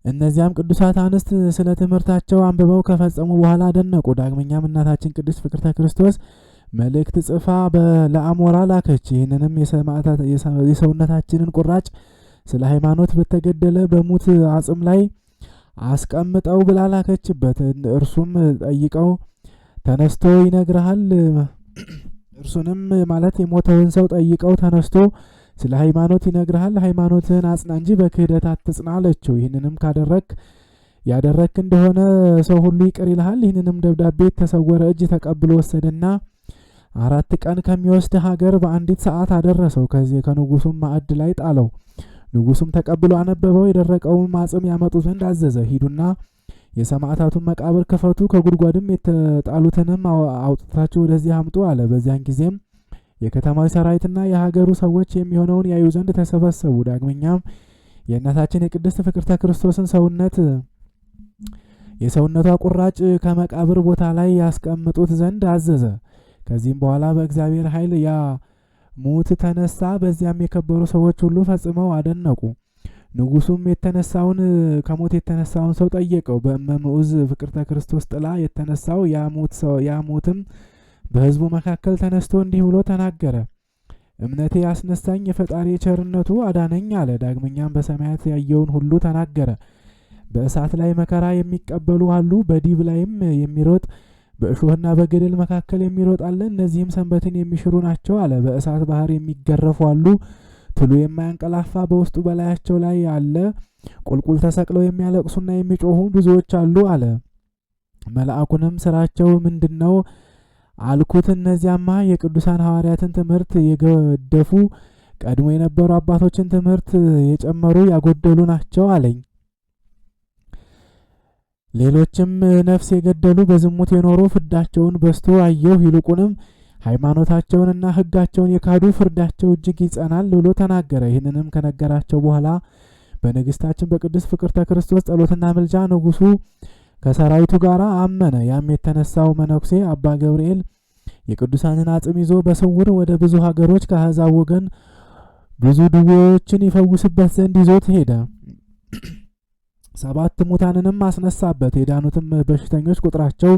እነዚያም ቅዱሳት አንስት ስለ ትምህርታቸው አንብበው ከፈጸሙ በኋላ አደነቁ። ዳግመኛም እናታችን ቅድስት ፍቅርተ ክርስቶስ መልእክት ጽፋ ለአሞራ ላከች። ይህንንም የሰውነታችንን ቁራጭ ስለ ሃይማኖት በተገደለ በሙት አጽም ላይ አስቀምጠው ብላ ላከችበት። እርሱም ጠይቀው ተነስቶ ይነግርሃል። እርሱንም ማለት የሞተውን ሰው ጠይቀው ተነስቶ ስለ ሃይማኖት ይነግርሃል። ሃይማኖትህን አጽና እንጂ በክህደት አትጽና አለችው። ይህንንም ያደረክ እንደሆነ ሰው ሁሉ ይቅር ይልሃል። ይህንንም ደብዳቤ የተሰወረ እጅ ተቀብሎ ወሰደና 4 ቀን ከሚወስድ ሀገር በአንዲት ሰዓት አደረሰው። ከዚህ ከንጉሱም ማዕድ ላይ ጣለው። ንጉሱም ተቀብሎ አነበበው። የደረቀውን አጽም ያመጡ ዘንድ አዘዘ። ሂዱና የሰማዕታቱን መቃብር ክፈቱ፣ ከጉድጓድም የተጣሉትንም አውጥታችሁ ወደዚህ አምጡ አለ። በዚያን ጊዜም የከተማው ሰራዊትና የሀገሩ ሰዎች የሚሆነውን ያዩ ዘንድ ተሰበሰቡ። ዳግመኛም የእናታችን የቅድስት ፍቅርተ ክርስቶስን የሰውነቷ ቁራጭ ከመቃብር ቦታ ላይ ያስቀምጡት ዘንድ አዘዘ። ከዚህም በኋላ በእግዚአብሔር ኃይል ያ ሙት ተነሳ። በዚያም የከበሩ ሰዎች ሁሉ ፈጽመው አደነቁ። ንጉሱም ከሞት የተነሳውን ሰው ጠየቀው። በእመምዑዝ ፍቅርተ ክርስቶስ ጥላ የተነሳው ያ ሙትም በሕዝቡ መካከል ተነስቶ እንዲህ ብሎ ተናገረ። እምነቴ ያስነሳኝ የፈጣሪ ቸርነቱ አዳነኝ አለ። ዳግመኛም በሰማያት ያየውን ሁሉ ተናገረ። በእሳት ላይ መከራ የሚቀበሉ አሉ፣ በዲብ ላይም የሚሮጥ በእሾህና በገደል መካከል የሚሮጥ አለ። እነዚህም ሰንበትን የሚሽሩ ናቸው አለ። በእሳት ባህር የሚገረፉ አሉ፣ ትሉ የማያንቀላፋ በውስጡ በላያቸው ላይ አለ። ቁልቁል ተሰቅለው የሚያለቅሱና የሚጮሁ ብዙዎች አሉ አለ። መልአኩንም ስራቸው ምንድነው አልኩት። እነዚያማ የቅዱሳን ሐዋርያትን ትምህርት የገደፉ ቀድሞ የነበሩ አባቶችን ትምህርት የጨመሩ ያጎደሉ ናቸው አለኝ። ሌሎችም ነፍስ የገደሉ በዝሙት የኖሩ ፍዳቸውን በስቶ አየሁ። ይልቁንም ሃይማኖታቸውንና ሕጋቸውን የካዱ ፍርዳቸው እጅግ ይጸናል ብሎ ተናገረ። ይህንንም ከነገራቸው በኋላ በንግስታችን በቅድስት ፍቅርተ ክርስቶስ ጸሎትና ምልጃ ንጉሱ ከሰራዊቱ ጋር አመነ። ያም የተነሳው መነኩሴ አባ ገብርኤል የቅዱሳንን አጽም ይዞ በስውር ወደ ብዙ ሀገሮች ከአሕዛብ ወገን ብዙ ድዌዎችን ይፈውስበት ዘንድ ይዞት ሄደ። 7 ሙታንንም አስነሳበት። የዳኑትም በሽተኞች ቁጥራቸው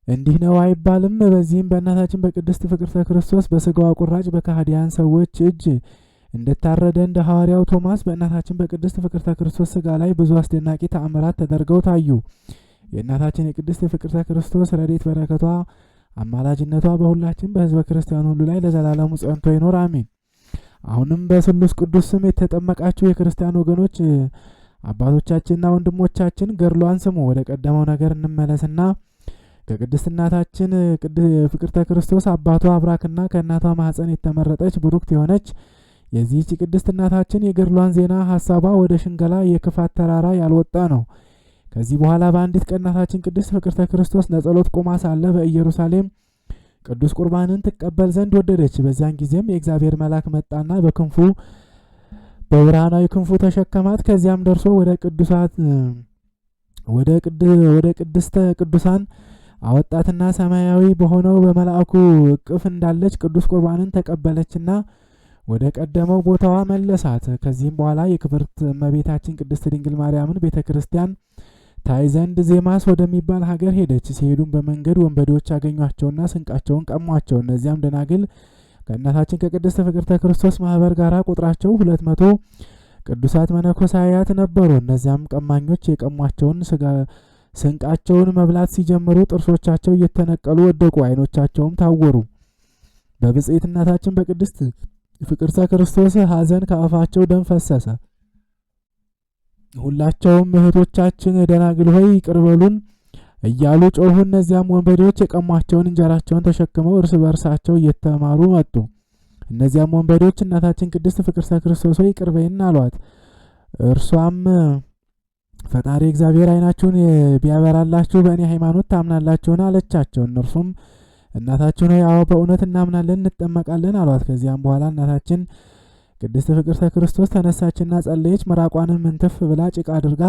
እንዲህ ነው አይባልም። በዚህም በእናታችን በቅድስት ፍቅርተ ክርስቶስ በስጋዋ ቁራጭ በካህዲያን ሰዎች እጅ እንደታረደ እንደ ሐዋርያው ቶማስ በእናታችን በቅድስት ፍቅርተ ክርስቶስ ስጋ ላይ ብዙ አስደናቂ ተአምራት ተደርገው ታዩ። የእናታችን የቅድስት ፍቅርተ ክርስቶስ ረድኤት በረከቷ አማላጅነቷ በሁላችን በሕዝበ ክርስቲያን ሁሉ ላይ ለዘላለሙ ጸንቶ ይኖር አሜን። አሁንም በስሉስ ቅዱስ ስም የተጠመቃችሁ የክርስቲያን ወገኖች አባቶቻችንና ወንድሞቻችን ገድሏን ስሙ። ወደ ቀደመው ነገር እንመለስና ከቅድስት እናታችን ፍቅርተ ክርስቶስ አባቷ አብራክና ከእናቷ ማኅፀን የተመረጠች ብሩክት የሆነች የዚህች ቅድስት እናታችን የገድሏን ዜና ሐሳቧ ወደ ሽንገላ የክፋት ተራራ ያልወጣ ነው። ከዚህ በኋላ በአንዲት ቀን እናታችን ቅድስት ፍቅርተ ክርስቶስ ለጸሎት ቆማ ሳለ በኢየሩሳሌም ቅዱስ ቁርባንን ትቀበል ዘንድ ወደደች። በዚያን ጊዜም የእግዚአብሔር መልአክ መጣና በክንፉ በብርሃናዊ ክንፉ ተሸከማት። ከዚያም ደርሶ ወደ ቅድስተ ቅዱሳን አወጣትና ሰማያዊ በሆነው በመልአኩ እቅፍ እንዳለች ቅዱስ ቁርባንን ተቀበለችና ወደ ቀደመው ቦታዋ መለሳት። ከዚህም በኋላ የክብርት እመቤታችን ቅድስት ድንግል ማርያምን ቤተ ክርስቲያን ታይ ዘንድ ዜማስ ወደሚባል ሀገር ሄደች። ሲሄዱም በመንገድ ወንበዴዎች አገኟቸውና ስንቃቸውን ቀሟቸው። እነዚያም ደናግል ከእናታችን ከቅድስት ፍቅርተ ክርስቶስ ማህበር ጋር ቁጥራቸው 200 ቅዱሳት መነኮሳያት ነበሩ። እነዚያም ቀማኞች የቀሟቸውን ስንቃቸውን መብላት ሲጀምሩ ጥርሶቻቸው እየተነቀሉ ወደቁ፣ ዓይኖቻቸውም ታወሩ። በብጽዕት እናታችን በቅድስት ፍቅርተ ክርስቶስ ሐዘን ከአፋቸው ደም ፈሰሰ። ሁላቸውም እህቶቻችን ደናግል ሆይ ይቅር በሉን እያሉ ጮሁ። እነዚያም ወንበዴዎች የቀሟቸውን እንጀራቸውን ተሸክመው እርስ በርሳቸው እየተማሩ መጡ። እነዚያም ወንበዴዎች እናታችን ቅድስት ፍቅርተ ክርስቶስ ሆይ ይቅር በይን አሏት። እርሷም ፈጣሪ እግዚአብሔር ዓይናችሁን ቢያበራላችሁ በእኔ ሃይማኖት ታምናላችሁን አለቻቸው። እነርሱም እናታችን ሆይ አዎ በእውነት እናምናለን እንጠመቃለን አሏት። ከዚያም በኋላ እናታችን ቅድስት ፍቅርተ ክርስቶስ ተነሳችና ጸለየች። ምራቋንም ምንትፍ ብላ ጭቃ አድርጋ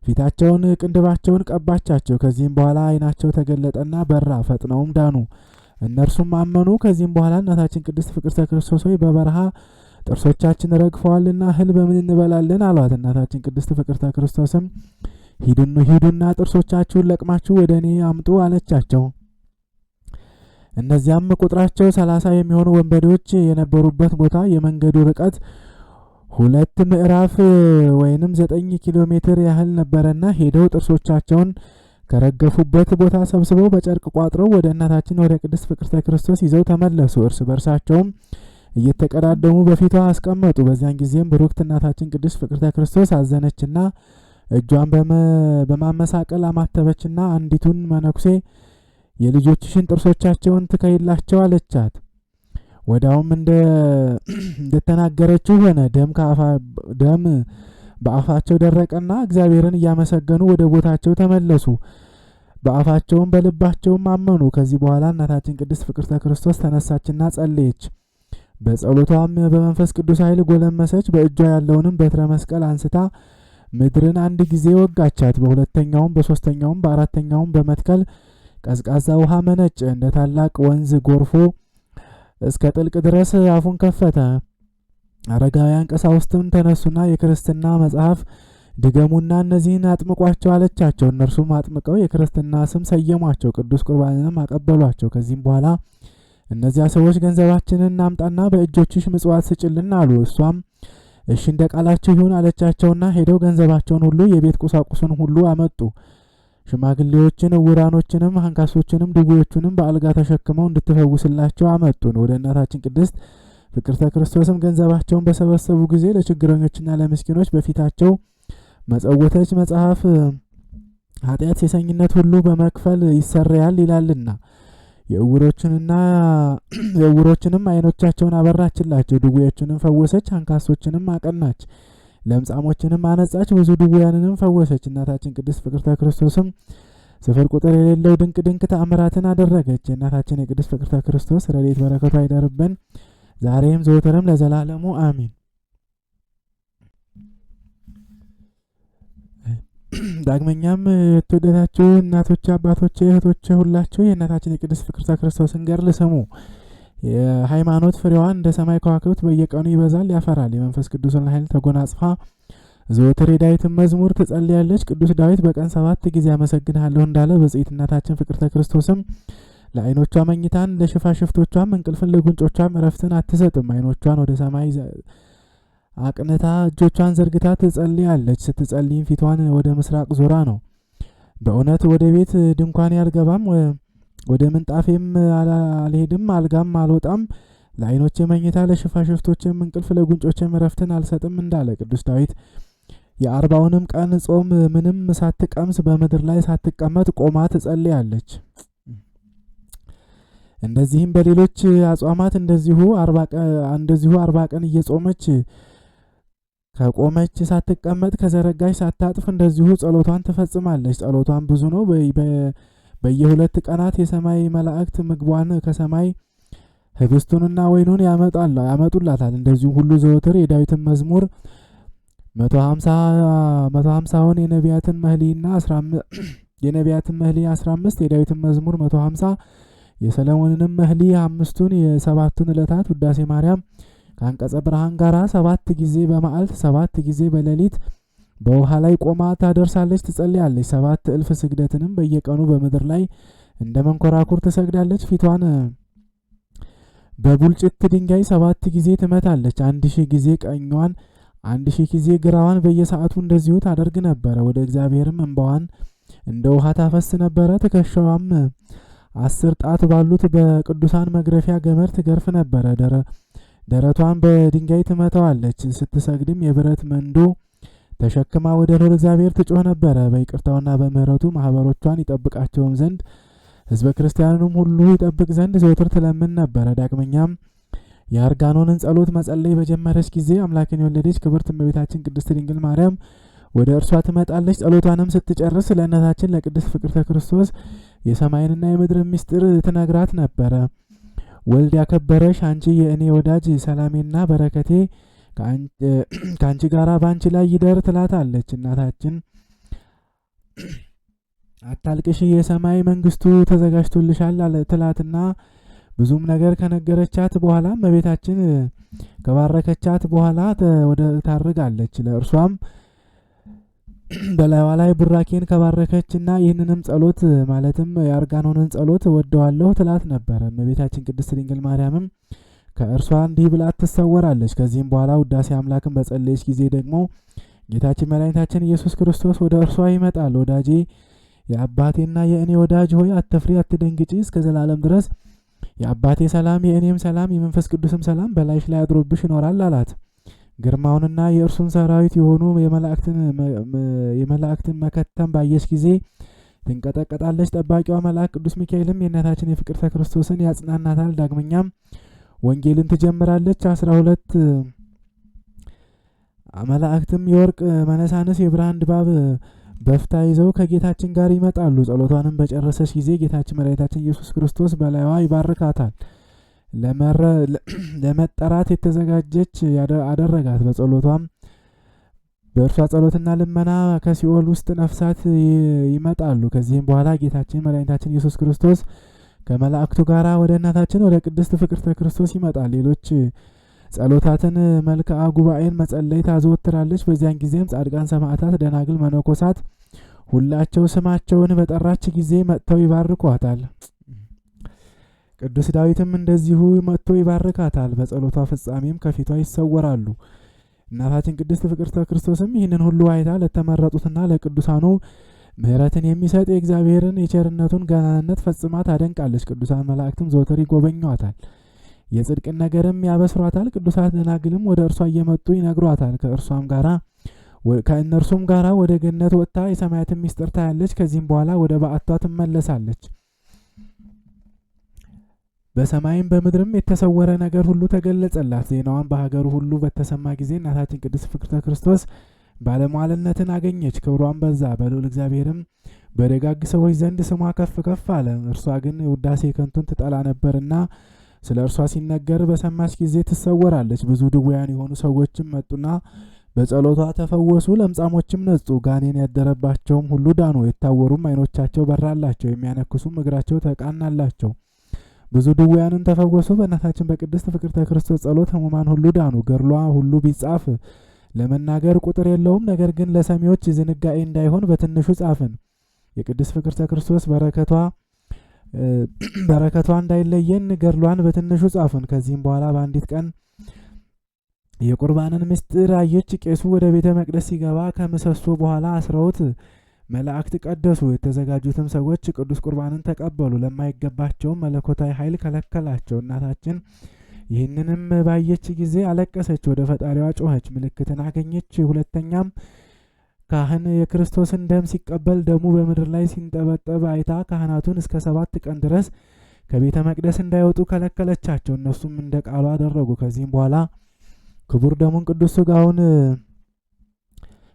ፊታቸውን ቅንድባቸውን ቀባቻቸው። ከዚህም በኋላ ዓይናቸው ተገለጠና በራ፣ ፈጥነውም ዳኑ። እነርሱም አመኑ። ከዚህም በኋላ እናታችን ቅድስት ፍቅርተ ክርስቶስ ሆይ በበረሃ ጥርሶቻችን ረግፈዋልና እህል በምን እንበላለን አሏት። እናታችን ቅድስት ፍቅርተ ክርስቶስም ሂዱና ጥርሶቻችሁን ለቅማችሁ ወደ እኔ አምጡ አለቻቸው። እነዚያም ቁጥራቸው 30 የሚሆኑ ወንበዴዎች የነበሩበት ቦታ የመንገዱ ርቀት 2 ምዕራፍ ወይንም 9 ኪሎ ሜትር ያህል ነበረና ሄደው ጥርሶቻቸውን ከረገፉበት ቦታ ሰብስበው በጨርቅ ቋጥረው ወደ እናታችን ወደ ቅድስት ፍቅርተ ክርስቶስ ይዘው ተመለሱ። እርስ በርሳቸውም እየተቀዳደሙ በፊቷ አስቀመጡ። በዚያን ጊዜም ብሩክት እናታችን ቅድስት ፍቅርተ ክርስቶስ አዘነችና እጇን በማመሳቀል አማተበችና አንዲቱን መነኩሴ የልጆችሽን ጥርሶቻቸውን ትከይላቸው አለቻት። ወዲያውም እንደተናገረችው ሆነ። ደም በአፋቸው ደረቀና እግዚአብሔርን እያመሰገኑ ወደ ቦታቸው ተመለሱ። በአፋቸውም በልባቸውም አመኑ። ከዚህ በኋላ እናታችን ቅድስት ፍቅርተ ክርስቶስ ተነሳችና ጸለየች። በጸሎቷም በመንፈስ ቅዱስ ኃይል ጎለመሰች። በእጇ ያለውንም በትረ መስቀል አንስታ ምድርን አንድ ጊዜ ወጋቻት። በሁለተኛውም በሶስተኛውም በአራተኛውም በመትከል ቀዝቃዛ ውሃ መነጨ። እንደ ታላቅ ወንዝ ጎርፎ እስከ ጥልቅ ድረስ አፉን ከፈተ። አረጋውያን ቀሳውስትም ተነሱና የክርስትና መጽሐፍ ድገሙና እነዚህን አጥምቋቸው አለቻቸው። እነርሱም አጥምቀው የክርስትና ስም ሰየሟቸው። ቅዱስ ቁርባንንም አቀበሏቸው። ከዚህም በኋላ እነዚያ ሰዎች ገንዘባችንን እናምጣና በእጆችሽ ምጽዋት ስጭልን አሉ። እሷም እሺ እንደ ቃላችሁ ይሁን አለቻቸውና ሄደው ገንዘባቸውን ሁሉ የቤት ቁሳቁሱን ሁሉ አመጡ። ሽማግሌዎችን፣ ዕውራኖችንም፣ አንካሶችንም፣ ድውዮቹንም በአልጋ ተሸክመው እንድትፈውስላቸው አመጡን። ወደ እናታችን ቅድስት ፍቅርተ ክርስቶስም ገንዘባቸውን በሰበሰቡ ጊዜ ለችግረኞችና ለምስኪኖች በፊታቸው መጸወተች። መጽሐፍ ኃጢአት፣ ሴሰኝነት ሁሉ በመክፈል ይሰረያል ይላልና የዕውሮችንም ዓይኖቻቸውን አበራችላቸው። ድውዮችንም ፈወሰች፣ አንካሶችንም አቀናች፣ ለምጻሞችንም አነጻች፣ ብዙ ድውያንንም ፈወሰች። እናታችን ቅድስት ፍቅርተ ክርስቶስም ስፍር ቁጥር የሌለው ድንቅ ድንቅ ተአምራትን አደረገች። የእናታችን የቅድስት ፍቅርተ ክርስቶስ ረድኤት በረከቷ አይደርብን ዛሬም ዘወትርም ለዘላለሙ አሚን። ዳግመኛም የተወደዳችሁ እናቶቼ፣ አባቶቼ፣ እህቶቼ ሁላችሁ የእናታችን የቅድስት ፍቅርተ ክርስቶስን ገድል ስሙ። የሃይማኖት ፍሬዋ እንደ ሰማይ ከዋክብት በየቀኑ ይበዛል ያፈራል። የመንፈስ ቅዱስን ኃይል ተጎናጽፋ ዘወትር የዳዊትን መዝሙር ትጸልያለች። ቅዱስ ዳዊት በቀን 7 ጊዜ አመሰግንሃለሁ እንዳለ በጽኢት እናታችን ፍቅርተ ክርስቶስም ለዓይኖቿ መኝታን ለሽፋሽፍቶቿም እንቅልፍን ለጉንጮቿም እረፍትን አትሰጥም። ዓይኖቿን ወደ ሰማይ አቅንታ እጆቿን ዘርግታ ትጸልያለች። ስትጸልይም ፊቷን ወደ ምስራቅ ዞራ ነው። በእውነት ወደ ቤት ድንኳን ያልገባም ወደ ምንጣፌም አልሄድም አልጋም አልወጣም፣ ለዓይኖቼ መኝታ ለሽፋሽፍቶቼም እንቅልፍ ለጉንጮቼም እረፍትን አልሰጥም እንዳለ ቅዱስ ዳዊት የ40ውንም ቀን ጾም ምንም ሳትቀምስ በምድር ላይ ሳትቀመጥ ቆማ ትጸልያለች። እንደዚህም በሌሎች አጽዋማት እንደዚሁ 40 ቀን እየጾመች ከቆመች ሳትቀመጥ ከዘረጋች ሳታጥፍ እንደዚሁ ጸሎቷን ትፈጽማለች። ጸሎቷን ብዙ ነው። በየ2 ቀናት የሰማይ መላእክት ምግቧን ከሰማይ ህብስቱንና ወይኑን ያመጡላታል። እንደዚሁ ሁሉ ዘወትር የዳዊትን መዝሙር 150ውን የነቢያትን መህሊና 15 የዳዊትን መዝሙር 150 የሰለሞንንም መህሊ 5ቱን የ7ቱን ዕለታት ውዳሴ ማርያም ከአንቀጸ ብርሃን ጋር 7 ጊዜ በመዓልት 7 ጊዜ በሌሊት በውሃ ላይ ቆማ ታደርሳለች፣ ትጸልያለች። 7 እልፍ ስግደትንም በየቀኑ በምድር ላይ እንደ መንኮራኩር ትሰግዳለች። ፊቷን በቡልጭት ድንጋይ 7 ጊዜ ትመታለች። 1000 ጊዜ ቀኟን 1000 ጊዜ ግራዋን በየሰዓቱ እንደዚሁ ታደርግ ነበረ። ወደ እግዚአብሔርም እንባዋን እንደ ውሃ ታፈስ ነበረ። ትከሻዋም 10 ጣት ባሉት በቅዱሳን መግረፊያ ገመድ ትገርፍ ነበረ። ደረቷን በድንጋይ ትመታዋለች። ስትሰግድም የብረት መንዶ ተሸክማ ወደ ኖር እግዚአብሔር ትጮህ ነበረ። በይቅርታውና በምህረቱ ማህበሮቿን ይጠብቃቸውም ዘንድ ሕዝበ ክርስቲያኑም ሁሉ ይጠብቅ ዘንድ ዘወትር ትለምን ነበረ። ዳግመኛም የአርጋኖንን ጸሎት መጸለይ በጀመረች ጊዜ አምላክን የወለደች ክብርት እመቤታችን ቅድስት ድንግል ማርያም ወደ እርሷ ትመጣለች። ጸሎቷንም ስትጨርስ ለእናታችን ለቅድስት ፍቅርተ ክርስቶስ የሰማይንና የምድርን ምስጢር ትነግራት ነበረ። ወልድ ያከበረሽ አንቺ የእኔ ወዳጅ ሰላሜና በረከቴ ከአንቺ ጋራ በአንቺ ላይ ይደር ትላታለች። እናታችን አታልቅሽ የሰማይ መንግስቱ ተዘጋጅቶልሻል ትላትና ብዙም ነገር ከነገረቻት በኋላ እመቤታችን ከባረከቻት በኋላ ወደ ታርጋለች። ለእርሷም በላይዋ ላይ ቡራኬን ከባረከችና ይህንንም ጸሎት ማለትም የአርጋኖንን ጸሎት ወደዋለሁ ትላት ነበረ። እመቤታችን ቅድስት ድንግል ማርያምም ከእርሷ እንዲህ ብላ ትሰወራለች። ከዚህም በኋላ ውዳሴ አምላክን በጸለየች ጊዜ ደግሞ ጌታችን መድኃኒታችን ኢየሱስ ክርስቶስ ወደ እርሷ ይመጣል። ወዳጄ የአባቴና የእኔ ወዳጅ ሆይ አትፍሪ፣ አትደንግጪ። እስከ ዘላለም ድረስ የአባቴ ሰላም የእኔም ሰላም የመንፈስ ቅዱስም ሰላም በላይሽ ላይ አድሮብሽ ይኖራል አላት። ግርማውንና የእርሱን ሰራዊት የሆኑ የመላእክትን መከተም ባየች ጊዜ ትንቀጠቀጣለች። ጠባቂዋ መልአክ ቅዱስ ሚካኤልም የእናታችን የፍቅርተ ክርስቶስን ያጽናናታል። ዳግመኛም ወንጌልን ትጀምራለች። 12 መላእክትም የወርቅ መነሳንስ የብርሃን ድባብ በፍታ ይዘው ከጌታችን ጋር ይመጣሉ። ጸሎቷንም በጨረሰች ጊዜ ጌታችን መድኃኒታችን ኢየሱስ ክርስቶስ በላይዋ ይባርካታል። ለመጠራት የተዘጋጀች አደረጋት። በእርሷ ጸሎትና ልመና ከሲኦል ውስጥ ነፍሳት ይመጣሉ። ከዚህም በኋላ ጌታችን መድኃኒታችን ኢየሱስ ክርስቶስ ከመላእክቱ ጋር ወደ እናታችን ወደ ቅድስት ፍቅርተ ክርስቶስ ይመጣል። ሌሎች ጸሎታትን መልክዓ ጉባኤን መጸለይ ታዘወትራለች። በዚያን ጊዜም ጻድቃን፣ ሰማዕታት፣ ደናግል፣ መነኮሳት ሁላቸው ስማቸውን በጠራች ጊዜ መጥተው ይባርኳታል። ቅዱስ ዳዊትም እንደዚሁ መጥቶ ይባርካታል። በጸሎቷ ፍጻሜም ከፊቷ ይሰወራሉ። እናታችን ቅድስት ፍቅርተ ክርስቶስም ይህንን ሁሉ አይታ ለተመረጡትና ለቅዱሳኑ ምሕረትን የሚሰጥ የእግዚአብሔርን የቸርነቱን ገናንነት ፈጽማ ታደንቃለች። ቅዱሳን መላእክትም ዘወትር ይጎበኟታል፣ የጽድቅን ነገርም ያበስሯታል። ቅዱሳት ደናግልም ወደ እርሷ እየመጡ ይነግሯታል። ከእነርሱም ጋራ ወደ ገነት ወጥታ የሰማያትን ምስጢር ታያለች። ከዚህም በኋላ ወደ በዓቷ ትመለሳለች። በሰማይም በምድርም የተሰወረ ነገር ሁሉ ተገለጸላት። ዜናዋን በሀገሩ ሁሉ በተሰማ ጊዜ እናታችን ቅድስት ፍቅርተ ክርስቶስ ባለሟልነትን አገኘች፣ ክብሯን በዛ። በልዑል እግዚአብሔርም በደጋግ ሰዎች ዘንድ ስሟ ከፍ ከፍ አለ። እርሷ ግን ውዳሴ ከንቱን ትጠላ ነበርና ስለ እርሷ ሲነገር በሰማች ጊዜ ትሰወራለች። ብዙ ድውያን የሆኑ ሰዎችም መጡና በጸሎቷ ተፈወሱ። ለምጻሞችም ነጹ። ጋኔን ያደረባቸውም ሁሉ ዳኑ። የታወሩም ዓይኖቻቸው በራላቸው፣ የሚያነክሱም እግራቸው ተቃናላቸው። ብዙ ድውያንን ተፈወሱ። በእናታችን በቅድስት ፍቅርተ ክርስቶስ ጸሎት ሕሙማን ሁሉ ዳኑ። ገድሏ ሁሉ ቢጻፍ ለመናገር ቁጥር የለውም። ነገር ግን ለሰሚዎች ዝንጋኤ እንዳይሆን በትንሹ ጻፍን። የቅድስት ፍቅርተ ክርስቶስ በረከቷ እንዳይለየን ገድሏን በትንሹ ጻፍን። ከዚህም በኋላ በአንዲት ቀን የቁርባንን ምስጢር አየች። ቄሱ ወደ ቤተ መቅደስ ሲገባ ከምሰሶ በኋላ አስረውት መላእክት ቀደሱ። የተዘጋጁትም ሰዎች ቅዱስ ቁርባንን ተቀበሉ። ለማይገባቸውም መለኮታዊ ኃይል ከለከላቸው። እናታችን ይህንንም ባየች ጊዜ አለቀሰች፣ ወደ ፈጣሪዋ ጮኸች፣ ምልክትን አገኘች። ሁለተኛም ካህን የክርስቶስን ደም ሲቀበል ደሙ በምድር ላይ ሲንጠበጠብ አይታ ካህናቱን እስከ 7 ቀን ድረስ ከቤተ መቅደስ እንዳይወጡ ከለከለቻቸው። እነሱም እንደ ቃሉ አደረጉ። ከዚህም በኋላ ክቡር ደሙን ቅዱስ ሥጋውን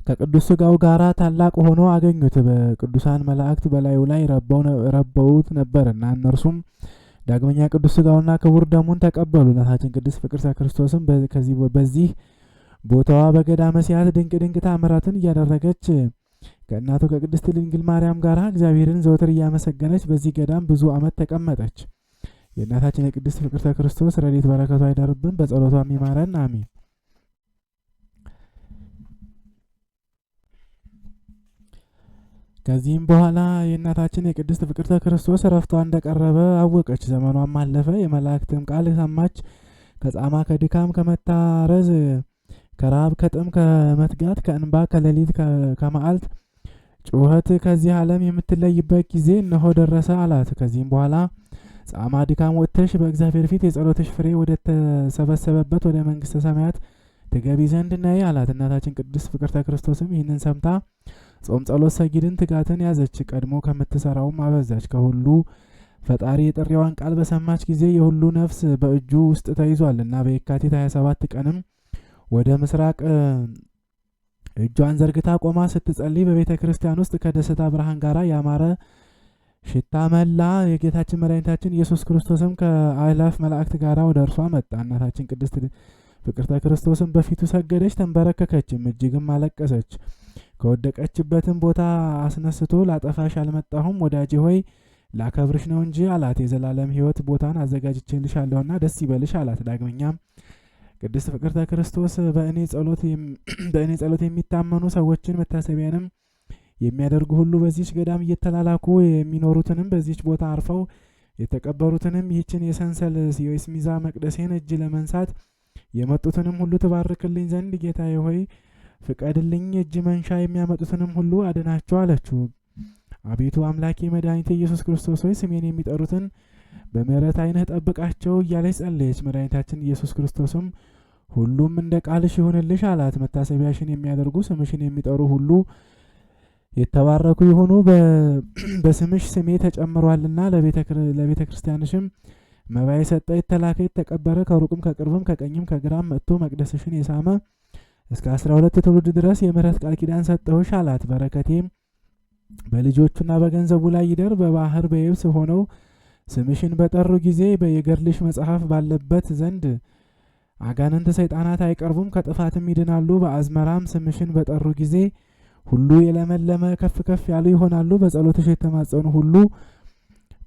ከቅዱስ ሥጋው ጋር ታላቅ ሆኖ አገኙት። በቅዱሳን መላእክት በላዩ ላይ ረበውት ነበርና እነርሱም ዳግመኛ ቅዱስ ሥጋውና ክቡር ደሙን ተቀበሉ። እናታችን ቅድስት ፍቅርተ ክርስቶስም በዚህ ቦታዋ በገዳመ ሲያት ድንቅ ድንቅ ታምራትን እያደረገች ከእናቱ ከቅድስት ድንግል ማርያም ጋር እግዚአብሔርን ዘወትር እያመሰገነች በዚህ ገዳም ብዙ ዓመት ተቀመጠች። የእናታችን የቅድስት ፍቅርተ ክርስቶስ ረድኤት በረከቷ አይደርብን፣ በጸሎቷ የሚማረን አሜን። ከዚህም በኋላ የእናታችን የቅድስት ፍቅርተ ክርስቶስ እረፍቷ እንደቀረበ አወቀች። ዘመኗም አለፈ። የመላእክትም ቃል ሰማች። ከጻማ ከድካም ከመታረዝ ከራብ ከጥም ከመትጋት ከእንባ ከሌሊት ከመዓልት ጩኸት ከዚህ ዓለም የምትለይበት ጊዜ እነሆ ደረሰ አላት። ከዚህም በኋላ ጻማ ድካም ወጥተሽ በእግዚአብሔር ፊት የጸሎትሽ ፍሬ ወደ ተሰበሰበበት ወደ መንግሥተ ሰማያት ትገቢ ዘንድ ነይ አላት። እናታችን ቅድስት ፍቅርተ ክርስቶስም ይህንን ሰምታ ጾም ጸሎት ሰጊድን ትጋትን ያዘች። ቀድሞ ከምትሰራውም አበዛች። ከሁሉ ፈጣሪ የጥሪዋን ቃል በሰማች ጊዜ የሁሉ ነፍስ በእጁ ውስጥ ተይዟልና በየካቲት 27 ቀንም ወደ ምስራቅ እጇን ዘርግታ ቆማ ስትጸልይ በቤተ ክርስቲያን ውስጥ ከደስታ ብርሃን ጋር ያማረ ሽታ መላ። የጌታችን መድኃኒታችን ኢየሱስ ክርስቶስም ከአእላፍ መላእክት ጋር ወደ እርሷ መጣ። እናታችን ቅድስት ፍቅርተ ክርስቶስም በፊቱ ሰገደች፣ ተንበረከከችም፣ እጅግም አለቀሰች። ከወደቀችበትም ቦታ አስነስቶ ላጠፋሽ አልመጣሁም ወዳጄ ሆይ ላከብርሽ ነው እንጂ አላት። የዘላለም ሕይወት ቦታን አዘጋጅቼልሻለሁና ደስ ይበልሽ አላት። ዳግመኛም ቅድስት ፍቅርተ ክርስቶስ በእኔ ጸሎት የሚታመኑ ሰዎችን መታሰቢያንም የሚያደርጉ ሁሉ በዚች ገዳም እየተላላኩ የሚኖሩትንም በዚች ቦታ አርፈው የተቀበሩትንም ይህችን የሰንሰል የስሚዛ መቅደሴን እጅ ለመንሳት የመጡትንም ሁሉ ትባርክልኝ ዘንድ ጌታዬ ሆይ ፍቀድልኝ። እጅ መንሻ የሚያመጡትንም ሁሉ አድናቸው አለችው። አቤቱ አምላኬ መድኃኒቴ ኢየሱስ ክርስቶስ ሆይ ስሜን የሚጠሩትን በምሕረት ዓይንህ ጠብቃቸው እያለች ጸለየች። መድኃኒታችን ኢየሱስ ክርስቶስም ሁሉም እንደ ቃልሽ ይሁንልሽ አላት። መታሰቢያሽን የሚያደርጉ ስምሽን የሚጠሩ ሁሉ የተባረኩ ይሁኑ፣ በስምሽ ስሜ ተጨምሯልና። ለቤተ ክርስቲያንሽም መባ የሰጠ የተላከ የተቀበረ ከሩቅም ከቅርብም ከቀኝም ከግራም መጥቶ መቅደስሽን የሳመ እስከ 12 ትውልድ ድረስ የምሕረት ቃል ኪዳን ሰጠሁሽ አላት። በረከቴም በልጆቹና በገንዘቡ ላይ ይደር። በባህር በየብስ ሆነው ስምሽን በጠሩ ጊዜ የገድልሽ መጽሐፍ ባለበት ዘንድ አጋንንት ሰይጣናት አይቀርቡም፣ ከጥፋትም ይድናሉ። በአዝመራም ስምሽን በጠሩ ጊዜ ሁሉ የለመለመ ከፍ ከፍ ያሉ ይሆናሉ። በጸሎትሽ የተማጸኑ ሁሉ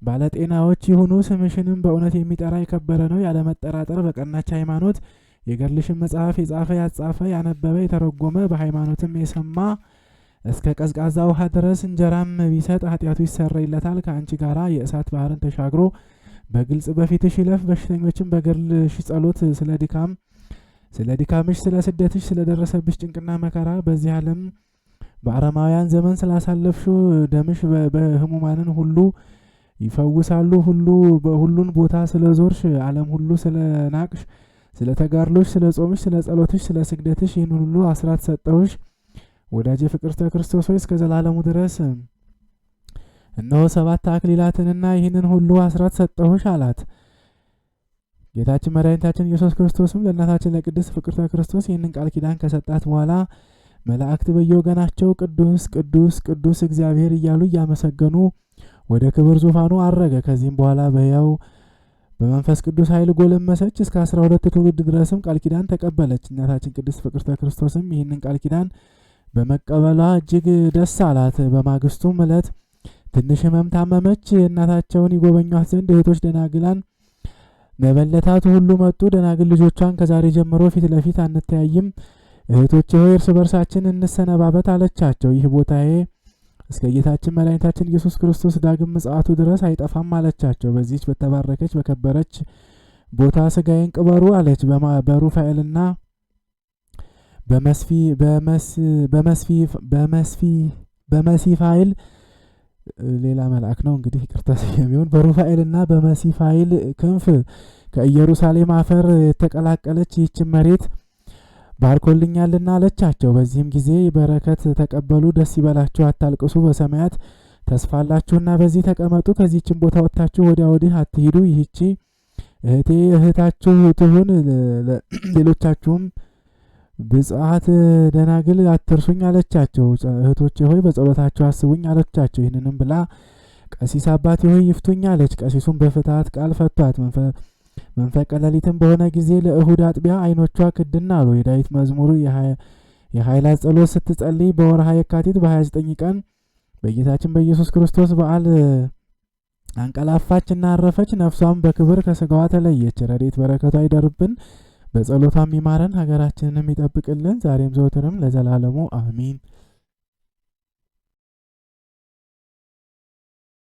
ባለጤናዎች ይሁኑ። ስምሽንም በእውነት የሚጠራ የከበረ ነው። ያለመጠራጠር በቀናች ሃይማኖት የገድልሽን መጽሐፍ የጻፈ ያጻፈ ያነበበ የተረጎመ በሃይማኖትም የሰማ እስከ ቀዝቃዛ ውሃ ድረስ እንጀራም ቢሰጥ ኃጢአቱ ይሰረይለታል። ከአንቺ ጋራ የእሳት ባህርን ተሻግሮ በግልጽ በፊትሽ ይለፍ። በሽተኞችም በገድልሽ ጸሎት ስለ ድካምሽ ስለ ስደትሽ ስለደረሰብሽ ጭንቅና መከራ በዚህ ዓለም በአረማውያን ዘመን ስላሳለፍሽው ደምሽ በህሙማንን ሁሉ ይፈውሳሉ። በሁሉን ቦታ ስለ ዞርሽ ዓለም ሁሉ ስለ ናቅሽ ስለ ተጋድሎሽ ስለ ጾምሽ ስለ ጸሎትሽ ስለ ስግደትሽ ይህን ሁሉ አስራት ሰጠሁሽ። ወዳጄ ፍቅርተ ክርስቶስ ሆይ እስከ ዘላለሙ ድረስ እነሆ 7 አክሊላትንና ይህንን ሁሉ አስራት ሰጠሁሽ አላት። ጌታችን መድኃኒታችን ኢየሱስ ክርስቶስም ለእናታችን ለቅድስት ፍቅርተ ክርስቶስ ይህንን ቃል ኪዳን ከሰጣት በኋላ መላእክት በየወገናቸው ቅዱስ ቅዱስ ቅዱስ እግዚአብሔር እያሉ እያመሰገኑ ወደ ክብር ዙፋኑ አረገ። ከዚህም በኋላ በሕያው በመንፈስ ቅዱስ ኃይል ጎለመሰች። እስከ 12 ትውልድ ድረስም ቃል ኪዳን ተቀበለች። እናታችን ቅድስት ፍቅርተ ክርስቶስም ይህንን ቃል ኪዳን በመቀበሏ እጅግ ደስ አላት። በማግስቱም ዕለት ትንሽ ሕመም ታመመች። እናታቸውን ይጎበኟት ዘንድ እህቶች ደናግላን መበለታት ሁሉ መጡ። ደናግል ልጆቿን ከዛሬ ጀምሮ ፊት ለፊት አንተያይም፣ እህቶቼ ሆይ እርስ በርሳችን እንሰነባበት አለቻቸው። ይህ ቦታዬ እስከ ጌታችን መድኃኒታችን ኢየሱስ ክርስቶስ ዳግም ምጽአቱ ድረስ አይጠፋም አለቻቸው። በዚህች በተባረከች በከበረች ቦታ ስጋዬን ቅበሩ አለች። በሩፋኤልና በመሲፋይል ሌላ መልአክ ነው እንግዲህ ይቅርታ የሚሆን በሩፋኤልና በመሲፋይል ክንፍ ከኢየሩሳሌም አፈር የተቀላቀለች ይህች መሬት ባርኮልኛልና አለቻቸው። በዚህም ጊዜ በረከት ተቀበሉ። ደስ ይበላችሁ፣ አታልቅሱ፣ በሰማያት ተስፋ አላችሁና በዚህ ተቀመጡ። ከዚህችን ቦታ ወጥታችሁ ወዲያ ወዲህ አትሂዱ። ይህቺ እህቴ እህታችሁ ትሁን፣ ሌሎቻችሁም ብጽዓት ደናግል አትርሱኝ አለቻቸው። እህቶቼ ሆይ በጸሎታችሁ አስቡኝ አለቻቸው። ይህንንም ብላ ቀሲስ አባቴ ሆይ ይፍቱኝ አለች። ቀሲሱም በፍትሐት ቃል ፈቷት። መንፈቀ ሌሊትም በሆነ ጊዜ ለእሁድ አጥቢያ ዓይኖቿ ክድና አሉ። የዳዊት መዝሙሩ የኃይላት ጸሎት ስትጸልይ በወርሃ የካቲት በ29 ቀን በጌታችን በኢየሱስ ክርስቶስ በዓል አንቀላፋችና አረፈች። ነፍሷም በክብር ከስጋዋ ተለየች። ረድኤት በረከቷ ይደርብን፣ በጸሎቷም ይማረን፣ ሀገራችንንም ይጠብቅልን፣ ዛሬም ዘወትርም ለዘላለሙ አሚን።